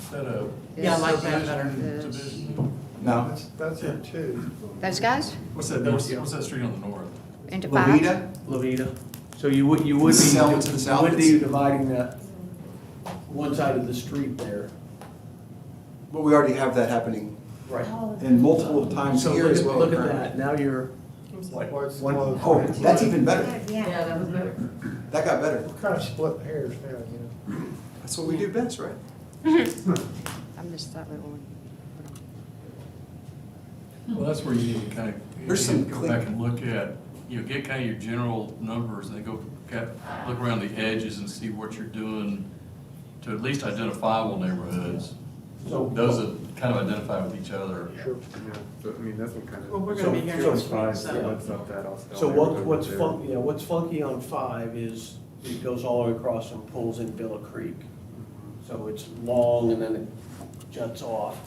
that a? Yeah, I like that subdivision better. division? No. That's it too. Those guys What's that, what's that street on the north? into five? Levita. So you would be, Sell to the south. would be dividing that one side of the street there. But we already have that happening Right. and multiple times So here look as at, well. look at that, now you're, what, one, Oh, that's even better. Yeah. that was better. That got better. We're kind of split hairs now, you know. That's what we do best, right? I missed that little one. Well, that's where you need to kind of, There's some go clear- back and look at, get kind of your general numbers, and then look around the edges and see what you're doing to at least identifiable neighborhoods. So- Those that kind of identify with each other. Sure. Yeah, so, I mean, that's what kind of. Well, we're gonna be here So next five, week, so- so that's not that off. so what's funky, what's funky on 5 is it goes all the way across and pulls in Villa Creek. So it's long and then it juts off.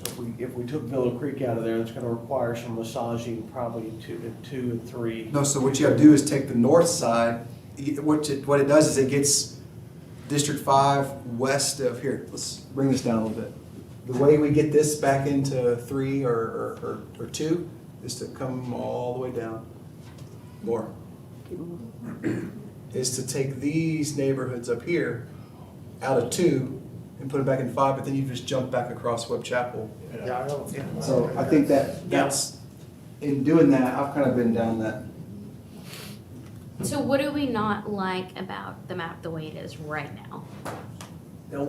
So if we took Villa Creek out of there, it's gonna require some massaging, probably 2 and 3. No, so what you have to do is take the north side, what it does is it gets District 5 west of here. Let's bring this down a little bit. The way we get this back into 3 or 2 is to come all the way down. More. Is to take these neighborhoods up here out of 2 and put it back in 5, but then you just jump back across Webb Chapel. Yeah, I don't. So I think that's, in doing that, I've kind of been down that. So what do we not like about the map the way it is right now? No,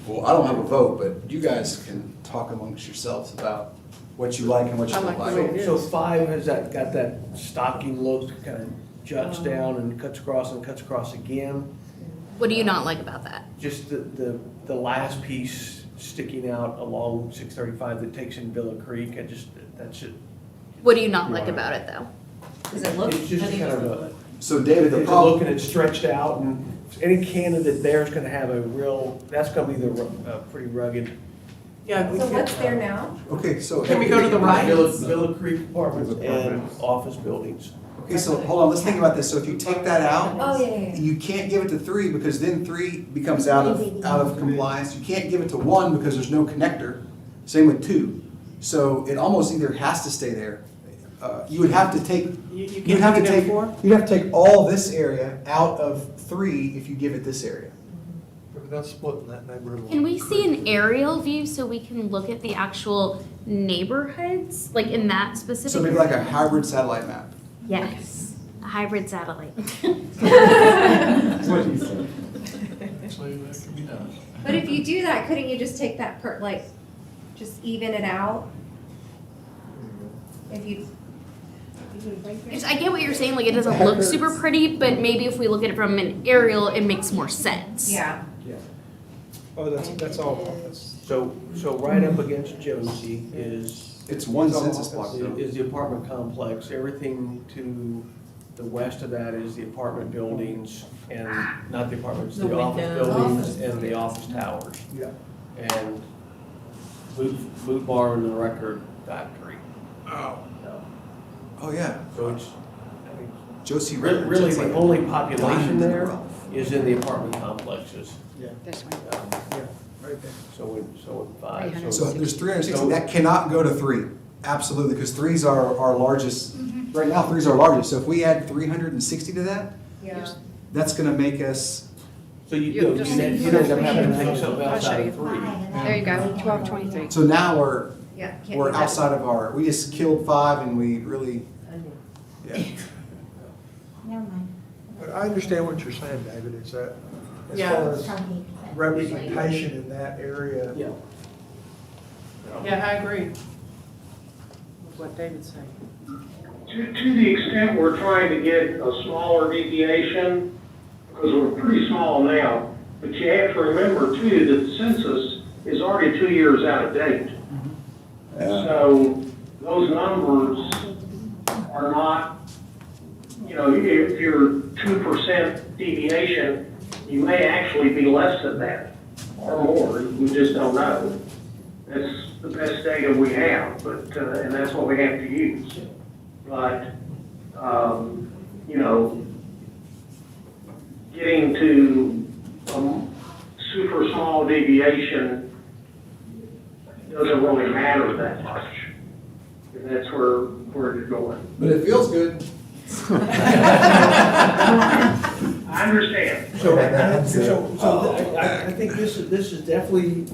Well, I don't have a vote, but you guys can talk amongst yourselves about what you like and what you don't like. So 5 has got that stocking look, kind of juts down and cuts across again. What do you not like about that? Just the last piece sticking out along 635 that takes in Villa Creek, that's it. What do you not like about it though? Does it look? It's just kind of a, So David, the it's a problem. look and it's stretched out, and any candidate there is gonna have a real, that's gonna be pretty rugged. Yeah. So what's there now? Okay, so. Can we go to the right? Villa Creek Apartments and office buildings. Okay, so hold on, let's think about this. So if you take that out, Oh, yeah. you can't give it to 3 because then 3 becomes out of compliance. You can't give it to 1 because there's no connector. Same with 2. So it almost either has to stay there. You would have to take, you'd have to take all this area out of 3 if you give it this area. But that's splitting that neighborhood. Can we see an aerial view so we can look at the actual neighborhoods, like in that specific? So maybe like a hybrid satellite map. Yes, a hybrid satellite. That's what you said. Actually, that could be done. But if you do that, couldn't you just take that just even it out? If you. I get what you're saying, like it doesn't look super pretty, but maybe if we look at it from an aerial, it makes more sense. Yeah. Oh, that's all. So right up against Josie is. It's one census block. Is the apartment complex. Everything to the west of that is the apartment buildings and, not the apartments, the office buildings and the office towers. Yeah. And boot bar and the record factory. Oh, yeah. So it's, Josie really, Records, it's the like only population diamond in the there rough. is in the apartment complexes. Yeah. This one. Yeah, right there. So in 5. So there's 360, that cannot go to 3, absolutely, because 3's our largest, right now 3's our largest, so if we add 360 to that, Yeah. that's gonna make us, So you end up having to take something else out of 3. There you go, 1223. so now we're Yeah. can't we're do that. outside of we just killed 5 and we really, yeah. Never mind. But I understand what you're saying, David, is that as Yeah. far as representation in that area. Yeah. Yeah, I agree with what David's saying. To the extent we're trying to get a smaller deviation, because we're pretty small now, but you have to remember too that the census is already 2 years out of date. So those numbers are not, if you're 2% deviation, you may actually be less than that or more. We just don't know. That's the best data we have, but and that's what we have to use. But getting to super small deviation doesn't really matter that much. And that's where you're going. But it feels good. I understand. So I think this is definitely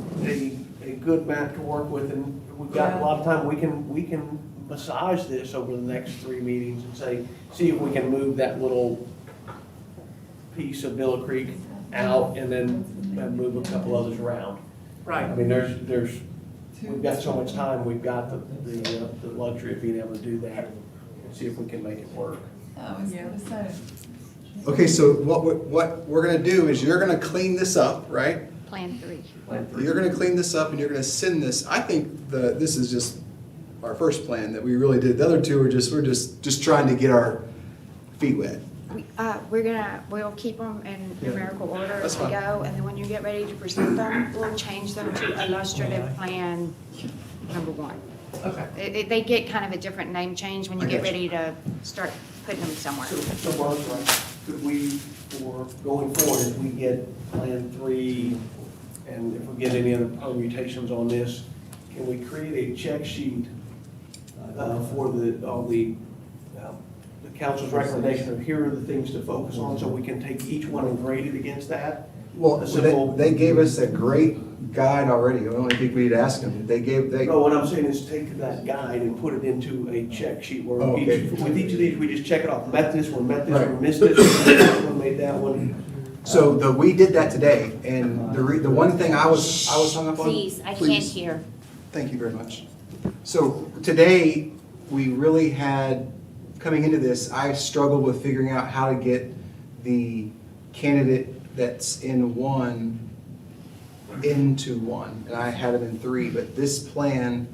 a good map to work with, and we've got a lot of time, we can massage this over the next 3 meetings and see if we can move that little piece of Villa Creek out and then move a couple others around. Right. I mean, we've got so much time, we've got the luxury of being able to do that and see if we can make it work. Okay, so what we're gonna do is you're gonna clean this up, right? Plan 3. You're gonna clean this up and you're gonna send this. I think this is just our first plan that we really did. The other two are we're just trying to get our feet wet. We'll keep them in numerical order That's as we fine. go, and then when you get ready to present them, we'll change them to illustrative plan number 1. Okay. They get kind of a different name change when you I get got ready to start putting them somewhere. So Barb's right, could we, for going forward, if we get plan 3, and if we get any other permutations on this, can we create a check sheet for the council's recommendation of here are the things to focus on, so we can take each one and grade it against that? Well, A simple- they gave us a great guide already. I don't think we need to ask them. No, what I'm saying is take that guide and put it into a check sheet where Oh, okay. with each of these, we just check it off. Met this one, Right. missed this one, made that one. So we did that today, and the one thing I was hung up on. Please, I can't hear. Thank you very much. So today, we really had, coming into this, I struggled with figuring out how to get the candidate that's in 1 into 1, and I had them in 3, but this plan,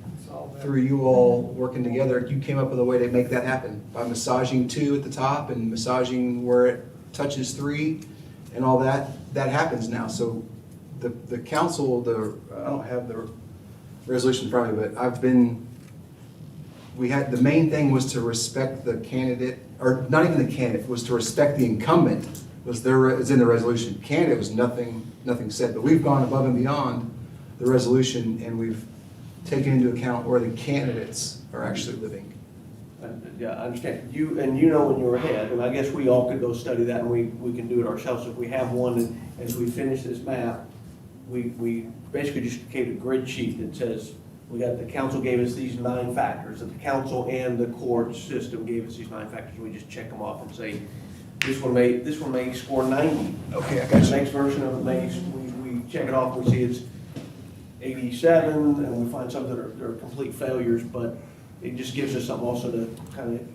through you all working together, you came up with a way to make that happen by massaging 2 at the top and massaging where it touches 3 and all that happens now. So the council, I don't have the resolution in front of me, but the main thing was to respect the candidate, or not even the candidate, was to respect the incumbent, it's in the resolution. Candidate was nothing said, but we've gone above and beyond the resolution, and we've taken into account where the candidates are actually living. Yeah, I understand. You know when you're ahead, and I guess we all could go study that, and we can do it ourselves. If we have one, and as we finish this map, we basically just create a grid sheet that says, the council gave us these 9 factors, and the council and the court system gave us these 9 factors. We just check them off and say, this one may score 90. Okay, I got you. The next version of it we check it off, we see it's 87, and we find some that are complete failures, but it just gives us something also to kind of,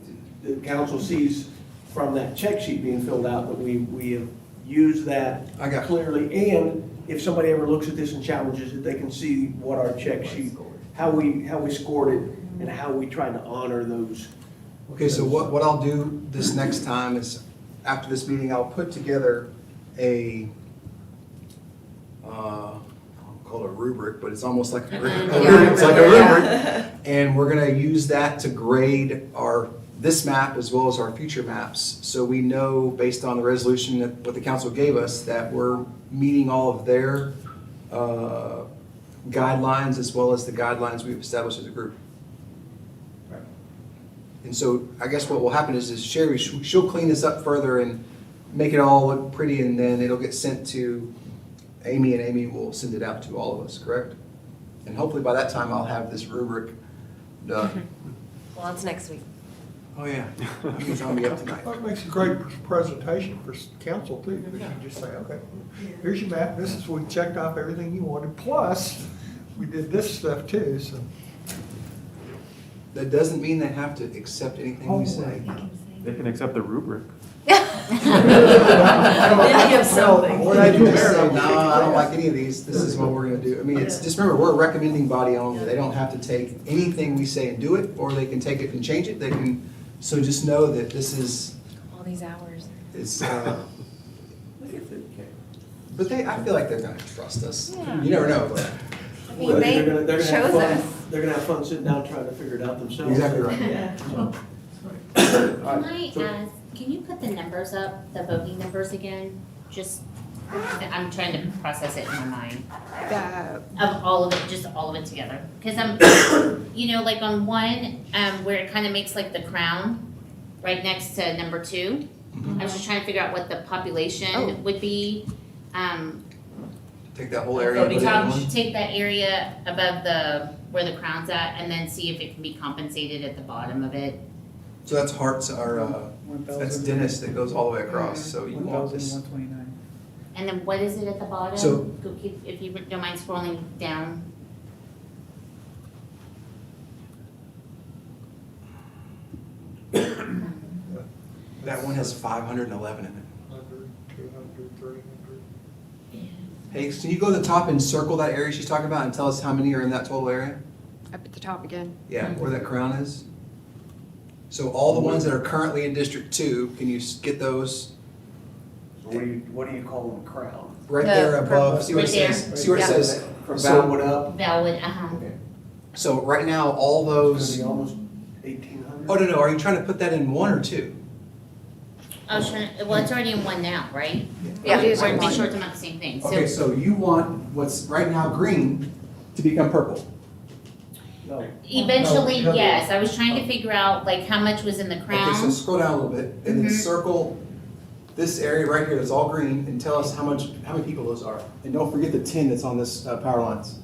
the council sees from that check sheet being filled out that we have used that I got it. clearly, and if somebody ever looks at this and challenges it, they can see what our check sheet, how we scored it, and how we tried to honor those. Okay, so what I'll do this next time is, after this meeting, I'll put together I'll call it a rubric, but it's almost like a rubric. It's like a rubric. And we're gonna use that to grade this map as well as our future maps. So we know, based on the resolution that what the council gave us, that we're meeting all of their guidelines as well as the guidelines we've established as a group. And so I guess what will happen is Sherry, she'll clean this up further and make it all look pretty, and then it'll get sent to Amy, and Amy will send it out to all of us, correct? And hopefully by that time I'll have this rubric done. Well, it's next week. Oh, yeah. You can tell me up tonight. Well, it makes a great presentation for council too, because you can just say, okay, here's your map, this is, we checked off everything you wanted, plus we did this stuff too, so. That doesn't mean they have to accept anything we say. They can accept the rubric. Then give something. Or they can just say, no, I don't like any of these, this is what we're gonna do. I mean, it's, just remember, we're a recommending body only. They don't have to take anything we say and do it, or they can take it and change it. They can, so just know that this is, All these hours. but I feel like they're gonna trust us. Yeah. You never know. I mean, they They're gonna have chose fun. us. They're gonna have fun sitting down trying to figure it out themselves. Exactly right. Can I ask, can you put the numbers up, the voting numbers again? Just I'm trying to process it in my mind. The, Of all of it, just all of it together. Because I'm, like on one, where it kind of makes like the crown, right next to number 2. I was just trying to figure out what the population would be. Take that whole area and put it in one? Take that area above where the crown's at, and then see if it can be compensated at the bottom of it. So that's Hearts, that's Dennis that goes all the way across, so you want this. 1,129. And then what is it at the bottom? So- Go keep, if you don't mind scrolling down. That one has 511 in it. 100, 200, 300. Hey, can you go to the top and circle that area she's talking about and tell us how many are in that total area? up at the top again. Yeah, where that crown is. So all the ones that are currently in District 2, can you get those So what do you call them, crown? right there above? See what it Right there. says? See where it says? From So- Valwood up? Valwood, So right now, all It's those, gonna be almost 1,800? oh, no, are you trying to put that in 1 or 2? I was trying, well, it's already in one now, right? Yeah, it is We're in make one. sure it's about the same thing, Okay, so so you want what's right now green to become purple. No. eventually, No, yes, I was trying to figure out like how much was in the Okay, so crown. scroll down a little bit and then Mhm. circle this area right here that's all green and tell us how many people those are. And don't forget the 10 that's on this power lines.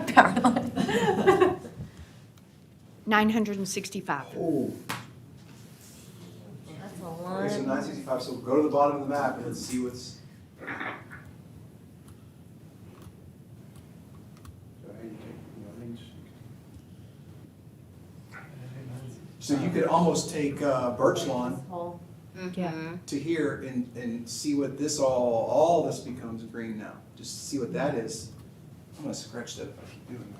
Power line. 965. Oh. That's a Okay, so lot. 965, so go to the bottom of the map and let's see what's. So you could almost take Birch Lawn Mhm. to here and see what this all this becomes green now. Just see what that is. I'm gonna scratch that if I keep doing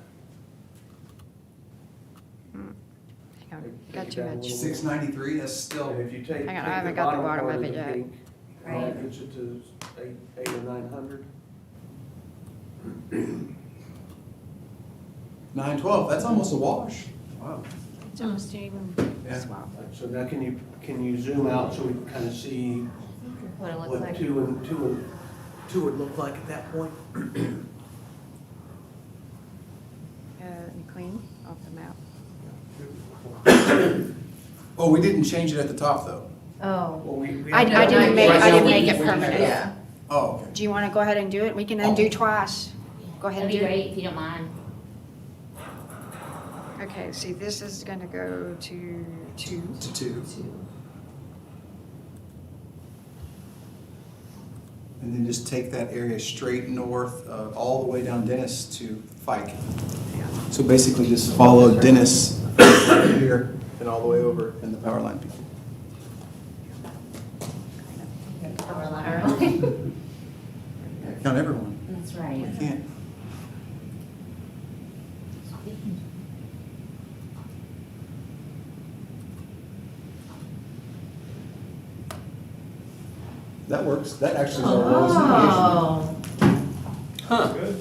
Hang on, got too that. much. 693, that's still. And if you take. Hang on, I take haven't got the bottom part of it the yet. pink, Right. Gets it to 8 or 900. 912, that's almost a wash. Wow. It's almost even Yeah. swap. So now can you zoom out so we can kind of see What it looks what like. two would look like at that point? Let me clean off the map. Oh, we didn't change it at the top though. Oh. Well, we I have- didn't make it we- permanent. Yeah. Oh, okay. Do you want to go ahead and do it? We can undo twice. Go ahead That'd and be do it. great if you don't mind. Okay, see, this is going to go to 2. To 2. And then just take that area straight north, all the way down Dennis to Fike. So basically just follow Dennis here and all the way over in the power line people. Count everyone. That's right. We can't. That works. That actually is our lowest deviation. Oh.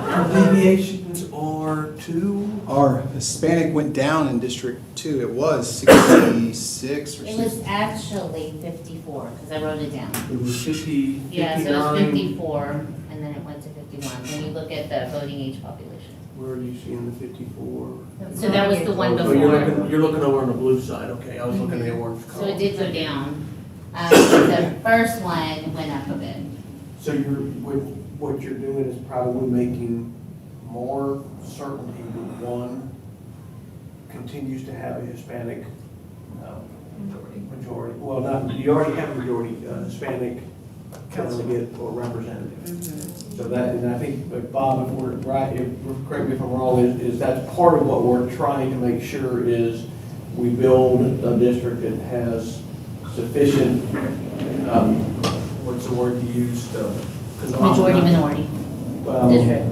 Our deviations are 2. Our Hispanic went down in District 2. It was 66 or It was 60. actually 54, because I wrote it down. It was 50, 59. Yeah, so it was 54, and then it went to 51, when you look at the voting age population. Where are you seeing the 54? So that was the one Oh, you're before. looking, you're looking over on the blue side, okay, I was looking at the orange So column. it did go down. The first one went up a bit. So what you're doing is probably making more certainty that one continues to have a Hispanic majority. Well, not, you already have a majority Hispanic delegate or representative. So that, and I think, Bob, if we're right, correct me if I'm wrong, is that's part of what we're trying to make sure is we build a district that has sufficient, what's the word you used? Majority minority district.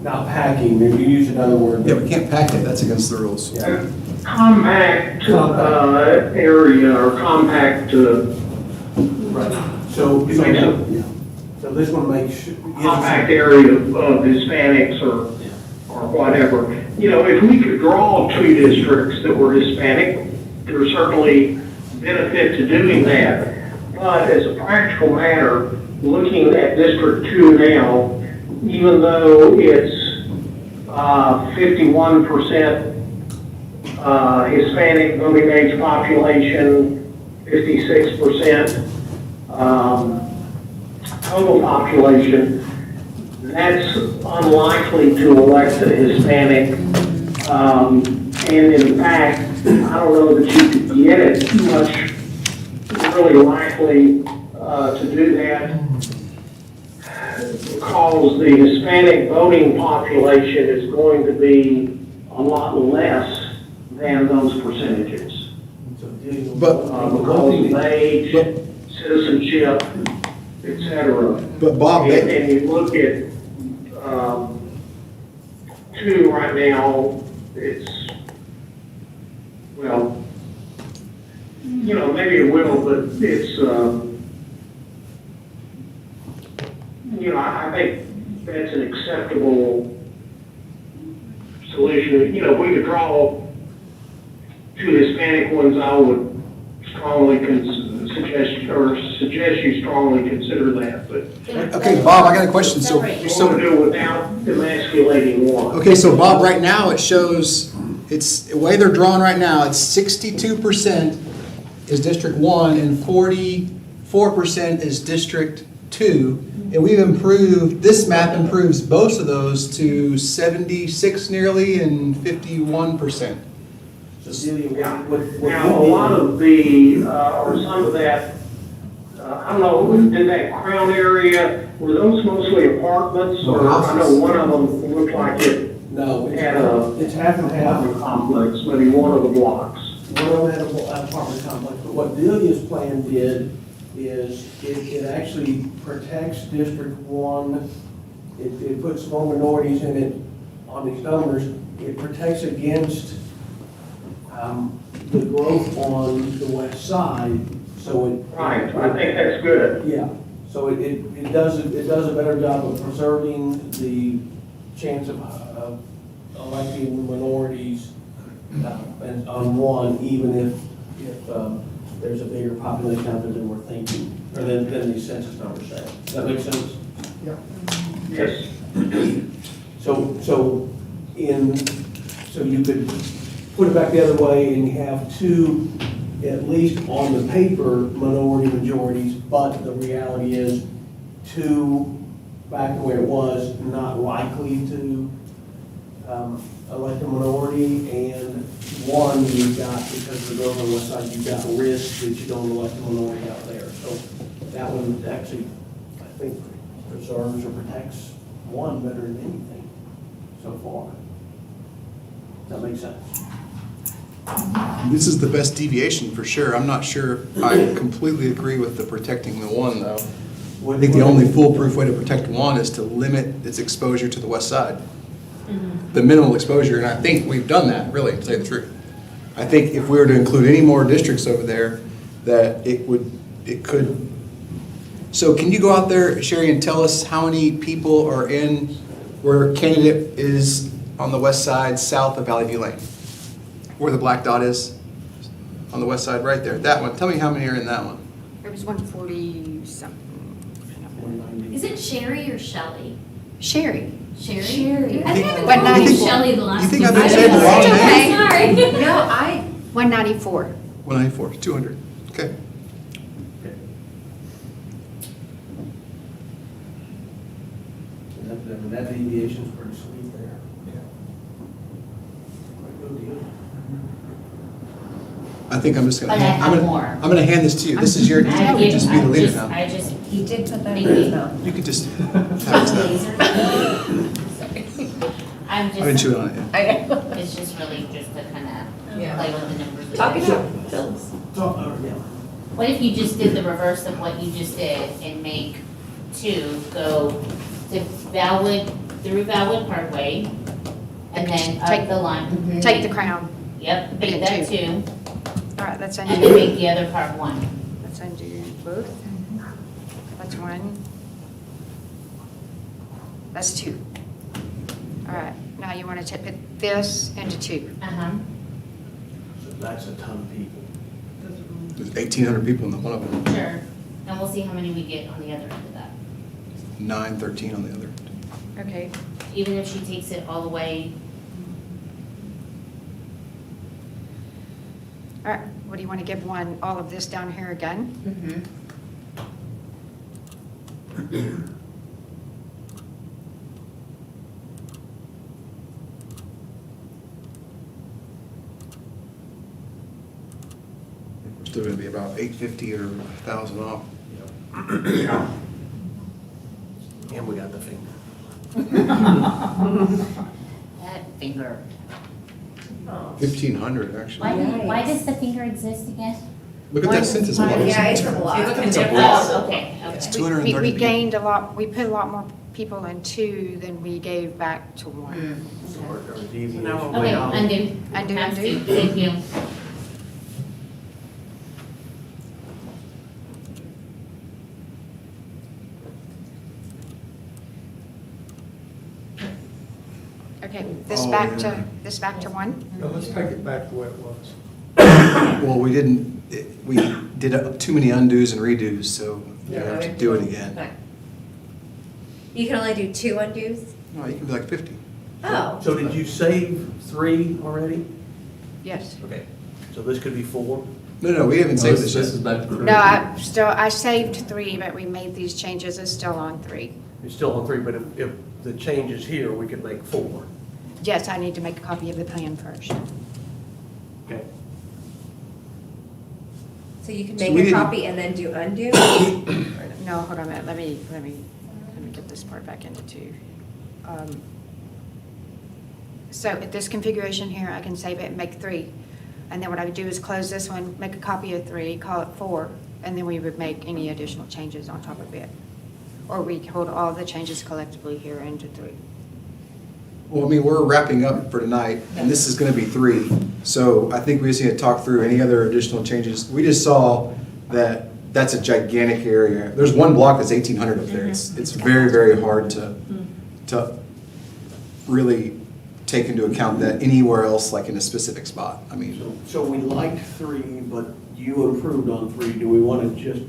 Not packing, maybe you use another word. Yeah, we can't pack it. That's against the rules. Yeah. Compact area or compact, Right, so this one makes. compact area of Hispanics or whatever. You know, if we could draw 2 districts that were Hispanic, there certainly benefit to doing that. But as a practical matter, looking at District 2 now, even though it's 51% Hispanic voting age population, 56% total population, that's unlikely to elect a Hispanic. And in fact, I don't know that you could get it much really likely to do that because the Hispanic voting population is going to be a lot less than those percentages. But- Because of age, citizenship, et cetera. But Bob, And you look at, 2 right now, it's, well, you know, maybe it will, but it's, you know, I think that's an acceptable solution. You know, if we could draw 2 Hispanic ones, I would strongly suggest you strongly consider that, but. Okay, Bob, I got a question. So, You want to do it without emasculating one. okay, so Bob, right now it shows, it's, the way they're drawn right now, it's 62% is District 1 and 44% is District 2. And we've improved, this map improves both of those to 76 nearly and 51%. Now, a lot of the, or some of that, I don't know, in that Crown area, were those mostly apartments? Or I know one of them looked like it had It's half and half. apartment complex, maybe one of the blocks. One of them had an apartment complex, but what Delia's plan did is it actually protects District 1. It puts more minorities in it on these numbers. It protects against the growth on the west side, so it. Right, I think that's good. Yeah, so it does a better job of preserving the chance of electing minorities and on one, even if there's a bigger population out there than we're thinking, or than these census numbers say. Does that make sense? Yeah. Yes. So you could put it back the other way and have 2, at least on the paper, minority majorities, but the reality is 2, back the way it was, not likely to elect a minority, and 1 you've got, because of the growth on the west side, you've got risk that you don't elect a minority out there. So that one actually, I think, preserves or protects 1 better than anything so far. Does that make sense? This is the best deviation for sure. I'm not sure I completely agree with the protecting the 1 though. I think the only foolproof way to protect 1 is to limit its exposure to the west side. The minimal exposure, and I think we've done that, really, to say the truth. I think if we were to include any more districts over there, that it could. So can you go out there, Sherry, and tell us how many people are in where candidate is on the west side, south of Valley View Lane? Where the black dot is? On the west side, right there. That one. Tell me how many are in that one. There was 140 something. Is it Sherry or Shelley? Sherry. Sherry? I think I've been What, calling you 94? Shelley the last You think two I've been times. saying the wrong It's okay, name? sorry. No, 194. 194, 200. Okay. That deviation's pretty sweet there. Quite good deal. I think I'm just gonna. But I have I'm gonna, more. I'm gonna hand this to you. This is your. You can just be the leader now. I just. He did put that in Maybe. his note. You could just. Have it. I'm I just. didn't chew on it. I know. It's just really just to kind of Yeah. play with the numbers. Talk it out. Tell us. What if you just did the reverse of what you just did and make 2 go to Valwood, through Valwood Parkway, and then Take- up the line? Take the crown. Yep, Make make it that 2. 2, All right, let's and then undo, make the other part 1. let's undo both. That's 1. That's 2. All right, now you want to put this into 2. Uh-huh. So that's a ton of people. There's 1,800 people in the one of them, Sure. And we'll see how many we get on the other end of that. 13 on the other. Okay, Even if she takes it all the way, all right, what do you want to give one, all of this down here again? We're still gonna be about $850 or $1,000 off. And we got the finger. that finger. 1,500 actually. Why does the finger exist again? Look at that census block. Yeah, it's a block. It's a Oh, block. okay, It's okay. 230 We people. gained a lot, we put a lot more people in two than we gave back to one. Our deviation. Okay, undo. Undo, Times undo. two. Thank you. Okay, Oh, yeah. this back to one? Now, let's take it back to the way it was. Well, we did too many undos and redos, so we Yeah. have to do it again. Okay. You can only do 2 undos? No, you can be like 50. Oh. So did you save 3 already? Yes. Okay, so this could be 4? No, we haven't saved this This yet. is back to. No, I saved 3, but we made these changes, it's still on 3. It's still on 3, but if the change is here, we could make 4. Yes, I need to make a copy of the plan first. Okay. So you can So make we a didn't- copy and then do undo? No, hold on a minute, let me get this part back into 2. So at this configuration here, I can save it and make 3. And then what I would do is close this one, make a copy of 3, call it 4, and then we would make any additional changes on top of it. Or we hold all the changes collectively here into 3. Well, I mean, we're wrapping up for tonight, and this is gonna be 3. So I think we just need to talk through any other additional changes. We just saw that that's a gigantic area. There's one block that's 1,800 up there. It's very, very hard to really take into account that anywhere else, like in a specific spot. I mean, So we liked 3, but you improved on 3. Do we want to just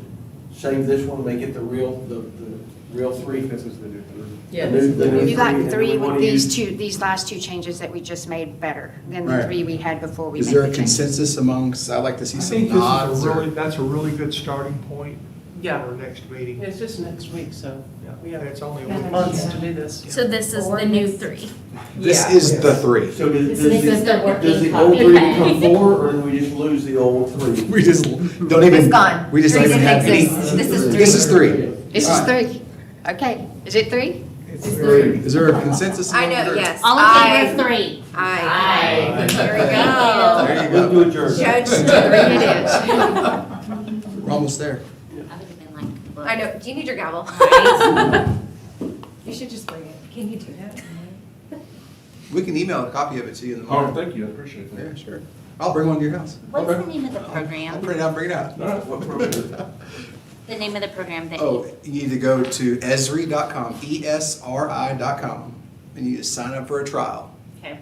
save this one, make it the real 3? This is the new 3. Yeah, The new You like and then 3 we with wanna these use- these last 2 changes that we just made better than the Right. 3 we had before we is made there the a changes. consensus amongst, I'd like to see I some think this nods is a or. really, that's a really good starting point Yeah. for our next meeting. It's just next week, so we And have it's only a week. months to do this. So this is the new 3. This Yeah. is the 3. So does This is the working does the copy. old 3 become 4, or do we just lose the old 3? We just don't even. It's gone. We just don't 3 even have doesn't any. exist. This is 3. This is 3. This is All right. 3. Okay, is it 3? Is there a consensus? I among know, the- yes. All in favor of 3? Aye. Aye. There we go. There you Move go. to adjourn. Judge 3 Judy. it is. We're almost there. I would have been like, but- I know, do you need your gavel? You should just bring it. Can you do that? We can email a copy of it to you in the morning. thank you, I appreciate that. Yeah, sure. I'll bring one to your house. What's the name of the I'll program? print it out, bring it out. What program is it? The name of the program that Oh, you need to go to esri.com, ESRI.com, and you just sign up for a trial. Okay.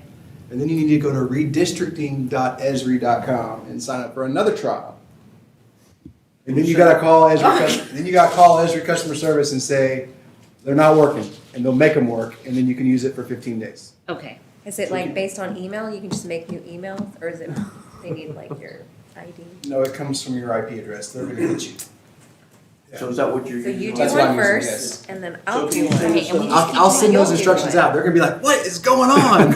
And then you need to go to redistricting.esri.com and sign up for another trial. And then you gotta call Esri customer service and say, they're not working, and they'll make them work, and then you can use it for 15 days. Okay. Is it like based on email? You can just make new emails, or is it, they need like your ID? No, it comes from your IP address, they're gonna hit you. So is that what you're So using? you do That's what one I'm using, first, yes. and then So I'll can do you one. send us Okay, and we the- just I'll send You'll those do instructions one. out, they're gonna be like, what is going on?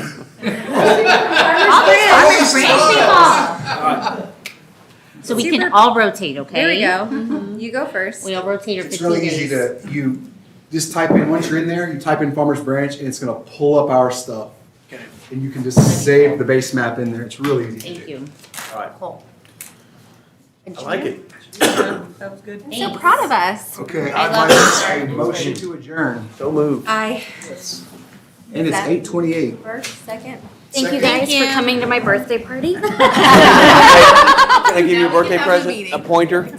So we can Super- all rotate, okay? Here we go. You go first. We all rotate our It's 15 really days. easy you just type in, once you're in there, you type in Farmers Branch, and it's gonna pull up our stuff. Okay. And you can just save the base map in there, it's really easy to do. Thank you. All right, Cool. I like it. That was good. I'm so proud of us. Okay, I I'd love like it. a motion to adjourn, So moved. I. and it's 8:28. First, second. Thank you Second. guys for coming to my birthday party. Can I give you a birthday have a present? meeting. A pointer?